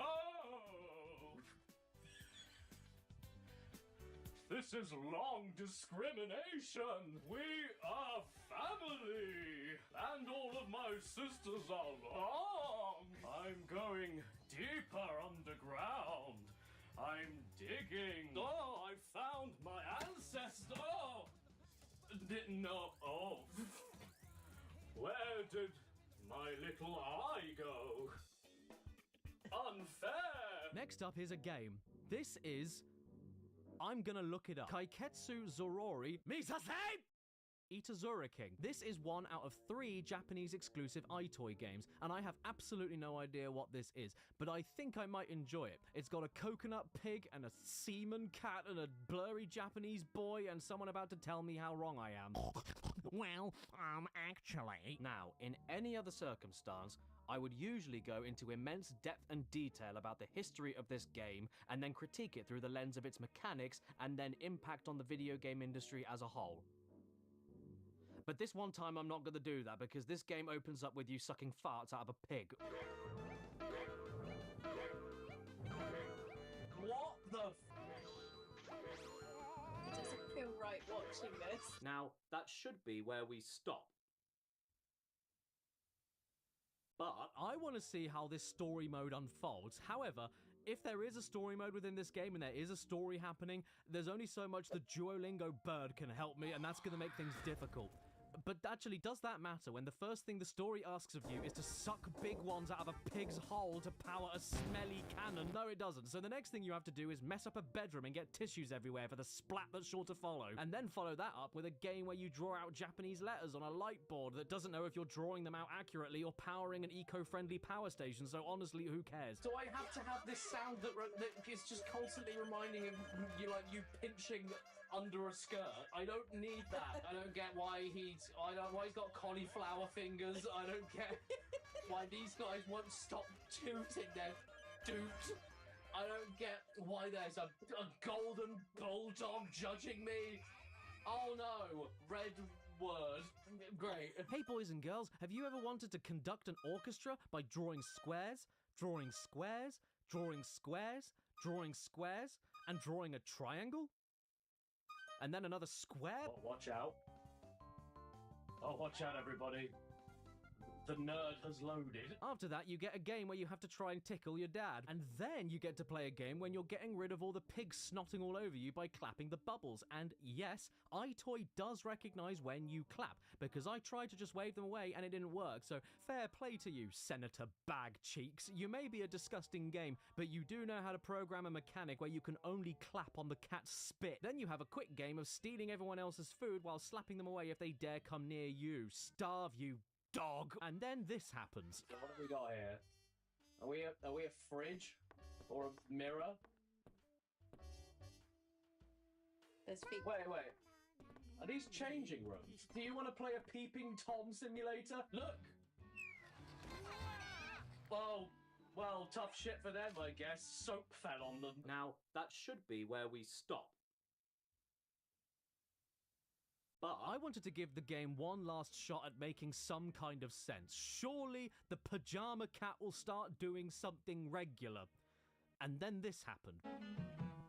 This is long discrimination. We are family. And all of my sisters are long. I'm going deeper underground. I'm digging. Oh, I found my ancestor. Oh, no. Oh, where did my little eye go? Unfair. Next up is a game. This is... I'm gonna look it up. Kaiketsu Zorori Misasei! Itazura King. This is one out of 3 Japanese exclusive iToy games, and I have absolutely no idea what this is, but I think I might enjoy it. It's got a coconut pig and a seaman cat and a blurry Japanese boy and someone about to tell me how wrong I am. Well, actually... Now, in any other circumstance, I would usually go into immense depth and detail about the history of this game and then critique it through the lens of its mechanics and then impact on the video game industry as a whole. But this one time I'm not going to do that because this game opens up with you sucking farts out of a pig. What the It doesn't feel right watching this. Now, that should be where we stop. But I want to see how this story mode unfolds. However, if there is a story mode within this game and there is a story happening, there's only so much the Duolingo bird can help me, and that's going to make things difficult. But actually, does that matter when the first thing the story asks of you is to suck big ones out of a pig's hole to power a smelly cannon? No, it doesn't. So the next thing you have to do is mess up a bedroom and get tissues everywhere for the splat that's sure to follow. And then follow that up with a game where you draw out Japanese letters on a light board that doesn't know if you're drawing them out accurately or powering an eco-friendly power station, so honestly, who cares? Do I have to have this sound that is just constantly reminding of you, like you pinching under a skirt? I don't need that. I don't get why he's got cauliflower fingers. I don't get why these guys won't stop tooting their doot. I don't get why there's a golden bulldog judging me. Oh no, red word. Great. Hey boys and girls, have you ever wanted to conduct an orchestra by drawing squares, drawing squares, drawing squares, drawing squares, and drawing a triangle? And then another square? Oh, watch out. Oh, watch out, everybody. The nerd has loaded. After that, you get a game where you have to try and tickle your dad. And then you get to play a game when you're getting rid of all the pigs snotting all over you by clapping the bubbles. And yes, iToy does recognize when you clap, because I tried to just wave them away and it didn't work. So fair play to you, Senator Bag Cheeks. You may be a disgusting game, but you do know how to program a mechanic where you can only clap on the cat's spit. Then you have a quick game of stealing everyone else's food while slapping them away if they dare come near you. Starve, you dog. And then this happens. So what have we got here? Are we a fridge? Or a mirror? There's feet. Wait. Are these changing rooms? Do you want to play a peeping Tom simulator? Look! Well, tough shit for them, I guess. Soap fell on them. Now, that should be where we stop. But I wanted to give the game one last shot at making some kind of sense. Surely the pajama cat will start doing something regular. And then this happened.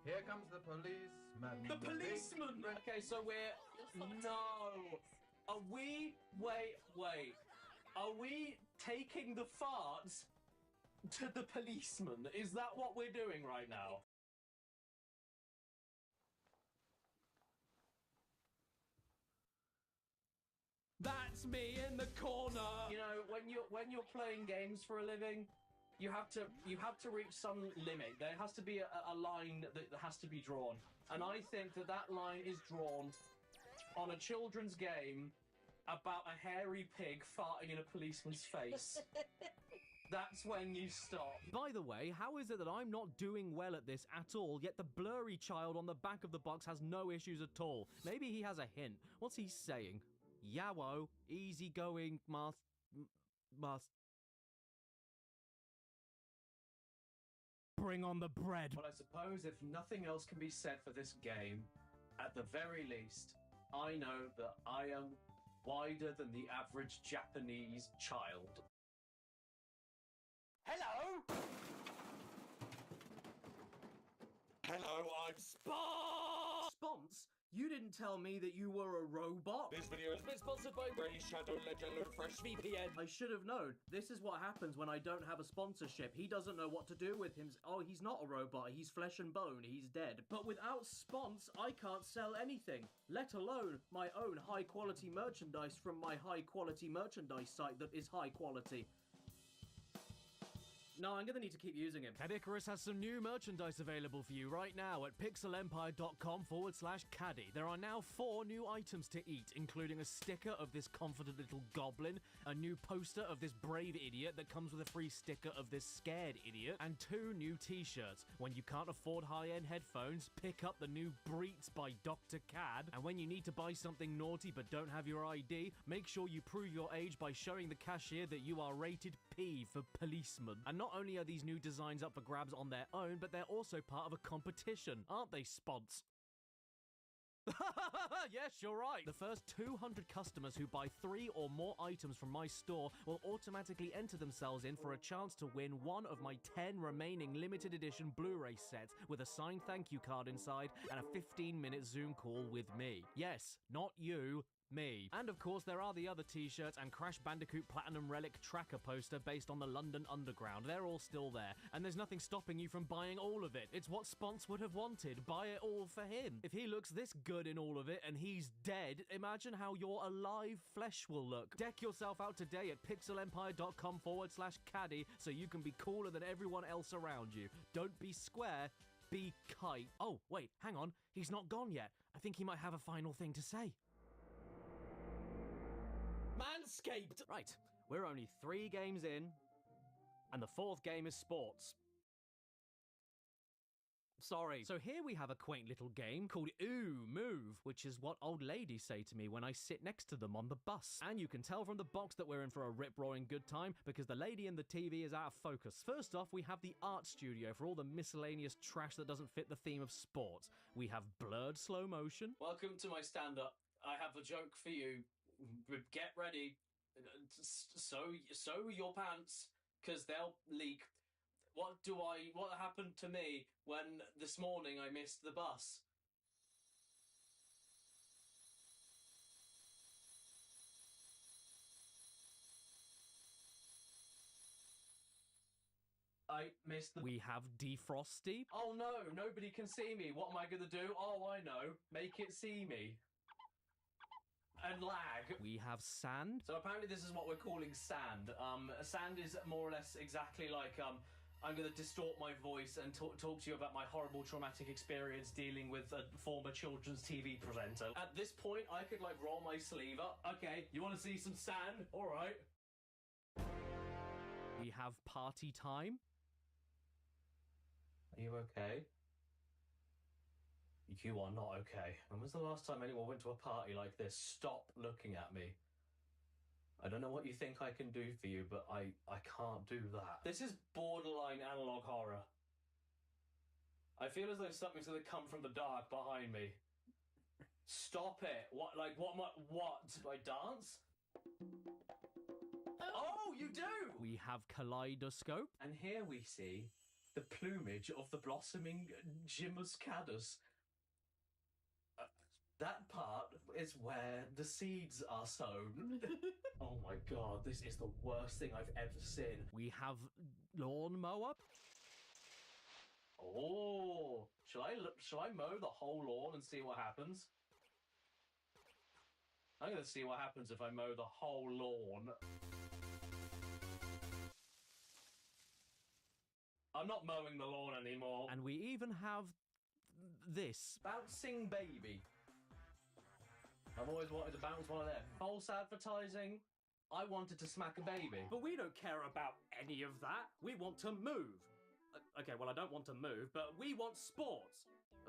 Here comes the policeman. The policeman! Okay, so we're... No! Are we... Wait. Are we taking the farts to the policeman? Is that what we're doing right now? That's me in the corner. You know, when you're playing games for a living, you have to reach some limit. There has to be a line that has to be drawn, and I think that line is drawn on a children's game about a hairy pig farting in a policeman's face. That's when you stop. By the way, how is it that I'm not doing well at this at all, yet the blurry child on the back of the box has no issues at all? Maybe he has a hint. What's he saying? Yawo, easygoing, must. Bring on the bread. Well, I suppose if nothing else can be said for this game, at the very least, I know that I am wider than the average Japanese child. Hello? Hello, I'm Spons? You didn't tell me that you were a robot. This video has been sponsored by Raise Shadow Legend and Fresh VPN. I should have known. This is what happens when I don't have a sponsorship. He doesn't know what to do with him. Oh, he's not a robot. He's flesh and bone. He's dead. But without spons, I can't sell anything. Let alone my own high-quality merchandise from my high-quality merchandise site that is high quality. No, I'm gonna need to keep using him. Cad Icarus has some new merchandise available for you right now at pixelempire.com/caddy. There are now 4 new items to eat, including a sticker of this confident little goblin, a new poster of this brave idiot that comes with a free sticker of this scared idiot, and 2 new t-shirts. When you can't afford high-end headphones, pick up the new Breets by Dr. Cad. And when you need to buy something naughty but don't have your ID, make sure you prove your age by showing the cashier that you are rated P for policeman. And not only are these new designs up for grabs on their own, but they're also part of a competition, aren't they, Spons? Yes, you're right. The first 200 customers who buy 3 or more items from my store will automatically enter themselves in for a chance to win one of my 10 remaining limited edition Blu-ray sets with a signed thank you card inside and a 15-minute Zoom call with me. Yes, not you. Me. And of course there are the other t-shirts and Crash Bandicoot Platinum Relic tracker poster based on the London Underground. They're all still there, and there's nothing stopping you from buying all of it. It's what Spons would have wanted. Buy it all for him. If he looks this good in all of it and he's dead, imagine how your alive flesh will look. Deck yourself out today at pixelempire.com/caddy so you can be cooler than everyone else around you. Don't be square, be kite. Oh, wait, hang on. He's not gone yet. I think he might have a final thing to say. Manscaped! Right, we're only 3 games in, and the 4th game is sports. Sorry. So here we have a quaint little game called Ooh Move, which is what old ladies say to me when I sit next to them on the bus. And you can tell from the box that we're in for a rip-roaring good time because the lady in the TV is out of focus. First off, we have the art studio for all the miscellaneous trash that doesn't fit the theme of sports. We have blurred slow motion. Welcome to my stand-up. I have a joke for you. Get ready. Sew your pants, because they'll leak. What happened to me when this morning I missed the bus? I missed the... We have Defrosty. Oh no, nobody can see me. What am I gonna do? Oh, I know. Make it see me. And lag. We have sand. So apparently this is what we're calling sand. Sand is more or less exactly like, I'm going to distort my voice and talk to you about my horrible traumatic experience dealing with a former children's TV presenter. At this point, I could, like, roll my sleeve up. Okay, you want to see some sand? All right. We have party time. Are you okay? You are not okay. When was the last time anyone went to a party like this? Stop looking at me. I don't know what you think I can do for you, but I can't do that. This is borderline analog horror. I feel as though something's gonna come from the dark behind me. Stop it. What? Do I dance? Oh, you do! We have kaleidoscope. And here we see the plumage of the blossoming Gymnoscadus. That part is where the seeds are sown. Oh my god, this is the worst thing I've ever seen. We have lawnmower. Oh, shall I mow the whole lawn and see what happens? I'm gonna see what happens if I mow the whole lawn. I'm not mowing the lawn anymore. And we even have this. Bouncing baby. I've always wanted to bounce one of them. False advertising. I wanted to smack a baby. But we don't care about any of that. We want to move. Okay, well, I don't want to move, but we want sports.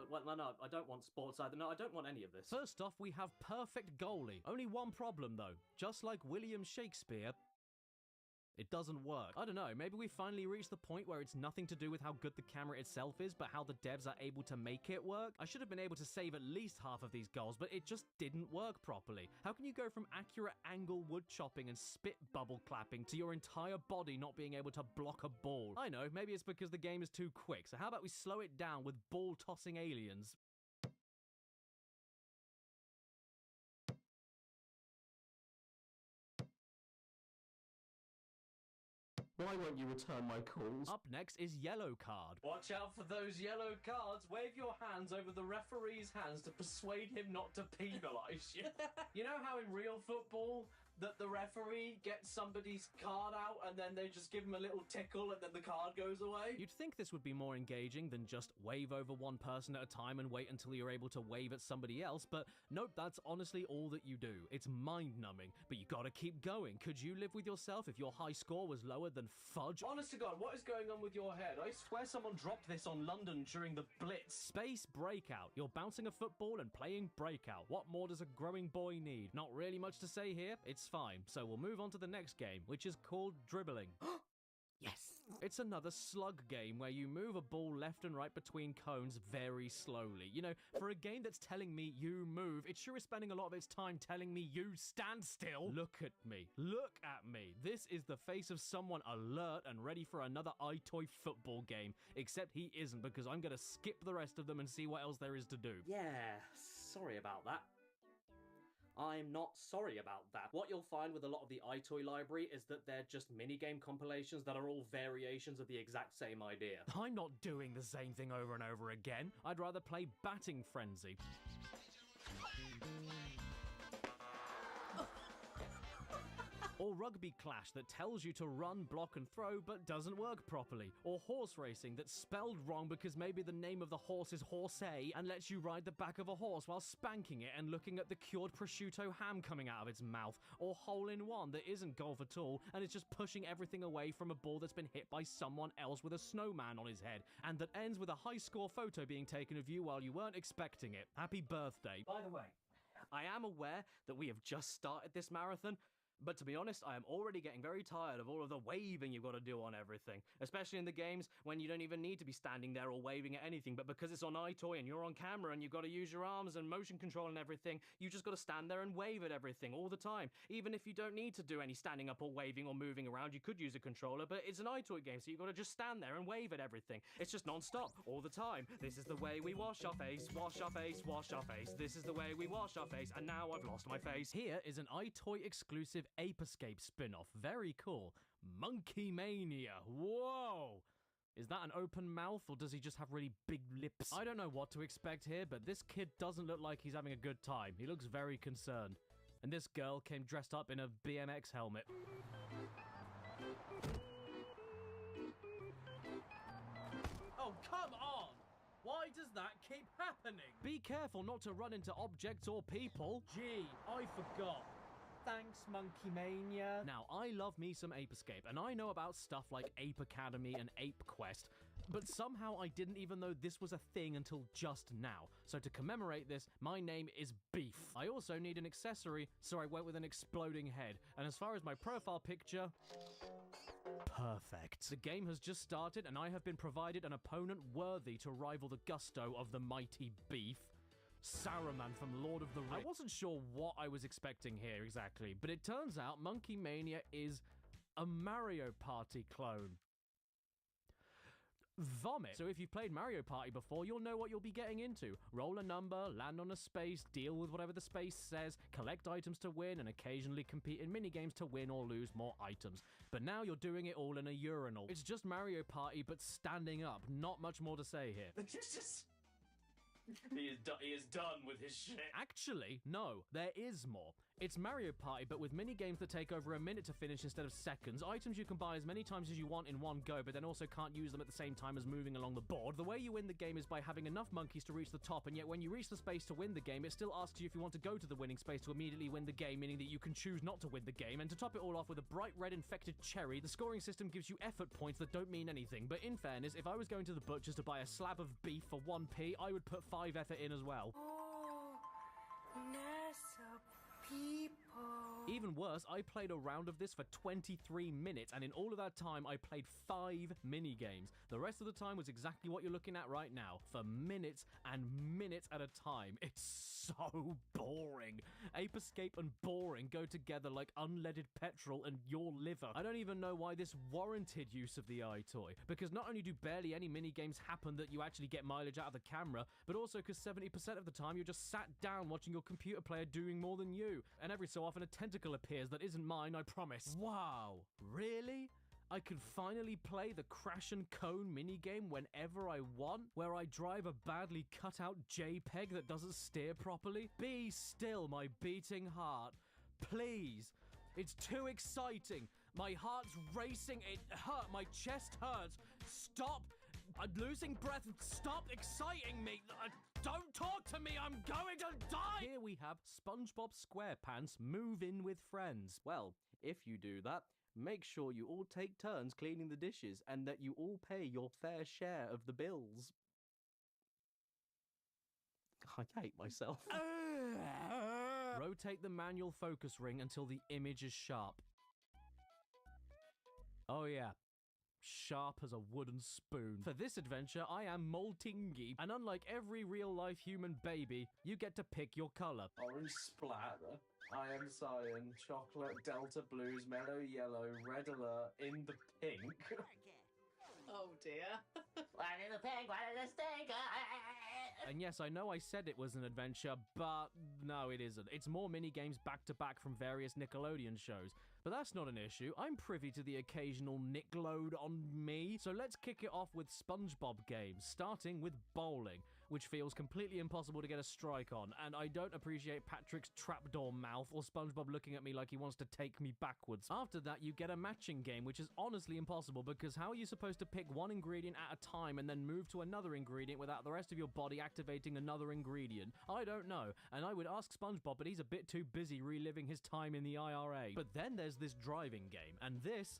Well, no, I don't want sports either. No, I don't want any of this. First off, we have perfect goalie. Only one problem, though. Just like William Shakespeare, it doesn't work. I don't know, maybe we finally reached the point where it's nothing to do with how good the camera itself is, but how the devs are able to make it work. I should have been able to save at least half of these goals, but it just didn't work properly. How can you go from accurate angle wood chopping and spit bubble clapping to your entire body not being able to block a ball? I know, maybe it's because the game is too quick, so how about we slow it down with ball-tossing aliens? Why won't you return my calls? Up next is Yellow Card. Watch out for those yellow cards. Wave your hands over the referee's hands to persuade him not to penalise you. You know how in real football that the referee gets somebody's card out and then they just give him a little tickle and then the card goes away? You'd think this would be more engaging than just wave over one person at a time and wait until you're able to wave at somebody else, but nope, that's honestly all that you do. It's mind-numbing, but you gotta keep going. Could you live with yourself if your high score was lower than fudge? Honest to God, what is going on with your head? I swear someone dropped this on London during the Blitz. Space Breakout. You're bouncing a football and playing Breakout. What more does a growing boy need? Not really much to say here. It's fine. So we'll move on to the next game, which is called Dribbling. Yes! It's another slug game where you move a ball left and right between cones very slowly. You know, for a game that's telling me you move, it sure is spending a lot of its time telling me you stand still. Look at me. Look at me. This is the face of someone alert and ready for another iToy football game. Except he isn't, because I'm gonna skip the rest of them and see what else there is to do. Yeah, sorry about that. I'm not sorry about that. What you'll find with a lot of the iToy library is that they're just minigame compilations that are all variations of the exact same idea. I'm not doing the same thing over and over again. I'd rather play Batting Frenzy. Or Rugby Clash that tells you to run, block and throw but doesn't work properly. Or Horse Racing that's spelled wrong because maybe the name of the horse is Horse A and lets you ride the back of a horse while spanking it and looking at the cured prosciutto ham coming out of its mouth. Or Hole in One that isn't golf at all and it's just pushing everything away from a ball that's been hit by someone else with a snowman on his head. And that ends with a high score photo being taken of you while you weren't expecting it. Happy birthday. By the way, I am aware that we have just started this marathon, but to be honest, I am already getting very tired of all of the waving you've got to do on everything. Especially in the games when you don't even need to be standing there or waving at anything, but because it's on iToy and you're on camera and you've got to use your arms and motion control and everything, you just got to stand there and wave at everything all the time. Even if you don't need to do any standing up or waving or moving around, you could use a controller, but it's an iToy game, so you've got to just stand there and wave at everything. It's just non-stop, all the time. This is the way we wash our face, wash our face, wash our face. This is the way we wash our face, and now I've lost my face. Here is an iToy exclusive Ape Escape spin-off. Very cool. Monkey Mania. Whoa! Is that an open mouth or does he just have really big lips? I don't know what to expect here, but this kid doesn't look like he's having a good time. He looks very concerned. And this girl came dressed up in a BMX helmet. Oh, come on! Why does that keep happening? Be careful not to run into objects or people. Gee, I forgot. Thanks, Monkey Mania. Now, I love me some Ape Escape, and I know about stuff like Ape Academy and Ape Quest, but somehow I didn't even know this was a thing until just now. So to commemorate this, my name is Beef. I also need an accessory, so I went with an exploding head. And as far as my profile picture... perfect. The game has just started, and I have been provided an opponent worthy to rival the gusto of the mighty Beef. Saruman from Lord of the Rings. I wasn't sure what I was expecting here exactly, but it turns out Monkey Mania is a Mario Party clone. Vomit. So if you've played Mario Party before, you'll know what you'll be getting into. Roll a number, land on a space, deal with whatever the space says, collect items to win, and occasionally compete in minigames to win or lose more items. But now you're doing it all in a urinal. It's just Mario Party, but standing up. Not much more to say here. He is done with his shit. Actually, no, there is more. It's Mario Party, but with mini-games that take over a minute to finish instead of seconds, items you can buy as many times as you want in one go, but then also can't use them at the same time as moving along the board. The way you win the game is by having enough monkeys to reach the top, and yet when you reach the space to win the game, it still asks you if you want to go to the winning space to immediately win the game, meaning that you can choose not to win the game. And to top it all off with a bright red infected cherry, the scoring system gives you effort points that don't mean anything. But in fairness, if I was going to the butcher's to buy a slab of beef for 1p, I would put 5 effort in as well. Oh, NASA people. Even worse, I played a round of this for 23 minutes, and in all of that time, I played 5 mini-games. The rest of the time was exactly what you're looking at right now, for minutes and minutes at a time. It's so boring. Ape Escape and boring go together like unleaded petrol and your liver. I don't even know why this warranted use of the iToy, because not only do barely any mini-games happen that you actually get mileage out of the camera, but also because 70% of the time you're just sat down watching your computer player doing more than you, and every so often a tentacle appears that isn't mine, I promise. Wow, really? I could finally play the Crash and Cone minigame whenever I want, where I drive a badly cut out JPEG that doesn't steer properly. Be still, my beating heart. Please. It's too exciting. My heart's racing. It hurt. My chest hurts. Stop. I'm losing breath. Stop exciting me. Don't talk to me. I'm going to die. Here we have SpongeBob SquarePants Move In with Friends. Well, if you do that, make sure you all take turns cleaning the dishes and that you all pay your fair share of the bills. I hate myself. Rotate the manual focus ring until the image is sharp. Oh yeah. Sharp as a wooden spoon. For this adventure, I am Moltingy, and unlike every real-life human baby, you get to pick your color. Orange splatter, iron cyan, chocolate, delta blues, mellow yellow, red alert, in the pink. Oh dear. One in the pink, one in the stinker. And yes, I know I said it was an adventure, but no, it isn't. It's more mini-games back-to-back from various Nickelodeon shows. But that's not an issue. I'm privy to the occasional Nickload on me. So let's kick it off with SpongeBob games, starting with bowling, which feels completely impossible to get a strike on. And I don't appreciate Patrick's trapdoor mouth or SpongeBob looking at me like he wants to take me backwards. After that, you get a matching game, which is honestly impossible because how are you supposed to pick one ingredient at a time and then move to another ingredient without the rest of your body activating another ingredient? I don't know. And I would ask SpongeBob, but he's a bit too busy reliving his time in the IRA. But then there's this driving game, and this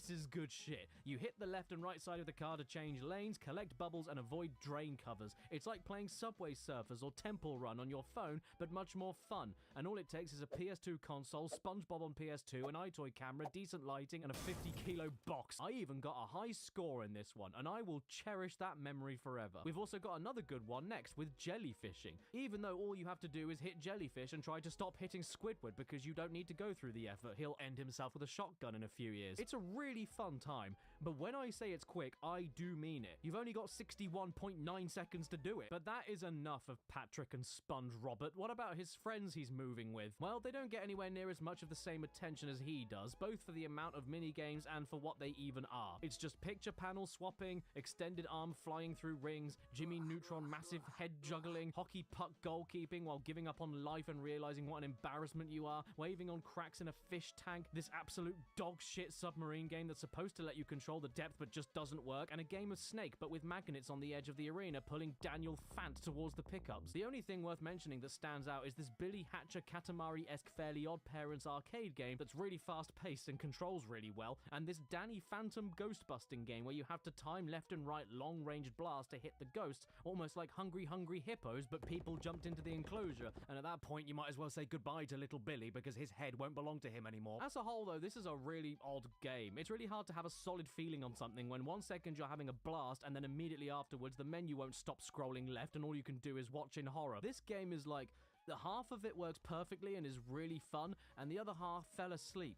is good shit. You hit the left and right side of the car to change lanes, collect bubbles, and avoid drain covers. It's like playing Subway Surfers or Temple Run on your phone, but much more fun. And all it takes is a PS2 console, SpongeBob on PS2, an iToy camera, decent lighting, and a 50-kilo box. I even got a high score in this one, and I will cherish that memory forever. We've also got another good one next with jellyfishing. Even though all you have to do is hit jellyfish and try to stop hitting Squidward because you don't need to go through the effort. He'll end himself with a shotgun in a few years. It's a really fun time, but when I say it's quick, I do mean it. You've only got 61.9 seconds to do it. But that is enough of Patrick and Sponge Robert. What about his friends he's moving with? Well, they don't get anywhere near as much of the same attention as he does, both for the amount of mini-games and for what they even are. It's just picture panel swapping, extended arm flying through rings, Jimmy Neutron massive head juggling, hockey puck goalkeeping while giving up on life and realizing what an embarrassment you are, waving on cracks in a fish tank, this absolute dog shit submarine game that's supposed to let you control the depth but just doesn't work, and a game of Snake but with magnets on the edge of the arena pulling Daniel Fant towards the pickups. The only thing worth mentioning that stands out is this Billy Hatcher Katamari-esque Fairly Odd Parents arcade game that's really fast-paced and controls really well, and this Danny Phantom ghost-busting game where you have to time left and right long-range blast to hit the ghosts, almost like Hungry Hippos, but people jumped into the enclosure, and at that point you might as well say goodbye to little Billy because his head won't belong to him anymore. As a whole though, this is a really odd game. It's really hard to have a solid feeling on something when 1 second you're having a blast and then immediately afterwards the menu won't stop scrolling left and all you can do is watch in horror. This game is like, the half of it works perfectly and is really fun, and the other half fell asleep.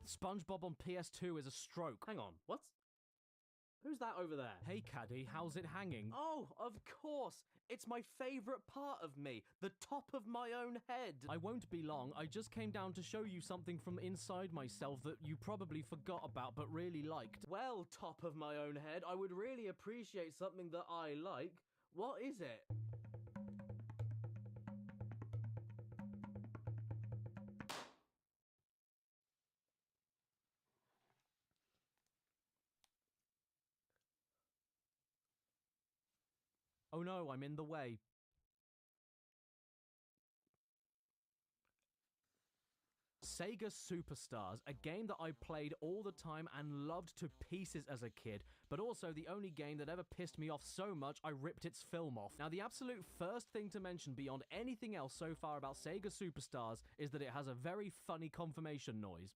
SpongeBob on PS2 is a stroke. Hang on, what's... Who's that over there? Hey, Caddy, how's it hanging? Oh, of course! It's my favourite part of me, the top of my own head. I won't be long, I just came down to show you something from inside myself that you probably forgot about but really liked. Well, top of my own head, I would really appreciate something that I like. What is it? Oh no, I'm in the way. Sega Superstars, a game that I played all the time and loved to pieces as a kid, but also the only game that ever pissed me off so much I ripped its film off. Now, the absolute first thing to mention beyond anything else so far about Sega Superstars is that it has a very funny confirmation noise.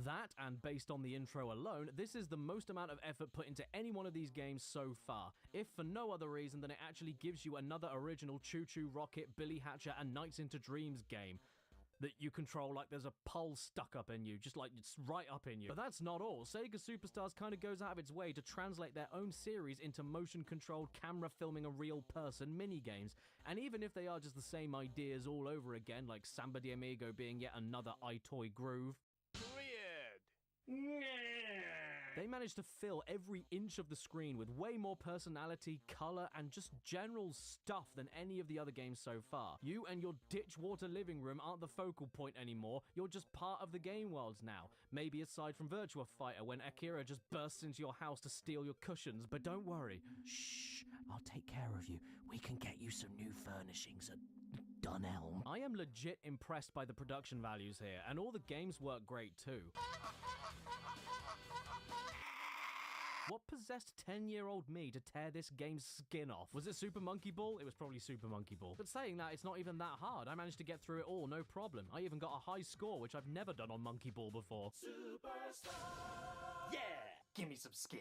That, and based on the intro alone, this is the most amount of effort put into any one of these games so far, if for no other reason than it actually gives you another original Choo Choo Rocket, Billy Hatcher, and Nights into Dreams game that you control like there's a pole stuck up in you, just like it's right up in you. But that's not all. Sega Superstars kind of goes out of its way to translate their own series into motion-controlled camera filming a real person minigames, and even if they are just the same ideas all over again, like Samba de Amigo being yet another iToy groove, They managed to fill every inch of the screen with way more personality, color, and just general stuff than any of the other games so far. You and your ditchwater living room aren't the focal point anymore, you're just part of the game worlds now. Maybe aside from Virtua Fighter, when Akira just bursts into your house to steal your cushions, but don't worry. Shh, I'll take care of you. We can get you some new furnishings at Dunelm. I am legit impressed by the production values here, and all the games work great too. What possessed 10-year-old me to tear this game's skin off? Was it Super Monkey Ball? It was probably Super Monkey Ball. But saying that, it's not even that hard. I managed to get through it all, no problem. I even got a high score, which I've never done on Monkey Ball before. Superstar! Yeah! Give me some skin.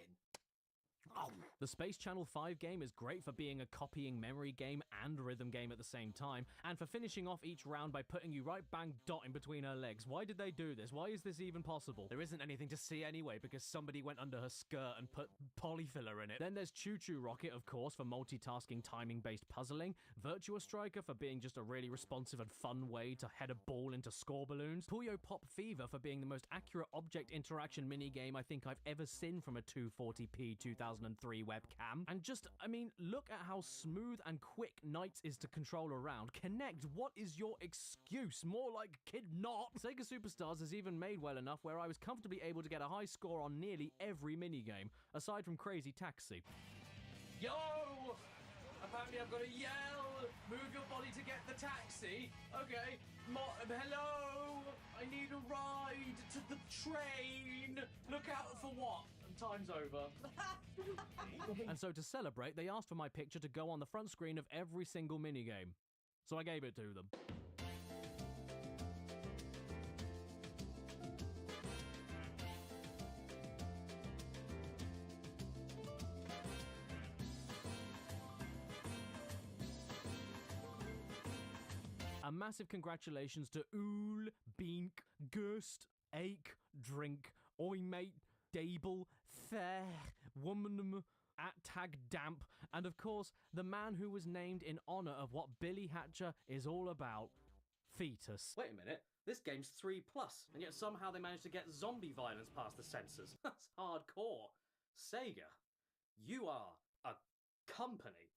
The Space Channel 5 game is great for being a copying memory game and rhythm game at the same time, and for finishing off each round by putting you right bang dot in between her legs. Why did they do this? Why is this even possible? There isn't anything to see anyway because somebody went under her skirt and put polyfiller in it. Then there's Choo Choo Rocket, of course, for multitasking timing-based puzzling, Virtua Striker for being just a really responsive and fun way to head a ball into score balloons, Puyo Pop Fever for being the most accurate object interaction minigame I think I've ever seen from a 240p 2003 webcam. And just, I mean, look at how smooth and quick Knights is to control around. Connect, what is your excuse? More like Kid Not. Sega Superstars is even made well enough where I was comfortably able to get a high score on nearly every minigame, aside from Crazy Taxi. Yo! Apparently I've got to yell! Move your body to get the taxi! Okay, hello! I need a ride to the train! Look out for what? Time's over. And so to celebrate, they asked for my picture to go on the front screen of every single minigame. So I gave it to them. A massive congratulations to Ool, Bink, Gust, Ache, Drink, Oi Mate, Dable, Fair, Woman, at Tag Damp, and of course, the man who was named in honor of what Billy Hatcher is all about, Fetus. Wait a minute, this game's 3+, and yet somehow they managed to get zombie violence past the censors. That's hardcore. Sega, you are a company.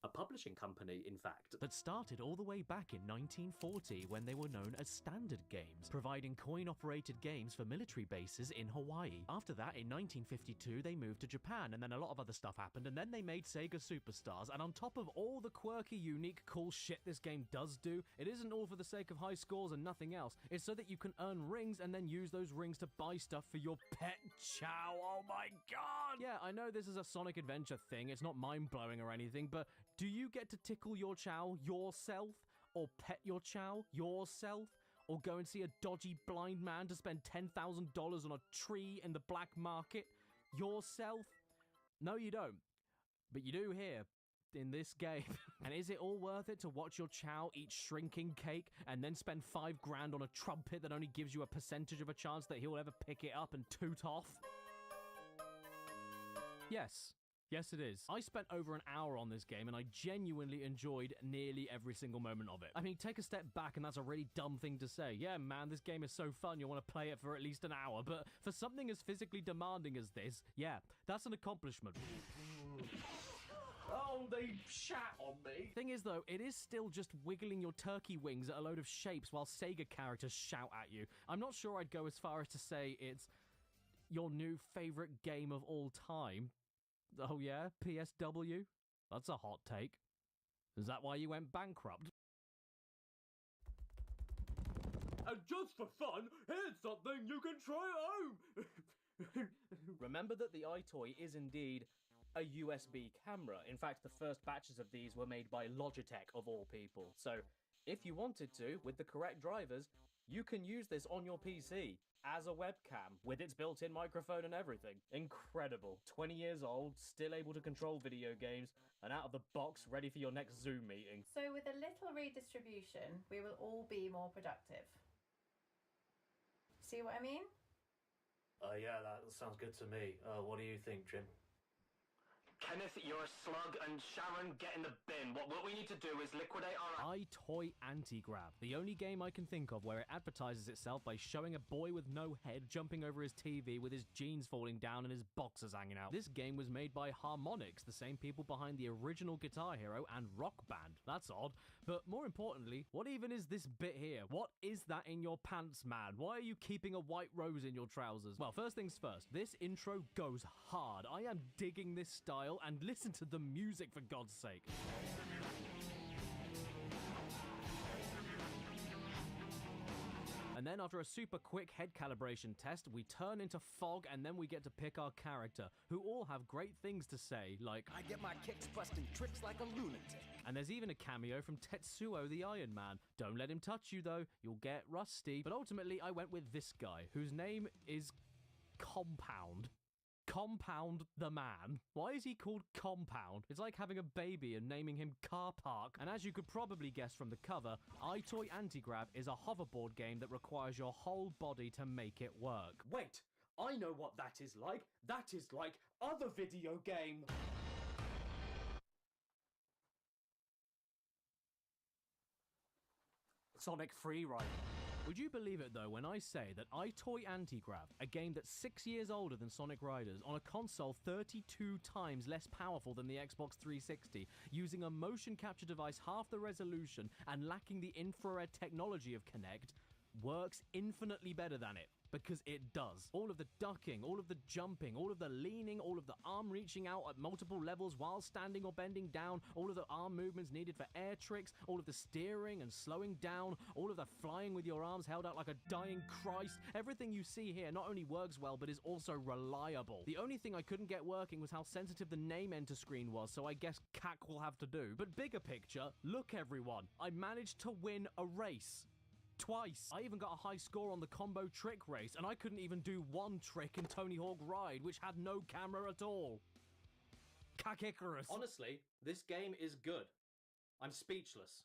A publishing company, in fact. That started all the way back in 1940 when they were known as Standard Games, providing coin-operated games for military bases in Hawaii. After that, in 1952, they moved to Japan, and then a lot of other stuff happened, and then they made Sega Superstars, and on top of all the quirky, unique, cool shit this game does do, it isn't all for the sake of high scores and nothing else. It's so that you can earn rings and then use those rings to buy stuff for your pet chow. Oh my god! Yeah, I know this is a Sonic Adventure thing, it's not mind-blowing or anything, but do you get to tickle your chow yourself? Or pet your chow yourself? Or go and see a dodgy blind man to spend $10,000 on a tree in the black market yourself? No, you don't. But you do here, in this game. And is it all worth it to watch your chow eat shrinking cake and then spend $5 grand on a trumpet that only gives you a percentage of a chance that he'll ever pick it up and toot off? Yes. Yes, it is. I spent over an hour on this game and I genuinely enjoyed nearly every single moment of it. I mean, take a step back and that's a really dumb thing to say. Yeah, man, this game is so fun, you'll want to play it for at least an hour, but for something as physically demanding as this, yeah, that's an accomplishment. Oh, they shat on me. Thing is, though, it is still just wiggling your turkey wings at a load of shapes while Sega characters shout at you. I'm not sure I'd go as far as to say it's your new favorite game of all time. Oh yeah? PSW? That's a hot take. Is that why you went bankrupt? And just for fun, here's something you can try at home! Remember that the iToy is indeed a USB camera. In fact, the first batches of these were made by Logitech, of all people. So, if you wanted to, with the correct drivers, you can use this on your PC as a webcam with its built-in microphone and everything. Incredible. 20 years old, still able to control video games, and out of the box, ready for your next Zoom meeting. So with a little redistribution, we will all be more productive. See what I mean? Yeah, that sounds good to me. What do you think, Jim? Kenneth, you're a slug, and Sharon, get in the bin. What we need to do is liquidate our... iToy Anti-Grab, the only game I can think of where it advertises itself by showing a boy with no head jumping over his TV with his jeans falling down and his boxers hanging out. This game was made by Harmonix, the same people behind the original Guitar Hero and Rock Band. That's odd. But more importantly, what even is this bit here? What is that in your pants, man? Why are you keeping a white rose in your trousers? Well, first things first, this intro goes hard. I am digging this style, and listen to the music for God's sake. And then after a super quick head calibration test, we turn into Fog, and then we get to pick our character, who all have great things to say, like, I get my kicks busting tricks like a lunatic. And there's even a cameo from Tetsuo the Iron Man. Don't let him touch you though, you'll get rusty. But ultimately I went with this guy, whose name is Compound. Compound the Man. Why is he called Compound? It's like having a baby and naming him Car Park. And as you could probably guess from the cover, iToy Anti-Grab is a hoverboard game that requires your whole body to make it work. Wait, I know what that is like. That is like other video game. Sonic Freeride. Would you believe it though when I say that iToy Anti-Grab, a game that's 6 years older than Sonic Riders, on a console 32 times less powerful than the Xbox 360, using a motion capture device half the resolution and lacking the infrared technology of Kinect, works infinitely better than it? Because it does. All of the ducking, all of the jumping, all of the leaning, all of the arm reaching out at multiple levels while standing or bending down, all of the arm movements needed for air tricks, all of the steering and slowing down, all of the flying with your arms held out like a dying Christ. Everything you see here not only works well, but is also reliable. The only thing I couldn't get working was how sensitive the name enter screen was, so I guess CAC will have to do. But bigger picture, look everyone, I managed to win a race. Twice. I even got a high score on the combo trick race, and I couldn't even do one trick in Tony Hawk Ride, which had no camera at all. Cack Icarus. Honestly, this game is good. I'm speechless.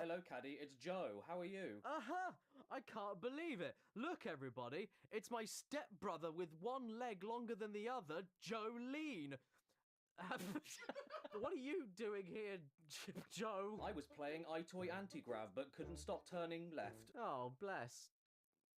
Hello, Caddy. It's Joe. How are you? Aha! I can't believe it. Look, everybody. It's my stepbrother with one leg longer than the other, Jolene. What are you doing here, Joe? I was playing iToy Anti-Grav, but couldn't stop turning left. Oh, bless.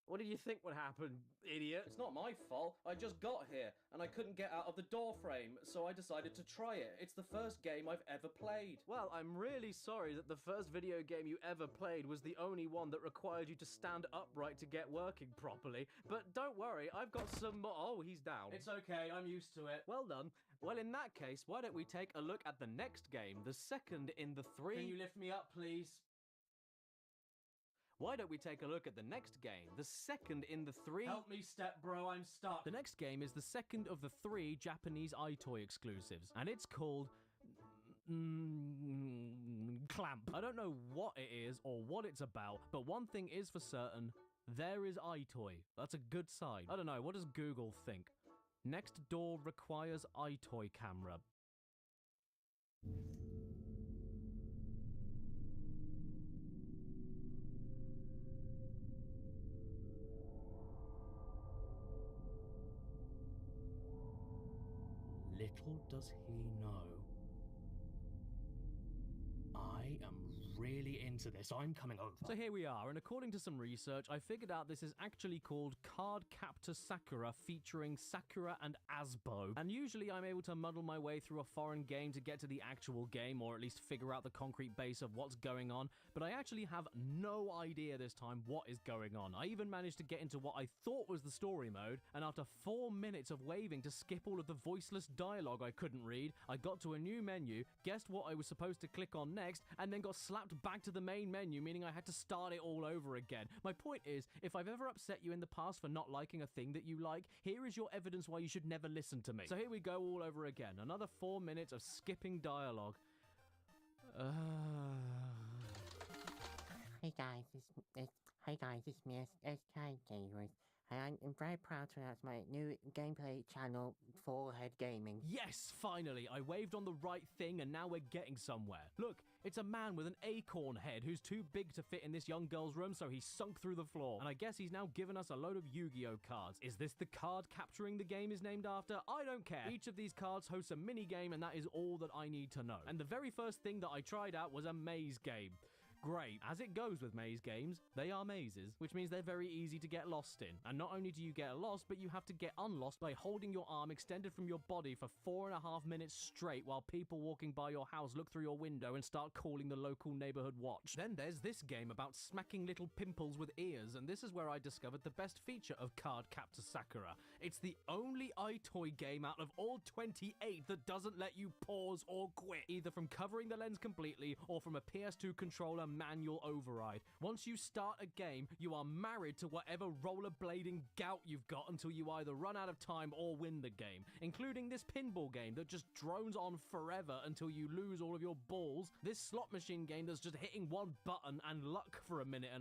What did you think would happen, idiot? It's not my fault. I just got here, and I couldn't get out of the door frame, so I decided to try it. It's the first game I've ever played. Well, I'm really sorry that the first video game you ever played was the only one that required you to stand upright to get working properly. But don't worry, I've got some more. Oh, he's down. It's okay, I'm used to it. Well done. Well, in that case, why don't we take a look at the next game, the second in the three... Can you lift me up, please? Why don't we take a look at the next game, the second in the three... Help me, step bro, I'm stuck. The next game is the second of the 3 Japanese iToy exclusives, and it's called... Clamp. I don't know what it is or what it's about, but one thing is for certain, there is iToy. That's a good sign. I don't know, what does Google think? Next door requires iToy camera. Little does he know, I am really into this. I'm coming over. So here we are, and according to some research, I figured out this is actually called Card Captor Sakura, featuring Sakura and Asbo. And usually I'm able to muddle my way through a foreign game to get to the actual game, or at least figure out the concrete base of what's going on, but I actually have no idea this time what is going on. I even managed to get into what I thought was the story mode, and after 4 minutes of waving to skip all of the voiceless dialogue I couldn't read, I got to a new menu, guessed what I was supposed to click on next, and then got slapped back to the main menu, meaning I had to start it all over again. My point is, if I've ever upset you in the past for not liking a thing that you like, here is your evidence why you should never listen to me. So here we go all over again. Another 4 minutes of skipping dialogue. Hey guys, it's me, SK Gamers. And I'm very proud to announce my new gameplay channel, Forehead Gaming. Yes, finally! I waved on the right thing and now we're getting somewhere. Look, it's a man with an acorn head who's too big to fit in this young girl's room, so he sunk through the floor. And I guess he's now given us a load of Yu-Gi-Oh cards. Is this the card capturing the game is named after? I don't care. Each of these cards hosts a mini game and that is all that I need to know. And the very first thing that I tried out was a maze game. Great. As it goes with maze games, they are mazes, which means they're very easy to get lost in. And not only do you get lost, but you have to get unlost by holding your arm extended from your body for 4.5 minutes straight while people walking by your house look through your window and start calling the local neighborhood watch. Then there's this game about smacking little pimples with ears, and this is where I discovered the best feature of Card Captor Sakura. It's the only iToy game out of all 28 that doesn't let you pause or quit, either from covering the lens completely or from a PS2 controller manual override. Once you start a game, you are married to whatever rollerblading gout you've got until you either run out of time or win the game, including this pinball game that just drones on forever until you lose all of your balls, this slot machine game that's just hitting one button and luck for 1.5 minutes,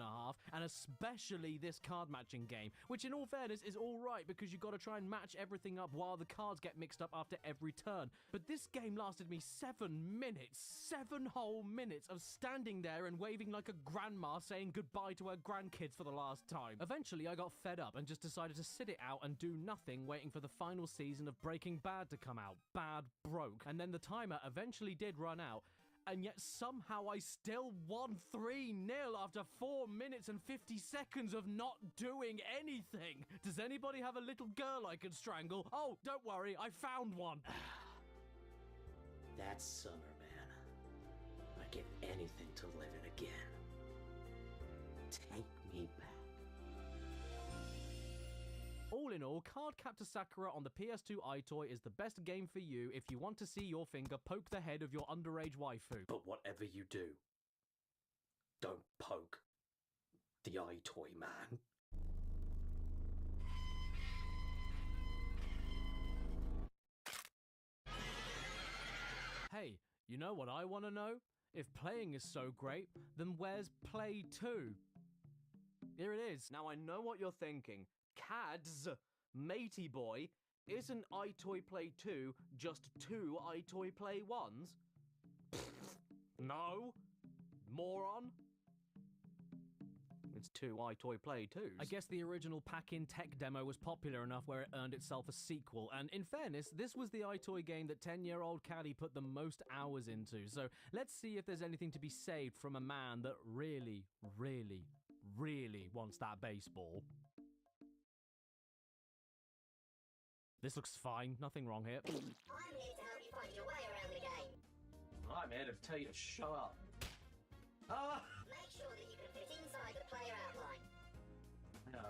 and especially this card matching game, which in all fairness is alright because you've got to try and match everything up while the cards get mixed up after every turn. But this game lasted me 7 minutes, 7 whole minutes of standing there and waving like a grandma saying goodbye to her grandkids for the last time. Eventually I got fed up and just decided to sit it out and do nothing, waiting for the final season of Breaking Bad to come out. Bad broke, and then the timer eventually did run out, and yet somehow I still won 3-0 after 4 minutes and 50 seconds of not doing anything. Does anybody have a little girl I can strangle? Oh, don't worry, I found one. That's summer, man. I'd give anything to live it again. Take me back. All in all, Card Captor Sakura on the PS2 iToy is the best game for you if you want to see your finger poke the head of your underage waifu. But whatever you do, don't poke the iToy man. Hey, you know what I want to know? If playing is so great, then where's Play 2? Here it is. Now I know what you're thinking. CADS, matey boy, isn't iToy Play 2 just 2 iToy Play 1s? No, moron. It's 2 iToy Play 2s. I guess the original pack-in tech demo was popular enough where it earned itself a sequel, and in fairness, this was the iToy game that 10-year-old Caddy put the most hours into, so let's see if there's anything to be saved from a man that really, really, really wants that baseball. This looks fine, nothing wrong here. I'm here to help you find your way around the game. I'm here to tell you to shut up. Ah! Make sure that you can fit inside the player outline.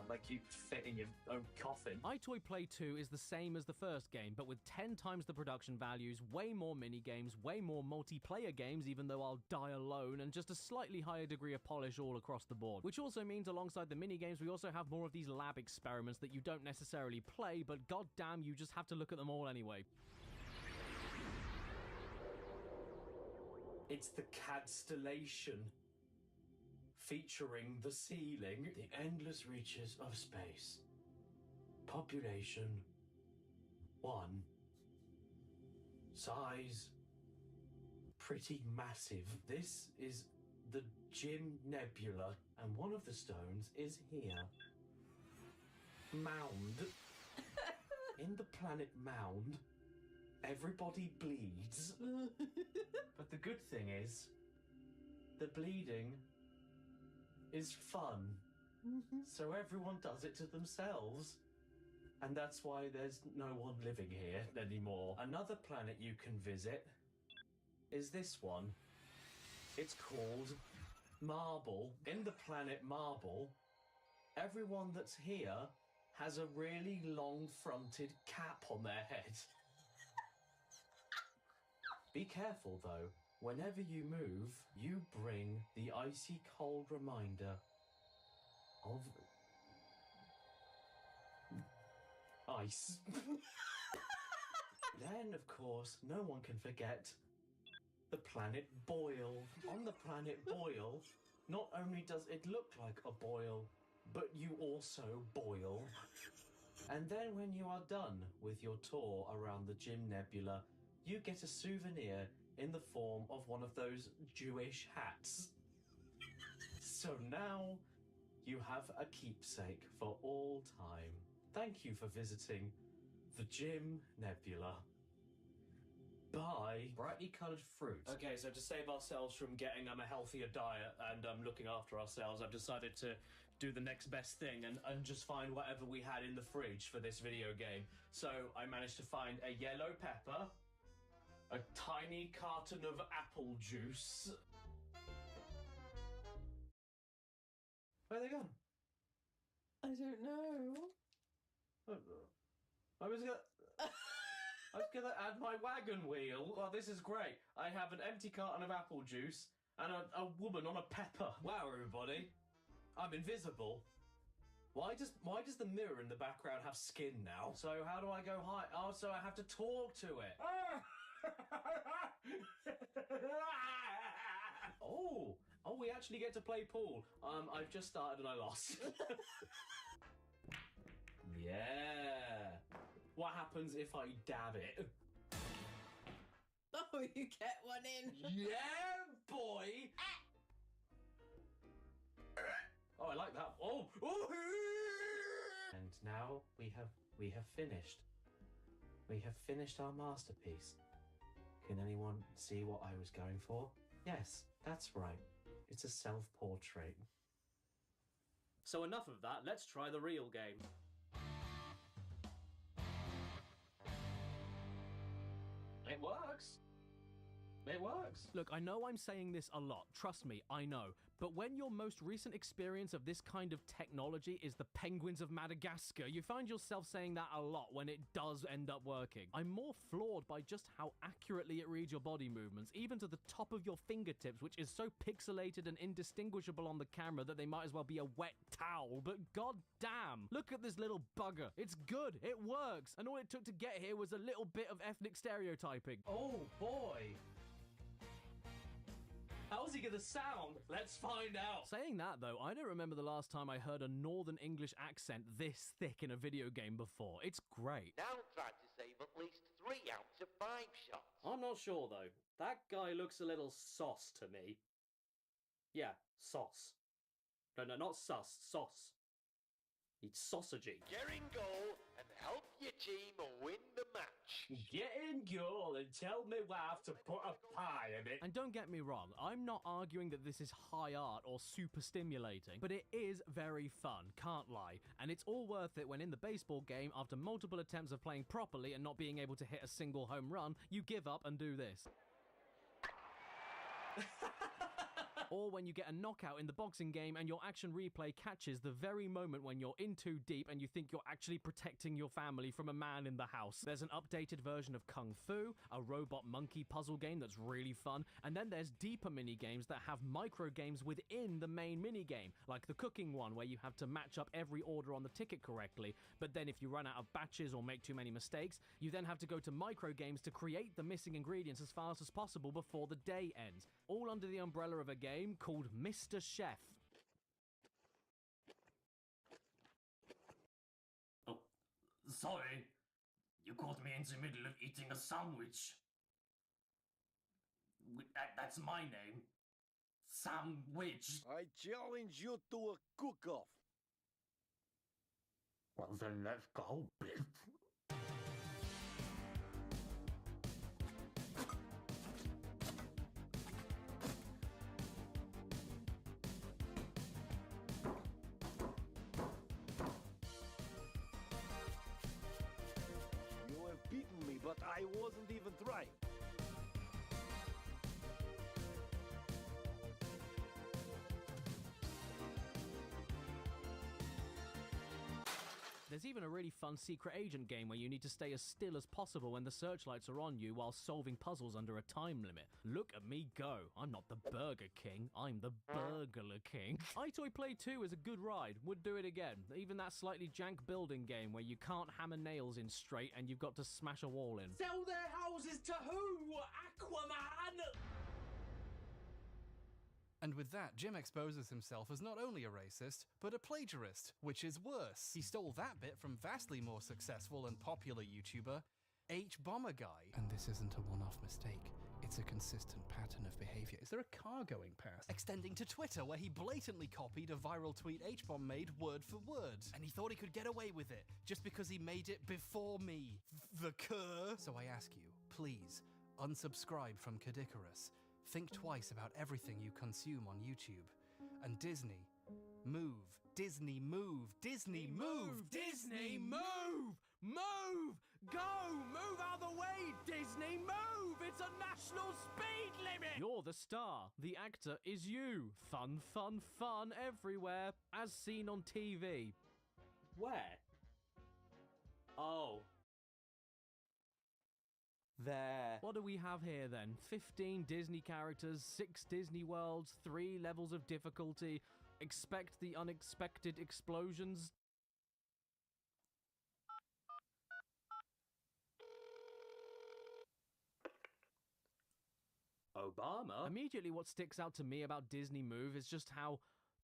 Like you fit in your own coffin. iToy Play 2 is the same as the first game, but with 10 times the production values, way more mini-games, way more multiplayer games, even though I'll die alone, and just a slightly higher degree of polish all across the board. Which also means alongside the mini-games, we also have more of these lab experiments that you don't necessarily play, but goddamn, you just have to look at them all anyway. It's the Cadstellation, featuring the ceiling, the endless reaches of space. Population 1. Size pretty massive. This is the Jim Nebula, and one of the stones is here. Mound. In the planet Mound, everybody bleeds. But the good thing is, the bleeding is fun. So everyone does it to themselves. And that's why there's no one living here anymore. Another planet you can visit is this one. It's called Marble. In the planet Marble, everyone that's here has a really long fronted cap on their head. Be careful though. Whenever you move, you bring the icy cold reminder of ice. Then, of course, no one can forget the planet Boyle. On the planet Boyle, not only does it look like a boil but you also boil. And then when you are done with your tour around the Gym Nebula, you get a souvenir in the form of one of those Jewish hats. So now you have a keepsake for all time. Thank you for visiting the Gym Nebula. Buy brightly coloured fruit. Okay, so to save ourselves from getting a healthier diet and looking after ourselves, I've decided to do the next best thing and just find whatever we had in the fridge for this video game. So I managed to find a yellow pepper, a tiny carton of apple juice. Where are they gone? I don't know. I was gonna add my wagon wheel. Well, this is great. I have an empty carton of apple juice and a woman on a pepper. Wow, everybody. I'm invisible. Why does the mirror in the background have skin now? So how do I go high? Oh, so I have to talk to it. Oh, we actually get to play pool. I've just started and I lost. Yeah. What happens if I dab it? Oh, you get one in. Yeah, boy. Oh, I like that. Oh. And now we have finished. We have finished our masterpiece. Can anyone see what I was going for? Yes, that's right. It's a self-portrait. So enough of that. Let's try the real game. It works. It works. Look, I know I'm saying this a lot, trust me, I know. But when your most recent experience of this kind of technology is the penguins of Madagascar, you find yourself saying that a lot when it does end up working. I'm more floored by just how accurately it reads your body movements, even to the top of your fingertips, which is so pixelated and indistinguishable on the camera that they might as well be a wet towel. But goddamn, look at this little bugger. It's good, it works, and all it took to get here was a little bit of ethnic stereotyping. Oh boy. How's he gonna sound? Let's find out. Saying that though, I don't remember the last time I heard a Northern English accent this thick in a video game before. It's great. Now try to save at least 3 out of 5 shots. I'm not sure though. That guy looks a little sauce to me. Yeah, sauce. No, not sus, sauce. He's sausagey. Get in goal and help your team win the match. Get in goal and tell me wife to put a pie in it. And don't get me wrong, I'm not arguing that this is high art or super stimulating, but it is very fun, can't lie. And it's all worth it when in the baseball game, after multiple attempts of playing properly and not being able to hit a single home run, you give up and do this. Or when you get a knockout in the boxing game and your action replay catches the very moment when you're in too deep and you think you're actually protecting your family from a man in the house. There's an updated version of Kung Fu, a robot monkey puzzle game that's really fun, and then there's deeper mini-games that have micro-games within the main mini-game, like the cooking one where you have to match up every order on the ticket correctly, but then if you run out of batches or make too many mistakes, you then have to go to micro-games to create the missing ingredients as fast as possible before the day ends, all under the umbrella of a game called Mr. Chef. Oh, sorry. You caught me in the middle of eating a sandwich. That's my name. Sandwich. I challenge you to a cook-off. Well, then let's go, Biff. Beaten me, but I wasn't even trying. There's even a really fun secret agent game where you need to stay as still as possible when the searchlights are on you while solving puzzles under a time limit. Look at me go. I'm not the Burger King, I'm the Burglar King. iToy Play 2 is a good ride, would do it again. Even that slightly jank building game where you can't hammer nails in straight and you've got to smash a wall in. Sell their houses to who? Aquaman? And with that, Jim exposes himself as not only a racist, but a plagiarist, which is worse. He stole that bit from vastly more successful and popular YouTuber, H-Bomber Guy. And this isn't a one-off mistake. It's a consistent pattern of behavior. Is there a car going past? Extending to Twitter, where he blatantly copied a viral tweet H-Bomb made word for word. And he thought he could get away with it, just because he made it before me. The cur. So I ask you, please, unsubscribe from Kadikarus. Think twice about everything you consume on YouTube. And Disney, move. Disney, move. Disney, move. Disney, move! Move! Go! Move out of the way, Disney! Move! It's a national speed limit! You're the star. The actor is you. Fun, fun, fun everywhere, as seen on TV. Where? Oh. There. What do we have here then? 15 Disney characters, 6 Disney worlds, 3 levels of difficulty. Expect the unexpected explosions. Obama? Immediately what sticks out to me about Disney Move is just how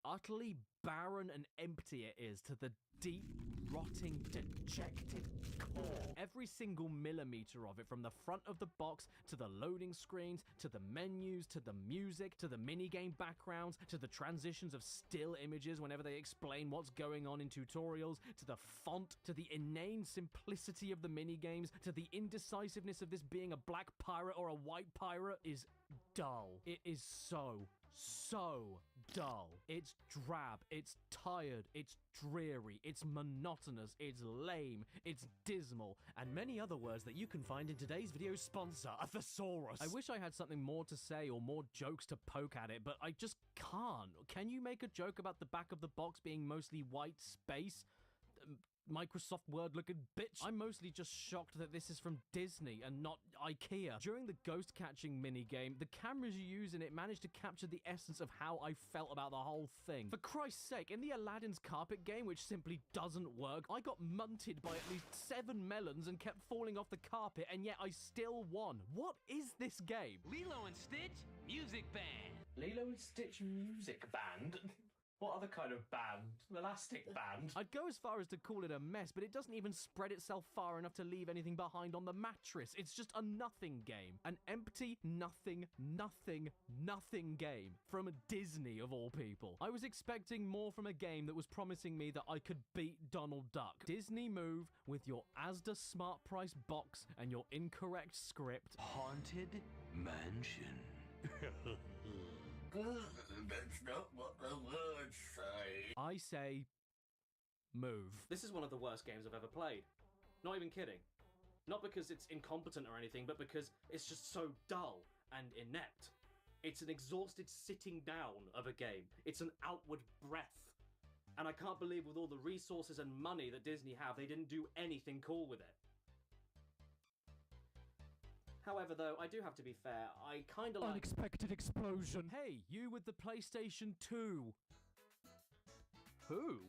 utterly barren and empty it is to the deep, rotting, dejected core. Every single millimeter of it, from the front of the box to the loading screens, to the menus, to the music, to the minigame backgrounds, to the transitions of still images whenever they explain what's going on in tutorials, to the font, to the inane simplicity of the minigames, to the indecisiveness of this being a black pirate or a white pirate, is dull. It is so dull. It's drab, it's tired, it's dreary, it's monotonous, it's lame, it's dismal, and many other words that you can find in today's video sponsor, a thesaurus. I wish I had something more to say or more jokes to poke at it, but I just can't. Can you make a joke about the back of the box being mostly white space? Microsoft Word looking bitch. I'm mostly just shocked that this is from Disney and not IKEA. During the ghost catching minigame, the cameras you use in it managed to capture the essence of how I felt about the whole thing. For Christ's sake, in the Aladdin's carpet game, which simply doesn't work, I got munted by at least 7 melons and kept falling off the carpet, and yet I still won. What is this game? Lilo and Stitch Music Band. Lilo and Stitch Music Band? What other kind of band? Elastic band? I'd go as far as to call it a mess, but it doesn't even spread itself far enough to leave anything behind on the mattress. It's just a nothing game. An empty, nothing game. From Disney, of all people. I was expecting more from a game that was promising me that I could beat Donald Duck. Disney Move, with your Asda Smart Price box and your incorrect script. Haunted Mansion. That's not what the words say. I say, move. This is one of the worst games I've ever played. Not even kidding. Not because it's incompetent or anything, but because it's just so dull and inept. It's an exhausted sitting down of a game. It's an outward breath. And I can't believe with all the resources and money that Disney have, they didn't do anything cool with it. However, though, I do have to be fair, I kind of like... Unexpected explosion. Hey, you with the PlayStation 2. Who?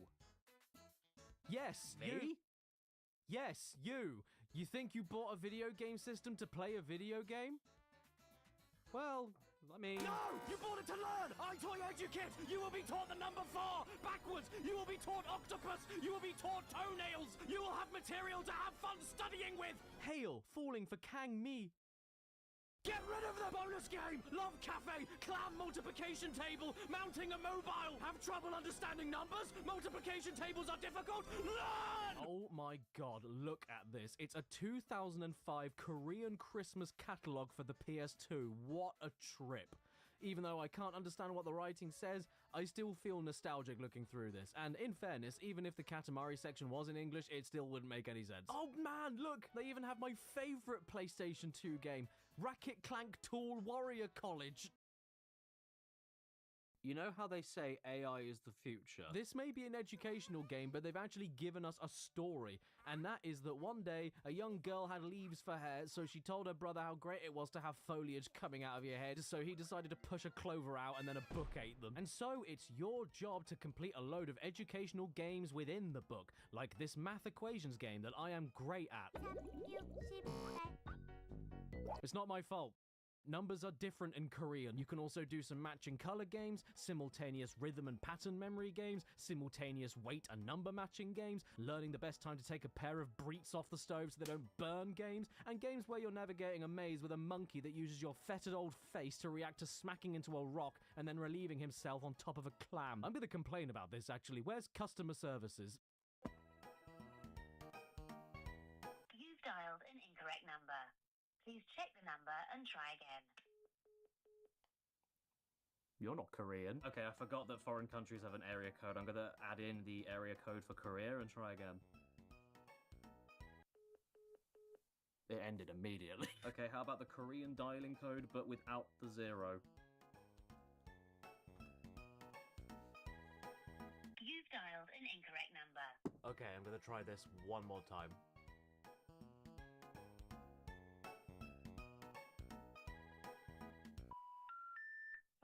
Yes, Me? you. Yes, you. You think you bought a video game system to play a video game? Well, I mean... No! You bought it to learn! I toy educate! You will be taught the number 4! Backwards! You will be taught octopus! You will be taught toenails! You will have material to have fun studying with! Hail, falling for Kang Me. Get rid of the bonus game! Love Cafe! Clam multiplication table! Mounting a mobile! Have trouble understanding numbers? Multiplication tables are difficult? Learn! Oh my god, look at this. It's a 2005 Korean Christmas catalogue for the PS2. What a trip. Even though I can't understand what the writing says, I still feel nostalgic looking through this. And in fairness, even if the Katamari section was in English, it still wouldn't make any sense. Oh man, look! They even have my favourite PlayStation 2 game, Racket Clank Tool Warrior College. You know how they say AI is the future? This may be an educational game, but they've actually given us a story. And that is that one day, a young girl had leaves for hair, so she told her brother how great it was to have foliage coming out of your head, so he decided to push a clover out and then a book ate them. And so it's your job to complete a load of educational games within the book, like this math equations game that I am great at. It's not my fault. Numbers are different in Korean. You can also do some matching color games, simultaneous rhythm and pattern memory games, simultaneous weight and number matching games, learning the best time to take a pair of breets off the stove so they don't burn games, and games where you're navigating a maze with a monkey that uses your fetid old face to react to smacking into a rock and then relieving himself on top of a clam. I'm gonna complain about this, actually. Where's customer services? You've dialed an incorrect number. Please check the number and try again. You're not Korean. Okay, I forgot that foreign countries have an area code. I'm gonna add in the area code for Korea and try again. It ended immediately. Okay, how about the Korean dialing code but without the 0? You've dialed an incorrect number. Okay, I'm gonna try this one more time.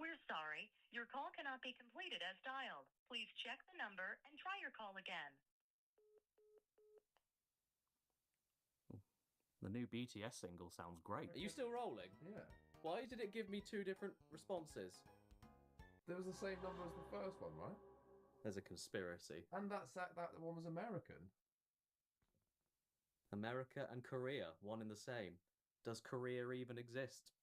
We're sorry. Your call cannot be completed as dialed. Please check the number and try your call again. The new BTS single sounds great. Are you still rolling? Yeah. Why did it give me 2 different responses? There was the same number as the first one, right? There's a conspiracy. And that one was American. America and Korea, one in the same. Does Korea even exist?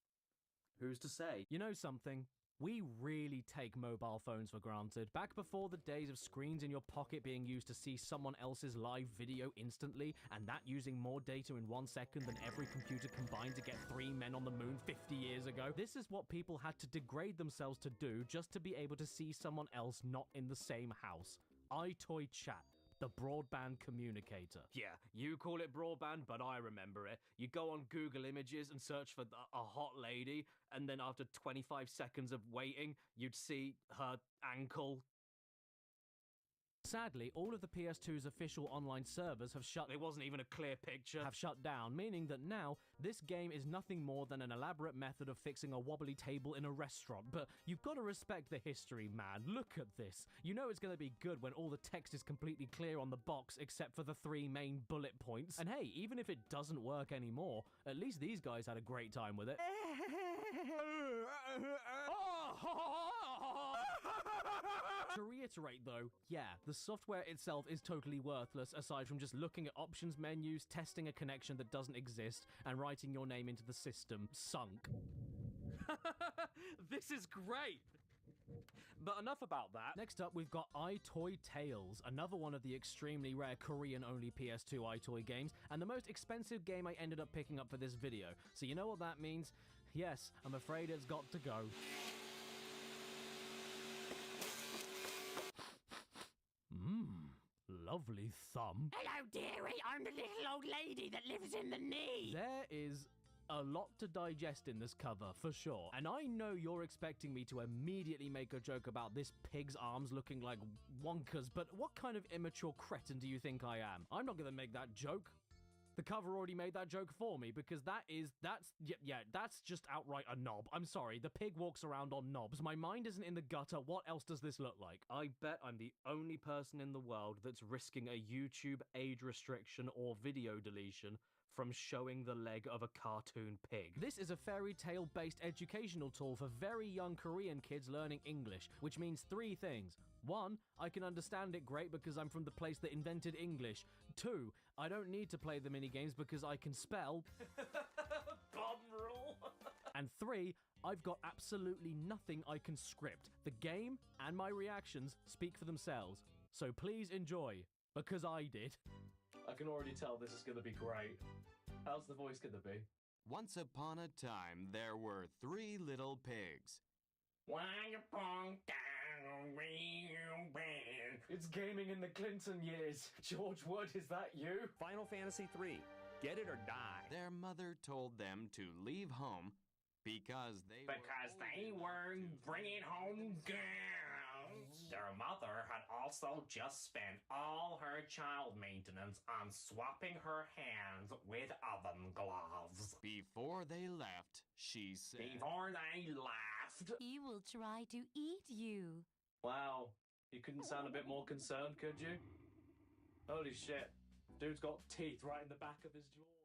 Who's to say? You know something? We really take mobile phones for granted. Back before the days of screens in your pocket being used to see someone else's live video instantly, and that using more data in 1 second than every computer combined to get 3 men on the moon 50 years ago, this is what people had to degrade themselves to do just to be able to see someone else not in the same house. iToy Chat. The broadband communicator. Yeah, you call it broadband, but I remember it. You go on Google Images and search for a hot lady, and then after 25 seconds of waiting, you'd see her ankle. Sadly, all of the PS2's official online servers have shut. It wasn't even a clear picture. Have shut down, meaning that now this game is nothing more than an elaborate method of fixing a wobbly table in a restaurant. But you've got to respect the history, man. Look at this. You know it's going to be good when all the text is completely clear on the box except for the 3 main bullet points. And hey, even if it doesn't work anymore, at least these guys had a great time with it. To reiterate though, yeah, the software itself is totally worthless aside from just looking at options menus, testing a connection that doesn't exist, and writing your name into the system. Sunk. This is great! But enough about that. Next up, we've got iToy Tales, another one of the extremely rare Korean-only PS2 iToy games, and the most expensive game I ended up picking up for this video. So you know what that means? Yes, I'm afraid it's got to go. Lovely thumb. Hello, dearie. I'm the little old lady that lives in the knee. There is a lot to digest in this cover, for sure. And I know you're expecting me to immediately make a joke about this pig's arms looking like wonkers, but what kind of immature cretin do you think I am? I'm not gonna make that joke. The cover already made that joke for me, because that's just outright a knob. I'm sorry, the pig walks around on knobs. My mind isn't in the gutter. What else does this look like? I bet I'm the only person in the world that's risking a YouTube age restriction or video deletion from showing the leg of a cartoon pig. This is a fairy tale based educational tool for very young Korean kids learning English, which means 3 things. 1, I can understand it great because I'm from the place that invented English. 2, I don't need to play the minigames because I can spell. Bomb rule. And 3, I've got absolutely nothing I can script. The game and my reactions speak for themselves. So please enjoy, because I did. I can already tell this is gonna be great. How's the voice gonna be? Once upon a time, there were 3 little pigs. It's gaming in the Clinton years. George Wood, is that you? Final Fantasy III. Get it or die. Their mother told them to leave home because they were bringing home girls. Their mother had also just spent all her child maintenance on swapping her hands with oven gloves. Before they left, she said... Before they left... He will try to eat you. Wow. You couldn't sound a bit more concerned, could you? Holy shit. Dude's got teeth right in the back of his jaw.